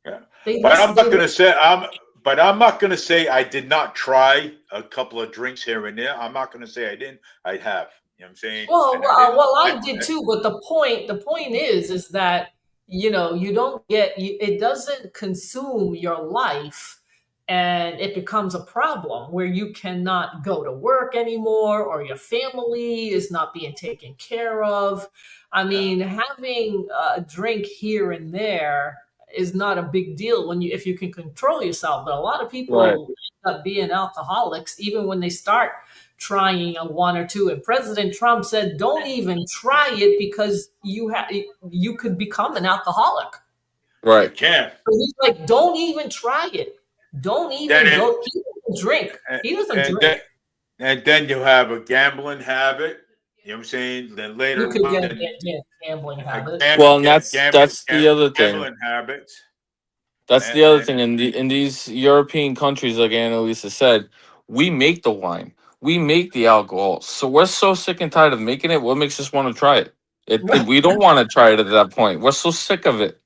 Yeah. They But I'm listen. not gonna say I'm not gonna say I did not try a couple of drinks here and there. I'm not gonna say I didn't. I have. You know what I'm saying? Well, And I didn't. I did too. But the point is that you don't get it doesn't consume your life, and it becomes a problem where you cannot go to work anymore, or your family is not being taken care of. I mean, having a drink here and there is not a big deal if you can control yourself. But a lot of people Right. end up being alcoholics even when they start trying a one or two. And President Trump said, "Don't even try it because you could become an alcoholic." I Right. can't. So he's like, "Don't even try it. Don't even Then go." He doesn't drink. He doesn't and drink. then you have a gambling habit. You know what I'm saying? Then later You could on, get a gambling habit. Well, and that's the other thing. Gambling habits. That's And- the other and- thing. In these European countries, like Annalisa said, we make the wine, we make the alcohol. So we're so sick and tired of making it. What makes us want to try it? We don't want to try it at that point. We're so sick of it.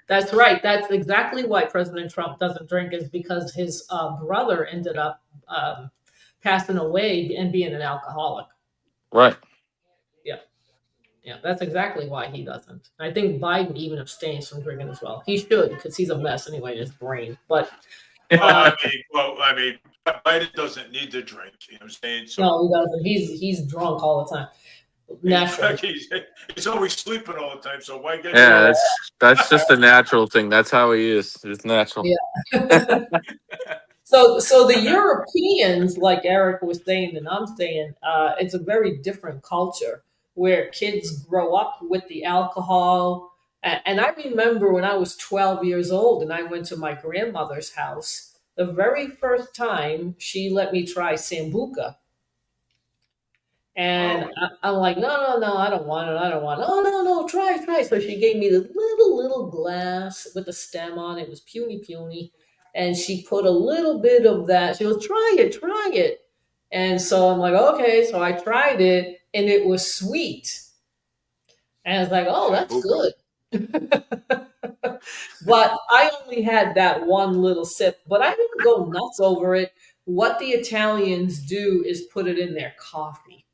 That's right. That's exactly why President Trump doesn't drink, is because his brother ended up passing away and being an alcoholic. Right. Yeah, that's exactly why he doesn't. I think Biden even abstains from drinking as well. He should, because he's a mess anyway in his brain. But I mean, Biden doesn't need to drink. You know what I'm saying? So no, he doesn't. He's drunk all the time. Naturally. he's always sleeping all the time. So why get? Yeah, that's just a natural thing. That's how he is. It's natural. Yeah. So the Europeans, like Eric was saying and I'm saying, it's a very different culture where kids grow up with the alcohol. And I remember when I was 12 years old and I went to my grandmother's house, the very first time she let me try Sambuca. And I'm like, no, I don't want it. Oh, no, try. So she gave me this little glass with a stem on it. It was puny. And she put a little bit of that. She goes, try it. And so I'm like, okay. So I tried it and it was sweet. And I was like, oh, that's good. But I only had that one little sip, but I didn't go nuts over it. What the Italians do is put it in their coffee.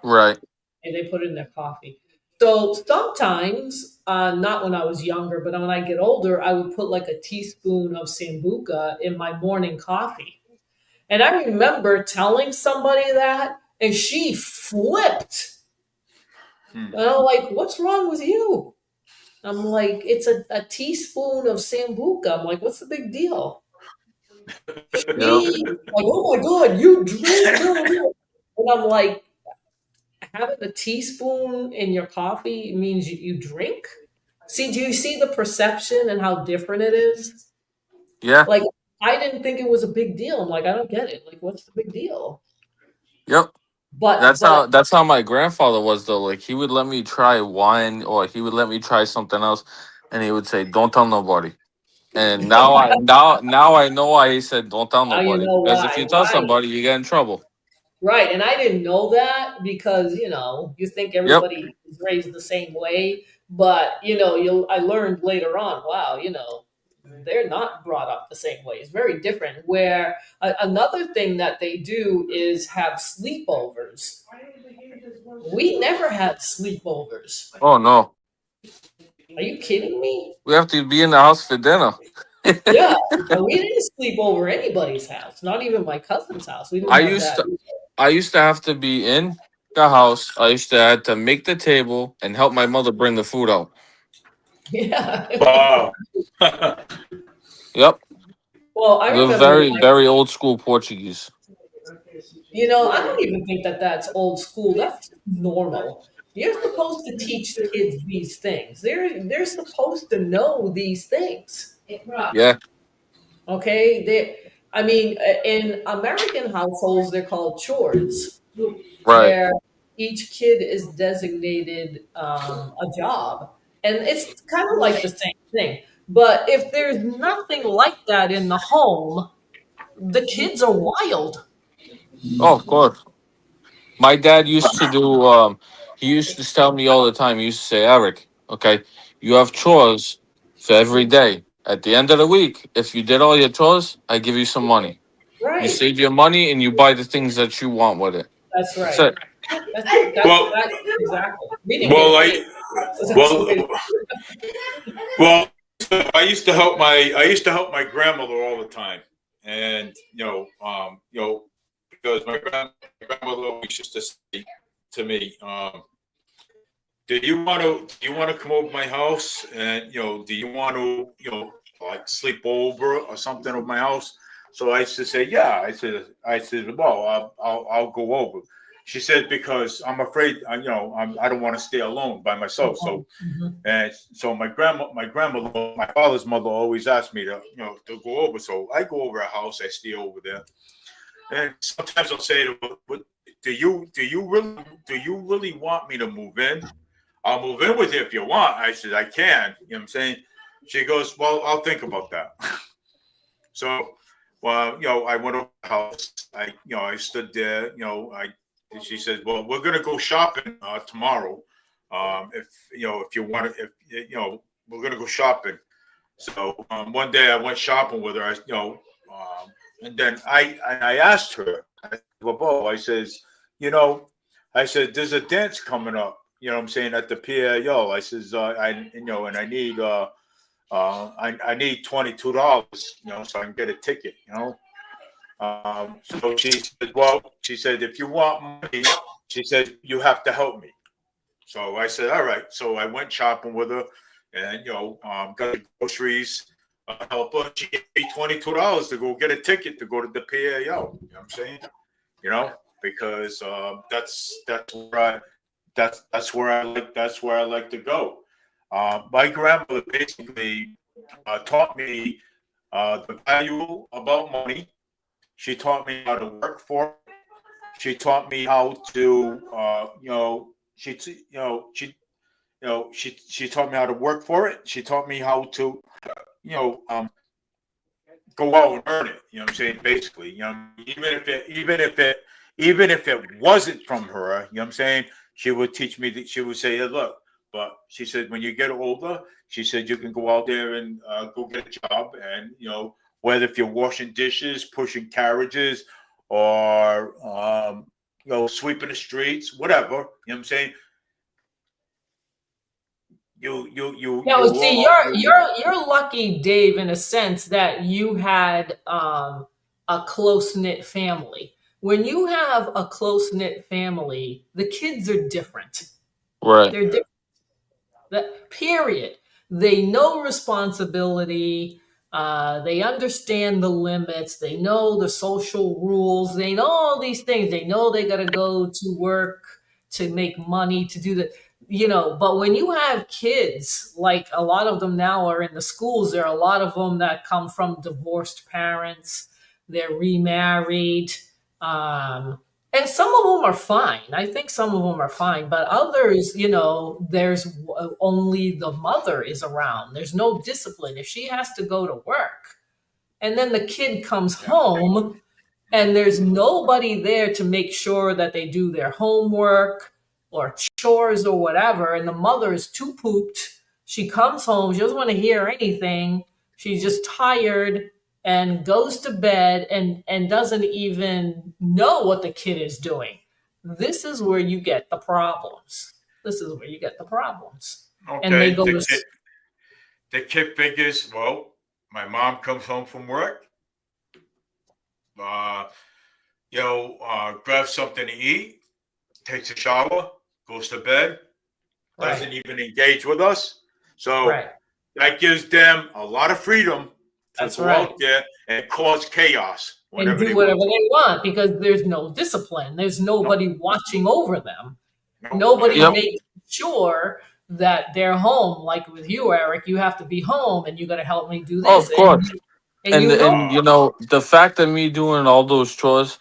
Right. And they put it in their coffee. So sometimes, not when I was younger, but when I get older, I would put like a teaspoon of Sambuca in my morning coffee. And I remember telling somebody that, and she flipped. And I'm like, what's wrong with you? I'm like, it's a teaspoon of Sambuca. I'm like, what's the big deal? She, like, oh my God, you drink. And I'm like, having a teaspoon in your coffee means you drink? See, do you see the perception and how different it is? Yeah. Like, I didn't think it was a big deal. I'm like, I don't get it. Like, what's the big deal? Yep. But that's how my grandfather was though. Like he would let me try wine or he would let me try something else and he would say, don't tell nobody. And now I know why he said don't tell Now you nobody. know Because why, if you tell right. somebody, you get in trouble. Right, and I didn't know that because you think everybody is raised the same way, but I learned later on. Wow, they're not brought up the same way. It's very different. Where another thing that they do is have sleepovers. We never had sleepovers. Oh no. Are you kidding me? We have to be in the house for dinner. Yeah, we didn't sleep over anybody's house, not even my cousin's house. We didn't have I used to have to be in the house. I used to have to make the table and help my mother bring the food out. Yeah. Wow. Yep. Well, I The remember very, very old school Portuguese. I don't even think that that's old school. That's normal. You're supposed to teach kids these things. They're supposed to know these things. Yeah, Okay? In American households, they're called chores, right. where each kid is designated a job. And it's kind of like the same thing. But if there's nothing like that in the home, the kids are wild. Oh, of course. My dad used to do. He used to tell me all the time. He used to say, "Eric, okay, you have chores for every day. At the end of the week, if you did all your chores, I give you some money. You Right. save your money and you buy the things that you want with it. That's That's right. it." Well, That's exactly. We didn't well, get paid. I So that's the way. well, well. I used to help my grandmother all the time, and because my grandmother always used to say to me, do you want to come over to my house, and do you want to like sleep over or something at my house? So I used to say, yeah. I said, well, I'll go over. She said, because I'm afraid, I don't want to stay alone by myself. So Mhm. and so my grandmother, my father's mother always asked me to go over. So I go over her house, I stay over there. And sometimes I'll say to her, "What do you really want me to move in? I'll move in with you if you want." I said, "I can." You know what I'm saying? She goes, "Well, I'll think about that." So, well, I went over the house. I stood there. She said, "Well, we're gonna go shopping tomorrow. If you want to, if we're gonna go shopping." So one day I went shopping with her. And then I asked her, well, Bo, I says, you know, I said, there's a dance coming up. You know what I'm saying, at the PAO. I says, and I need I need $22, so I can get a ticket. So she said, if you want money, she said, you have to help me. So I said, all right. So I went shopping with her, and got the groceries. Help her. She gave me $22 to go get a ticket to go to the PAO. You know what I'm saying? Because that's where I like to go. My grandmother basically taught me the value about money. She taught me how to work for it. She taught me how to, she taught me how to work for it. She taught me how to, you know, um, go out and earn it. You know what I'm saying? Basically, even if it wasn't from her, you know what I'm saying? She would teach me that. She would say, "Hey, look," but she said, when you get older, she said you can go out there and go get a job, and whether if you're washing dishes, pushing carriages, or sweeping the streets, whatever. You know what I'm saying? No, you see, all you you're lucky, Dave, in a sense that you had a close knit family. When you have a close knit family, the kids are different. Right. They're different. That period. They know responsibility. They understand the limits. They know the social rules. They know all these things. They know they got to go to work to make money to do the, But when you have kids, like a lot of them now are in the schools, there are a lot of them that come from divorced parents. They're remarried. And some of them are fine. I think some of them are fine, but others, there's only the mother is around. There's no discipline. If she has to go to work and then the kid comes home and there's nobody there to make sure that they do their homework or chores or whatever, and the mother is too pooped. She comes home, she doesn't want to hear anything. She's just tired and goes to bed and doesn't even know what the kid is doing. This is where you get the problems. This is where you get the problems. And they okay. go The to kid, the kid figures, well, my mom comes home from work, uh, grabs something to eat, takes a shower, goes to bed, doesn't right, even engage with us. So right. that gives them a lot of freedom That's go right. out there and cause chaos And whenever do they whatever want. they want because there's no discipline. There's nobody watching over them. No, Nobody Yep. makes sure that they're home. Like with you, Eric, you have to be home and you got to help me do Oh, this. of course. And you know, And you know the fact of me doing all those chores,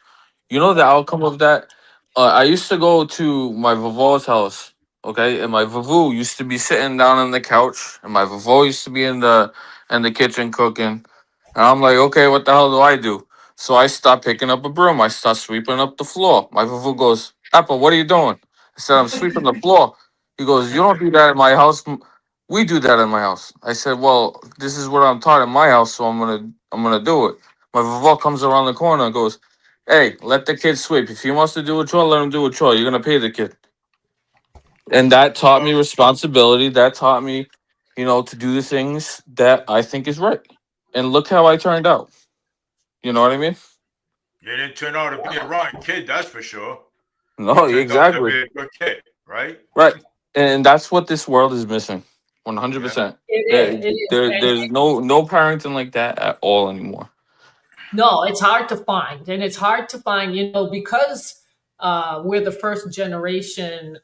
you know the outcome of that. I used to go to my vavo's house, okay, and my vavo used to be sitting down on the couch, and my vavo used to be in the kitchen cooking, and I'm like, okay, what the hell do I do? So I start picking up a broom. I start sweeping up the floor. My vavo goes, Appa, what are you doing? I said, I'm sweeping the floor. He goes, you don't do that in my house. We do that in my house. I said, well, this is what I'm taught in my house, so I'm gonna do it. My vavo comes around the corner and goes, hey, let the kid sweep. If he wants to do a chore, let him do a chore. You're gonna pay the kid. And that taught me responsibility. That taught me, to do the things that I think is right. And look how I turned out. You know what I mean? You didn't turn out to be a rotten kid, that's for sure. You No, turned out to exactly. be a good kid, right? Right. And that's what this world is missing. Yeah. 100%. it is. And There's no parenting like that at all anymore. no, it's hard to find. And it's hard to find, because we're the first generation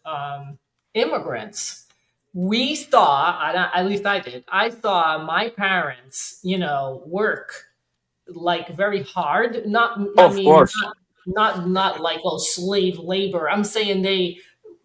immigrants. We saw, at least I did, I saw my parents, work like very hard. Not, Oh, I of mean, course. not like slave labor. I'm saying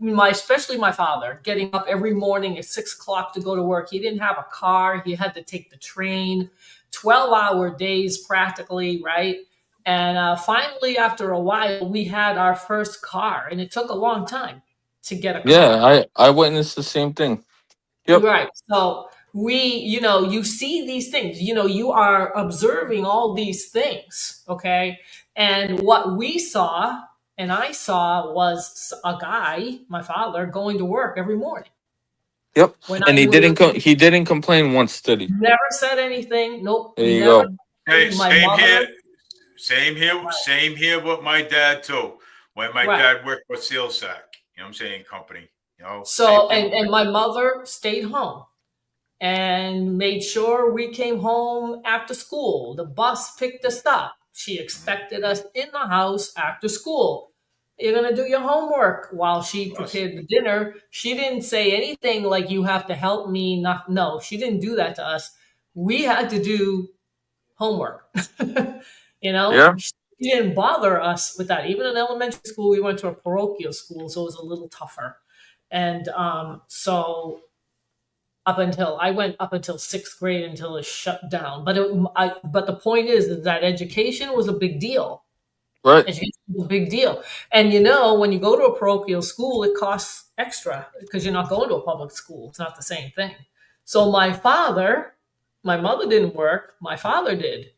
especially my father, getting up every morning at 6 o'clock to go to work. He didn't have a car. He had to take the train, 12-hour days practically, right? And finally, after a while, we had our first car, and it took a long time to get a car. Yeah, I witnessed the same thing. Yep. Right. So you see these things, you are observing all these things. Okay. And what we saw and I saw was a guy, my father, going to work every morning Yep. when And I was he didn't complain once, did he? never said anything. Nope. There He you never, go. Hey, my same mother. here. Same here with my dad too. When my Right. dad worked for SealSac, you know what I'm saying, company. Same So, thing. and my mother stayed home and made sure we came home after school. The bus picked us up. She expected us in the house after school. You're going to do your homework while she prepared the dinner. She didn't say anything like, you have to help me. Not, no, she didn't do that to us. We had to do homework. Yeah. She didn't bother us with that. Even in elementary school, we went to a parochial school, so it was a little tougher. And so I went up until sixth grade until it shut down. But the point is that education was a big deal. Right. Education was a big deal. And when you go to a parochial school, it costs extra because you're not going to a public school. It's not the same thing. So my mother didn't work, my father did.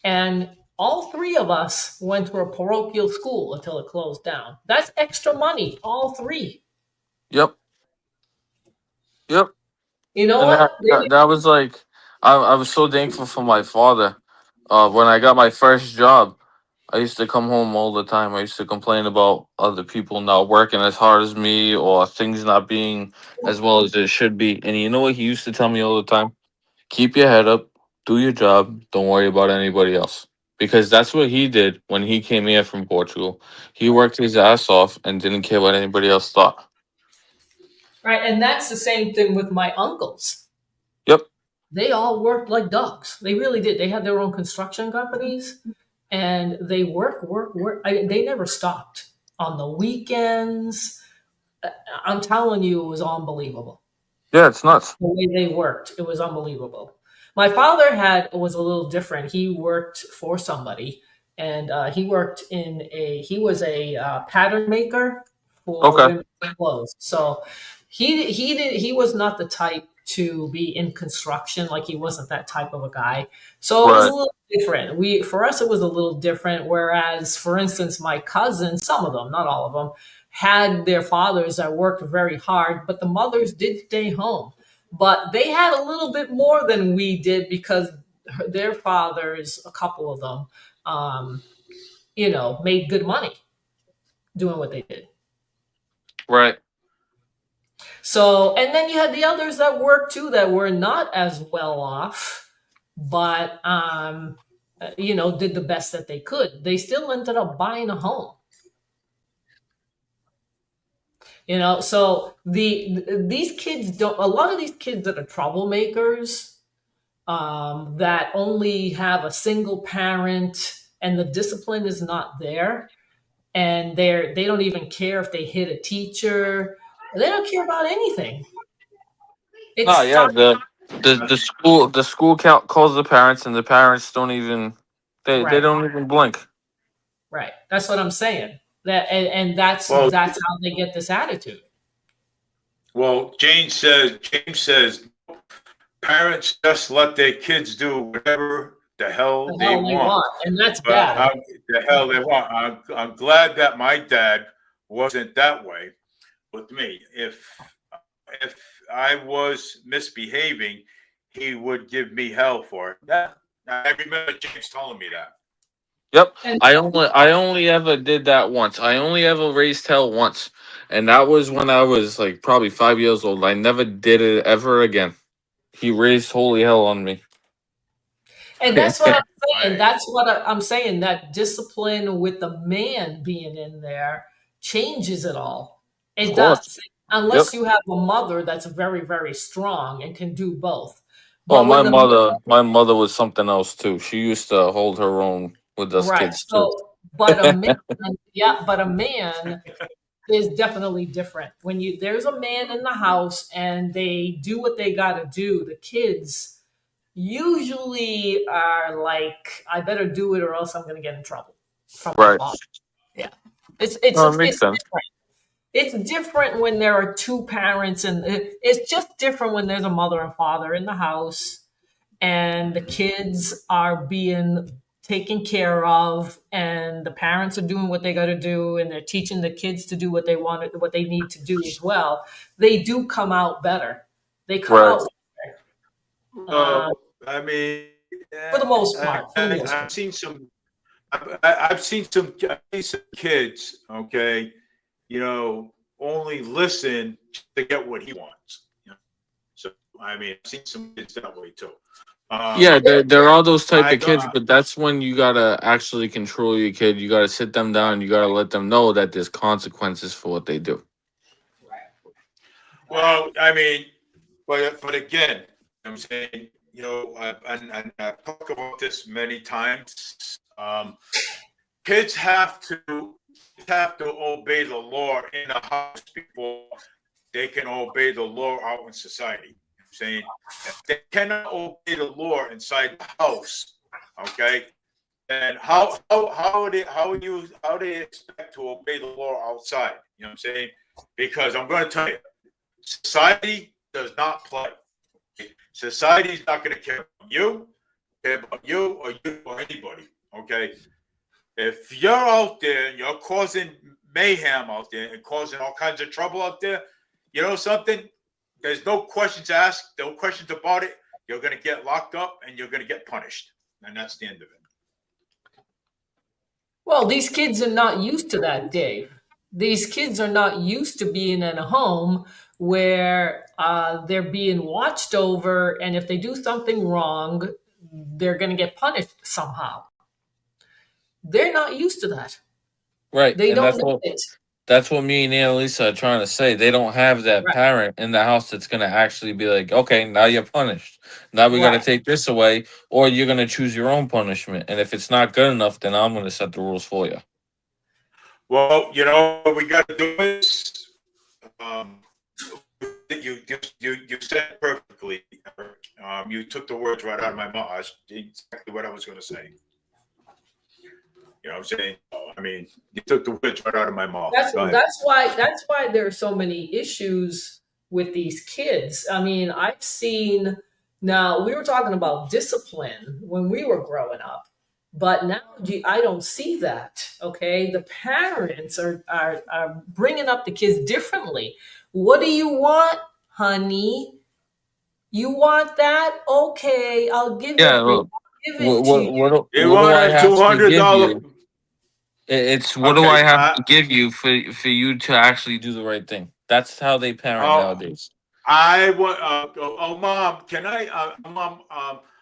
And all three of us went to a parochial school until it closed down. That's extra money, all three. Yep. Yep. You know And what? that was like, I was so thankful for my father. When I got my first job, I used to come home all the time. I used to complain about other people not working as hard as me or things not being as well as it should be. And you know what he used to tell me all the time? Keep your head up, do your job, don't worry about anybody else. Because that's what he did when he came here from Portugal. He worked his ass off and didn't care what anybody else thought. Right, and that's the same thing with my uncles. Yep. They all worked like dogs. They really did. They had their own construction companies, and they work. They never stopped on the weekends. I'm telling you, it was unbelievable. Yeah, it's nuts. The way they worked, it was unbelievable. My father was a little different. He worked for somebody, and he was a pattern maker for Okay. women's clothes. So he was not the type to be in construction. Like, he wasn't that type of a guy. So it was a Right. little different. For us, it was a little different. Whereas, for instance, my cousins, some of them, not all of them, had their fathers that worked very hard, but the mothers did stay home. But they had a little bit more than we did because their fathers, a couple of them, made good money doing what they did. Right. So, and then you had the others that worked too that were not as well off. but did the best that they could. They still ended up buying a home. So these kids don't. A lot of these kids that are troublemakers, that only have a single parent and the discipline is not there, and they don't even care if they hit a teacher. They don't care about anything. It Oh yeah, starts the school count calls the parents, and the parents don't even they right. don't even blink. Right. That's what I'm saying. And that's Well, how they get this attitude. well, James says parents just let their kids do whatever the hell The they hell they want. want, and that's But bad. the hell they want. I'm glad that my dad wasn't that way with me. If I was misbehaving, he would give me hell for it. Yeah, I remember James telling me that. Yep. And I only ever did that once. I only ever raised hell once. And that was when I was like probably 5 years old. I never did it ever again. He raised holy hell on me. and that's what I'm saying. Right. That's what I'm saying. That discipline with the man being in there changes it all. Of It course. does. Yep. Unless you have a mother that's very, very strong and can do both. Oh, But when the my mother was something else too. She used to hold her own with us right, kids too. so but a man, yeah, but a man is definitely different. When there's a man in the house and they do what they got to do, the kids usually are like, I better do it or else I'm going to get in trouble from my Right. father. Yeah. It's Oh, it's, it makes it's sense. different. It's different when there are two parents, and it's just different when there's a mother and father in the house and the kids are being taken care of, and the parents are doing what they got to do, and they're teaching the kids to do what they want, what they need to do as well. They do come out better. They come Right. out Uh, uh, I mean, for the most part. I've seen some. I've seen some kids. Okay, only listen to get what he wants. So I mean, I've seen some kids that way too. Yeah, there are those type I of kids, got. but that's when you gotta actually control your kid. You gotta sit them down. You gotta let them know that there's consequences for what they do. Well, I mean, but again, I'm saying, and I've talked about this many times. Kids have to obey the law in the house before they can obey the law out in society. I'm saying if they cannot obey the law inside the house, okay, and how they expect to obey the law outside? You know what I'm saying? Because I'm going to tell you, society does not play. Society's not going to care about you or anybody. Okay, if you're out there and you're causing mayhem out there and causing all kinds of trouble out there, you know something? There's no questions asked, no questions about it. You're going to get locked up and you're going to get punished, and that's the end of it. Well, these kids are not used to that, Dave. These kids are not used to being in a home where they're being watched over, and if they do something wrong, they're going to get punished somehow. They're not used to that. Right, They and don't know it. that's what me and Annalisa are trying to say. They don't have that Right. parent in the house that's gonna actually be like, okay, now you're punished. Now we gotta Right. take this away, or you're gonna choose your own punishment. And if it's not good enough, then I'm gonna set the rules for you. Well, what we got to do is, you said it perfectly, Eric. You took the words right out of my mouth. Exactly what I was going to say. You know what I'm saying? I mean, you took the words right out of my mouth. That's why there are so many issues with these kids. I mean, I've seen, now we were talking about discipline when we were growing up, but now I don't see that. Okay, the parents are bringing up the kids differently. What do you want, honey? You want that? Okay, I'll give Yeah, it for you. look, I'll give it to you. what You do want I a have to give $200? you? It's what do I Okay. have to give you for you to actually do the right thing? That's how they parent Oh, nowadays. I want. Oh, mom, can I? Mom,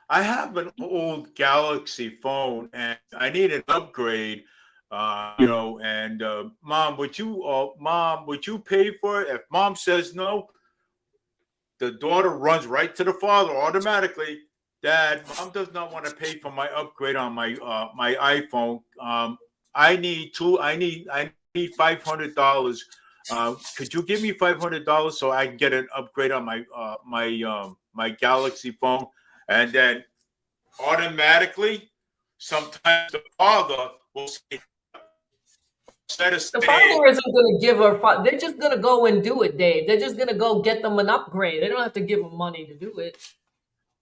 I have an old Galaxy phone and I need an upgrade. And mom, would you pay for it? If mom says no, the daughter runs right to the father automatically. Dad, mom does not want to pay for my upgrade on my iPhone. I need $500. Could you give me $500 so I can get an upgrade on my Galaxy phone? And then automatically, sometimes the father will say, instead of The saying, father isn't going to give her. They're just going to go and do it, Dave. They're just going to go get them an upgrade. They don't have to give them money to do it.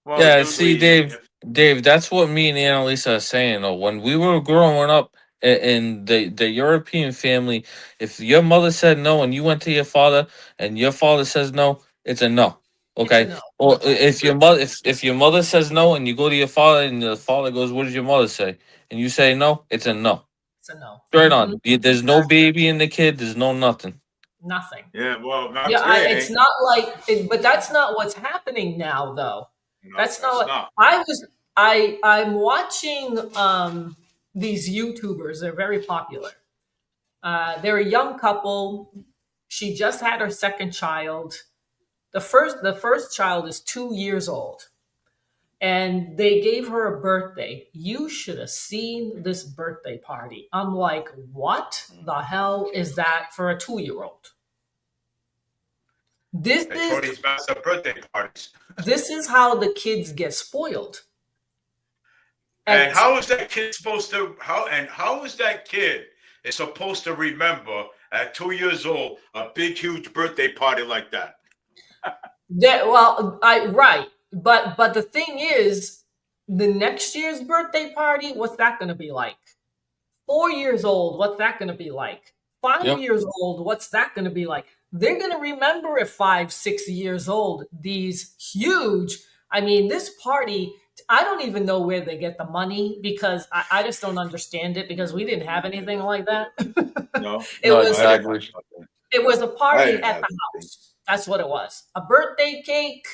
well, Yeah, see, usually, Dave, that's what me and Annalisa are saying. Though, when we were growing up in the European family, if your mother said no and you went to your father and your father says no, it's a no. It's a Okay. no. Or if your mother if your mother says no and you go to your father and the father goes, "What did your mother say?" and you say no, it's a no. It's a no. Straight Mhm. on. There's no baby in the kid. There's no nothing. Nothing. yeah, well, not Yeah, today. it's not like, but that's not what's happening now, though. No, That's not it's what not. I'm watching these YouTubers. They're very popular. They're a young couple. She just had her second child. The first child is 2 years old. And they gave her a birthday. You should have seen this birthday party. I'm like, what the hell is that for a 2-year-old? This They is throw these massive birthday parties. this is how the kids get spoiled. And how is that kid supposed to? How is that kid is supposed to remember at 2 years old a big, huge birthday party like that? Right, but the thing is, the next year's birthday party, what's that going to be like? 4 years old, what's that going to be like? 5 Yep. years old, what's that going to be like? They're going to remember at 5, 6 years old these huge. I mean, this party. I don't even know where they get the money because I just don't understand it because we didn't have anything like that. No, It No, was I didn't exactly. have it was a I party didn't at have the anything. house. That's what it was. A birthday cake,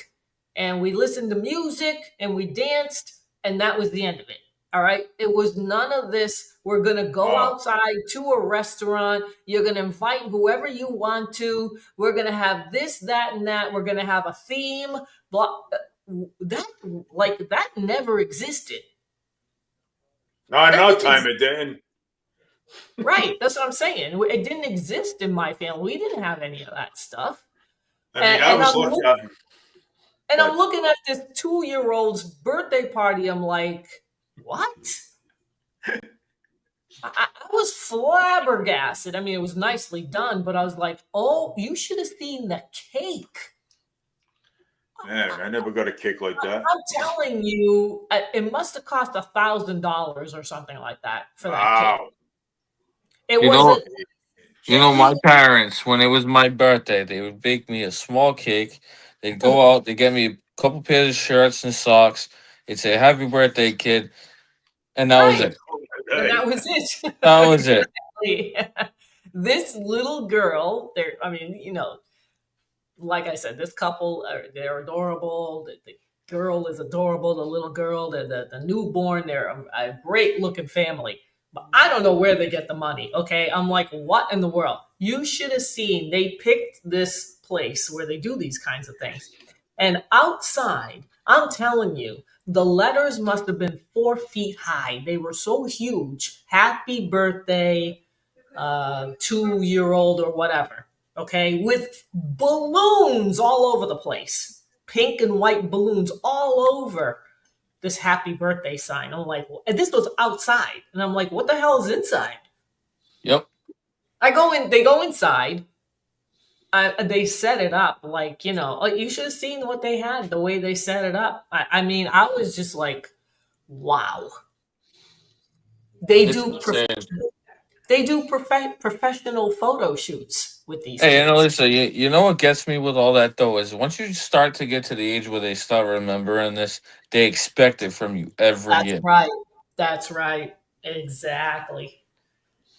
and we listened to music and we danced, and that was the end of it. All right. It was none of this. We're going to go Wow. outside to a restaurant. You're going to invite whoever you want to. We're going to have this, that, and that. We're going to have a theme. That never existed. No, in That our didn't time it didn't. Right. That's what I'm saying. It didn't exist in my family. We didn't have any of that stuff. I mean, And, I and was I'm looking look, at. and I'm But looking at this 2-year-old's birthday party. I'm like, what? I was flabbergasted. I mean, it was nicely done, but I was like, oh, you should have seen the cake. man, I never got a cake like that. I'm telling you, it must have cost $1,000 or something like that for that cake. Wow. It You was know, a my parents, when it was my birthday, they would bake me a small cake. They'd go out, they'd get me a couple pairs of shirts and socks. They'd say, "Happy birthday, kid." And that was right, it. and Hey, that was it. That was it. Exactly. This little girl, there. I mean, like I said, this couple, they're adorable. The girl is adorable. The little girl, the newborn, they're a great looking family. But I don't know where they get the money. Okay, I'm like, what in the world? You should have seen. They picked this place where they do these kinds of things, and outside, I'm telling you, the letters must have been 4 feet high. They were so huge. Happy birthday, 2-year-old or whatever. Okay, with balloons all over the place, pink and white balloons all over this happy birthday sign. I'm like, and this was outside, and I'm like, what the hell is inside? Yep. They go inside. They set it up like, you should have seen what they had, the way they set it up. I mean, I was just like, wow. They It's do insane. professional photo shoots with these Hey, and kids. Alyssa, you know what gets me with all that though is once you start to get to the age where they start remembering this, they expect it from you every That's year. right. That's right. Exactly.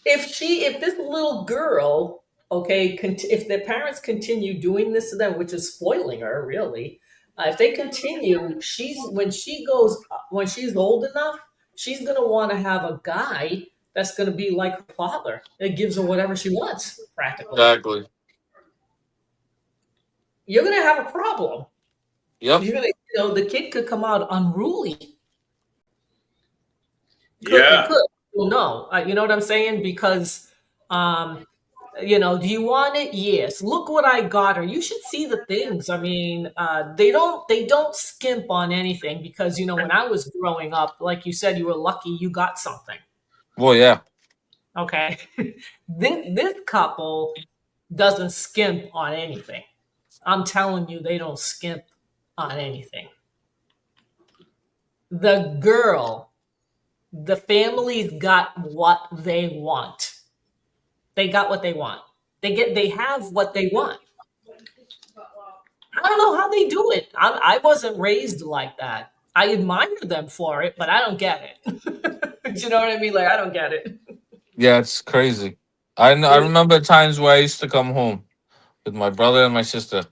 If this little girl, okay, if the parents continue doing this to them, which is spoiling her, really, If they continue, when she's old enough, she's gonna want to have a guy that's gonna be like her father. That gives her whatever she wants, practically. Exactly. You're gonna have a problem. Yep. You're gonna, the kid could come out unruly. Yeah. It could. Well, no, you know what I'm saying? Because, do you want it? Yes. Look what I got her. You should see the things. I mean, they don't skimp on anything because when I was growing up, like you said, you were lucky you got something. Well, yeah. Okay, this couple doesn't skimp on anything. I'm telling you, they don't skimp on anything. The girl. The family's got what they want. They got what they want. They have what they want. I don't know how they do it. I wasn't raised like that. I admire them for it, but I don't get it. Do you know what I mean? Like, I don't get it. Yeah, it's crazy. I remember times where I used to come home with my brother and my sister,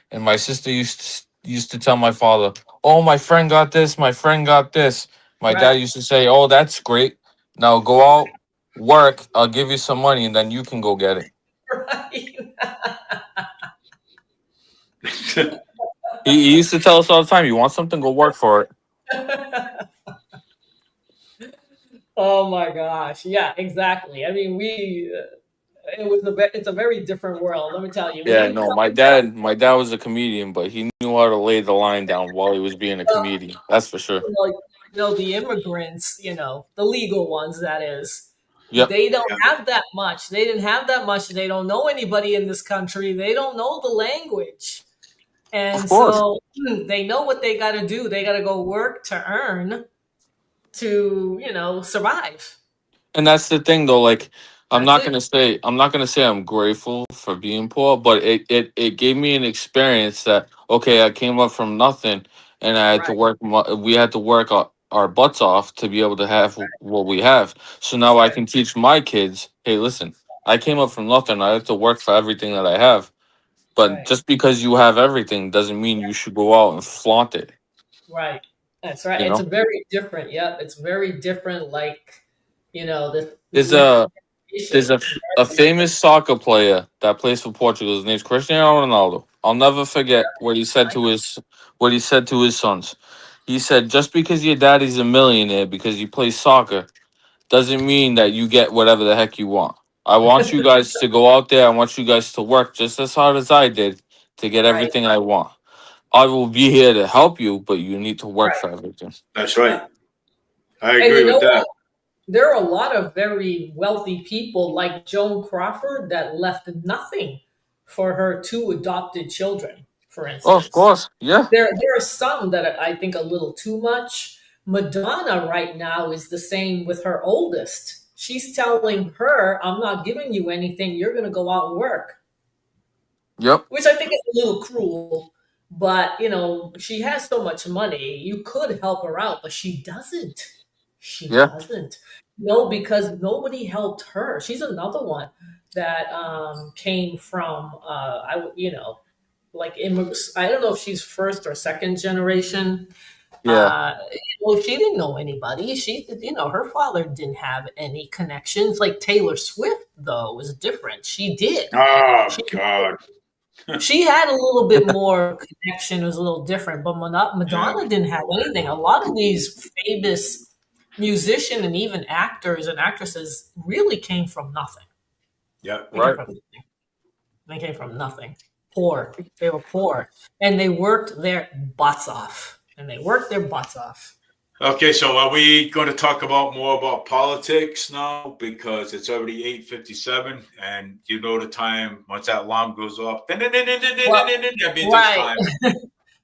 and my sister used to tell my father, "Oh, my friend got this. My friend got this." My dad Right. used to say, "Oh, that's great. Now go out, work. I'll give you some money, and then you can go get it." Right. He used to tell us all the time, "You want something? Go work for it." Oh my gosh. Yeah, exactly. I mean, it's a very different world. Let me tell you. When Yeah, you no, come my dad was a comedian, but he knew how to lay the line down while he was being a comedian. That's for sure. the immigrants, the legal ones, that is, Yep, they don't have that much. They didn't have that much. They don't know anybody in this country. They don't know the language. of And course. so they know what they got to do. They got to go work to earn to, survive. And that's the thing, though. Like, That's it. I'm not gonna say I'm grateful for being poor, but it gave me an experience that okay, I came up from nothing, and I had to Right. work. We had to work our butts off to be able to have what we have. So now I Right. can teach my kids. Hey, listen, I came up from nothing. I have to work for everything that I have. But Right. just because you have everything doesn't mean you should go out and flaunt it. Right. That's right. You It's a know, very different. Yep. It's very different. Like, this there's next a There's generation. a famous soccer player that plays for Portugal. His name's Cristiano Ronaldo. I'll never forget what he said to his sons. He said, "Just because your daddy's a millionaire because you play soccer doesn't mean that you get whatever the heck you want. I want you guys to go out there. I want you guys to work just as hard as I did to get Right. everything I want. I will be here to help you, but you need to work Right. for everything." That's right. Yep. I And agree you know with what? that. There are a lot of very wealthy people like Joan Crawford that left nothing for her two adopted children, for Oh, of instance. course, yeah, There are some that I think a little too much. Madonna right now is the same with her oldest. She's telling her, "I'm not giving you anything. You're going to go out and work," yep, which I think is a little cruel. But she has so much money. You could help her out, but she doesn't. She yeah, doesn't. No, because nobody helped her. She's another one that came from like immigrants. I don't know if she's first or second generation. yeah. Well, she didn't know anybody. Her father didn't have any connections. Like Taylor Swift, though, was different. She did. Oh She God. she had a little bit more connection. It was a little different, but Yeah. Madonna didn't have anything. A lot of these famous musicians and even actors and actresses really came from nothing. Yeah. They came Right. from nothing. They came from nothing. Poor. They were poor, and they worked their butts off. Okay, so are we going to talk more about politics now? Because it's already 8:57, and you know the time once that alarm goes off. That Well, means it's right. time.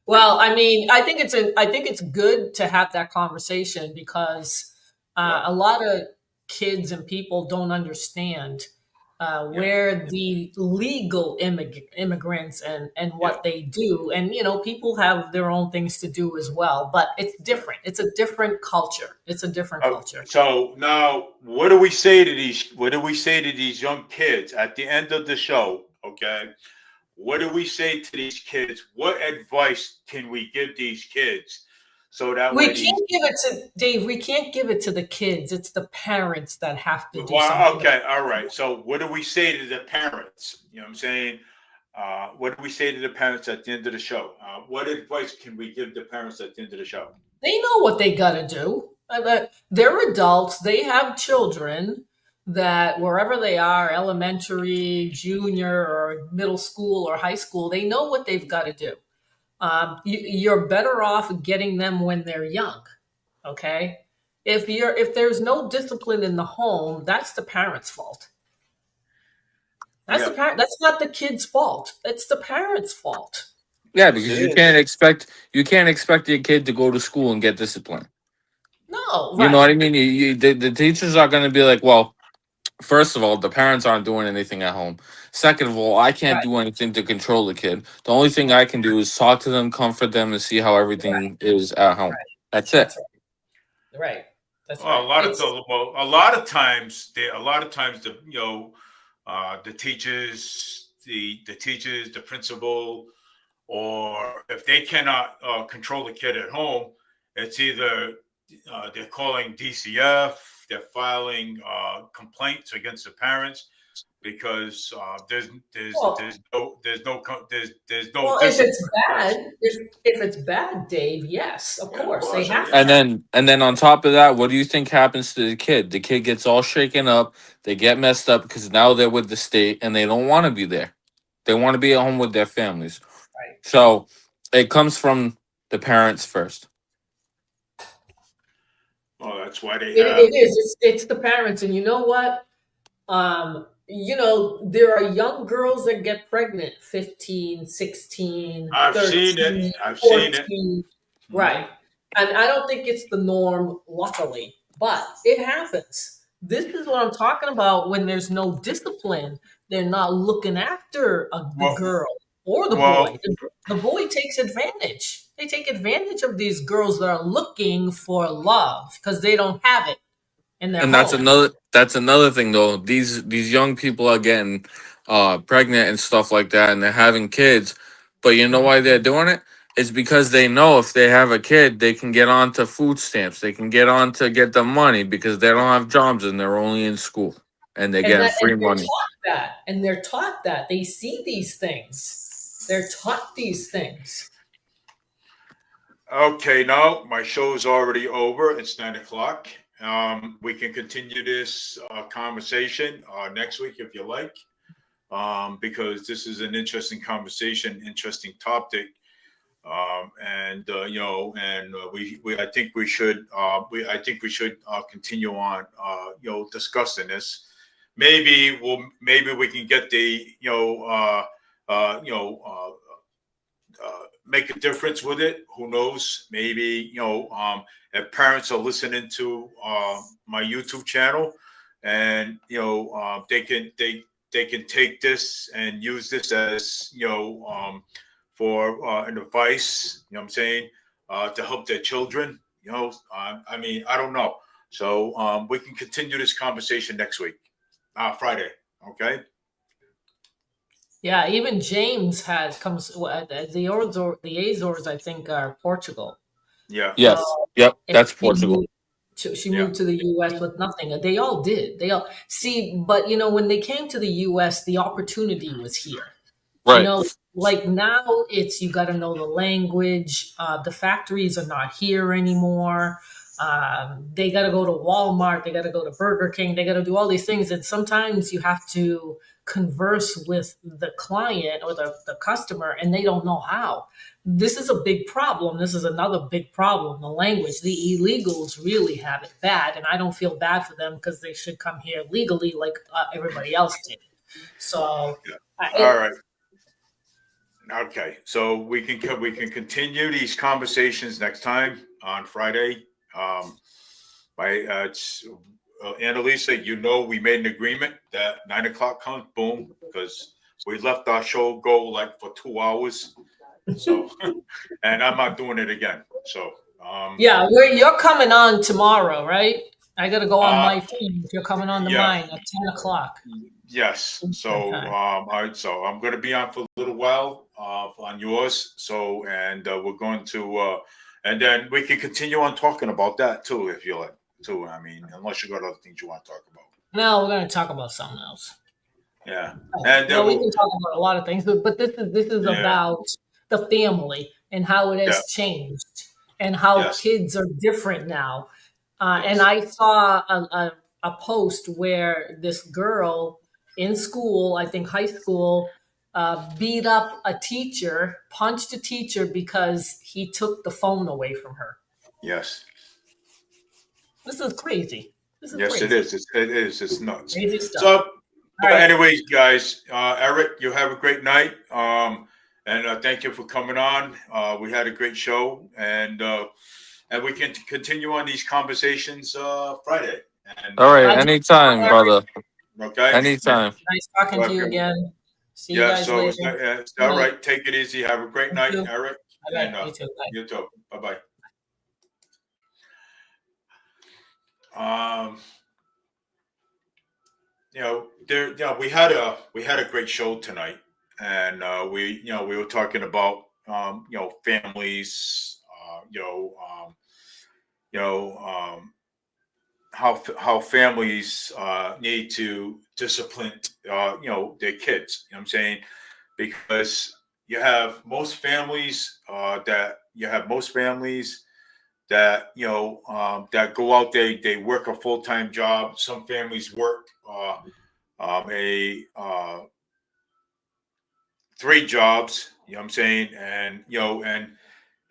Well, I mean, I think it's good to have that conversation because Yeah. a lot of kids and people don't understand where the legal immigrants and what they do, and people have their own things to do as well. But it's different. It's a different culture. It's a different culture. So now, what do we say to these? What do we say to these young kids at the end of the show? Okay, what do we say to these kids? What advice can we give these kids so that We way these can't give it to Dave. We can't give it to the kids. It's the parents that have to do well, something. okay, all right. So what do we say to the parents? You know what I'm saying? What do we say to the parents at the end of the show? What advice can we give the parents at the end of the show? They know what they got to do. They're adults. They have children that wherever they are, elementary, junior, or middle school or high school, they know what they've got to do. You're better off getting them when they're young. Okay. If there's no discipline in the home, that's the parent's fault. That's the Yeah. parent. That's not the kid's fault. It's the parent's fault. Yeah, Yes, because it you is. can't expect your kid to go to school and get disciplined. No, You know what I right. mean? The teachers are going to be like, well, first of all, the parents aren't doing anything at home. Second of all, I can't Right. do anything to control the kid. The only thing I can do is talk to them, comfort them, and see how everything is at home. Right. That's it. That's right. Right. That's Well, right. a lot of It's, a lot of times, the the teachers, the principal, or if they cannot control the kid at home, it's either they're calling DCF, they're filing complaints against the parents because well, there's no well, if discipline. it's bad, if it's bad, Dave, yes, of Yeah, of course they course, have yeah. to. And then on top of that, what do you think happens to the kid? The kid gets all shaken up. They get messed up because now they're with the state and they don't want to be there. They want to be at home with their families. Right. So it comes from the parents first. Well, that's why they It, have. it is. It's the parents, and you know what? There are young girls that get pregnant 15, 16, I've 13, seen it. I've seen it. 14. Mhm. Right. And I don't think it's the norm, luckily, but it happens. This is what I'm talking about when there's no discipline. They're not looking after the Well, girl or the well, boy. The boy takes advantage. They take advantage of these girls that are looking for love because they don't have it in their And home. that's another thing though. These young people are getting pregnant and stuff like that and they're having kids. But you know why they're doing it? It's because they know if they have a kid, they can get onto food stamps. They can get on to get the money because they don't have jobs and they're only in school and they're getting free And they're money. taught that. And they're taught that. They see these things. They're taught these things. okay, no, my show's already over. It's 9 o'clock. We can continue this conversation next week if you like, because this is an interesting conversation, interesting topic, and I think we should continue on discussing this. Maybe we can get the make a difference with it. Who knows? Maybe if parents are listening to my YouTube channel, and they can take this and use this as for an advice. You know what I'm saying? To help their children. I mean, I don't know. So we can continue this conversation next week, Friday. Okay. Yeah, even James comes the Azores, I think, are Portugal. Yeah. Yes. Yep. And That's she Portugal. moved she Yeah. moved to the US with nothing. They all did. They all see, but when they came to the US, the opportunity was here. Right. Like now it's you got to know the language. The factories are not here anymore. They got to go to Walmart. They got to go to Burger King. They got to do all these things. And sometimes you have to converse with the client or the customer and they don't know how. This is a big problem. This is another big problem. The language, the illegals really have it bad. And I don't feel bad for them because they should come here legally like everybody else did. So, All right. Okay, so we can continue these conversations next time on Friday. It's Annalisa, we made an agreement that 9 o'clock comes, boom, because we left our show go like for 2 hours. So, and I'm not doing it again. So, yeah, you're coming on tomorrow, right? I got to go on Uh, my phone if you're coming on to yeah. mine at 10 o'clock. Yes. So, Okay. all right. So I'm going to be on for a little while, on yours. So, and we're going to, and then we can continue on talking about that too, if you like, too. I mean, unless you got other things you want to talk about. No, we're going to talk about something else. Yeah. Right. And No, then we we'll, can talk about a lot of things, but this is yeah, about the family and how it yeah, has changed and how yes, kids are different now. And yes, I saw a post where this girl in school, I think high school, beat up a teacher, punched a teacher because he took the phone away from her. yes, This is crazy. This is yes, it crazy. is. It is. It's nuts. Crazy stuff. So, All but right. anyways, guys, Eric, you have a great night. And thank you for coming on. We had a great show, and we can continue on these conversations Friday. And All right, Glad you anytime, Eric. brother. okay, Anytime. Nice talking to you okay, again. See you yeah. guys So later. it's Good all night. right. Take it easy. Have a great You night, too. Eric, Bye and bye. You too. Bye. you too. Bye bye. We had a great show tonight, and we were talking about families, you know, how families need to discipline their kids. You know what I'm saying? Because you have most families that that go out there, they work a full-time job. Some families work a 3 jobs, you know what I'm saying? And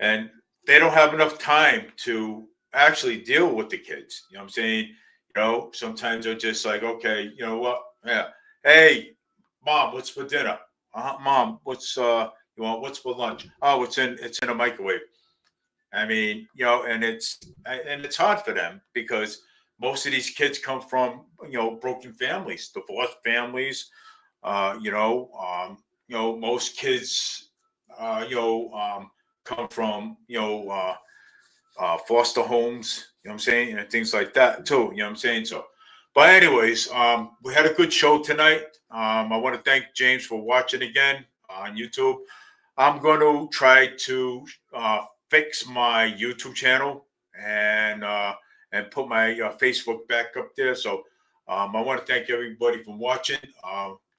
and they don't have enough time to actually deal with the kids. You know what I'm saying? Sometimes they're just like, okay, you know what? Yeah. Hey, mom, what's for dinner? Mom, what's for lunch? Oh, it's in a microwave. I mean, and it's hard for them because most of these kids come from broken families, divorced families. Most kids, come from foster homes. You know what I'm saying, and things like that too. You know what I'm saying. So, but anyways, we had a good show tonight. I want to thank James for watching again on YouTube. I'm going to try to fix my YouTube channel and put my Facebook back up there. So I want to thank everybody for watching.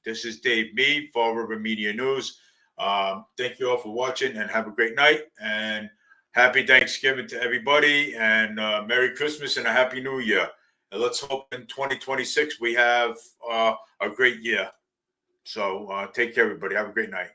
This is Dave Mead for River Media News. Thank you all for watching and have a great night and happy Thanksgiving to everybody and Merry Christmas and a Happy New Year. And let's hope in 2026 we have a great year. So take care, everybody. Have a great night.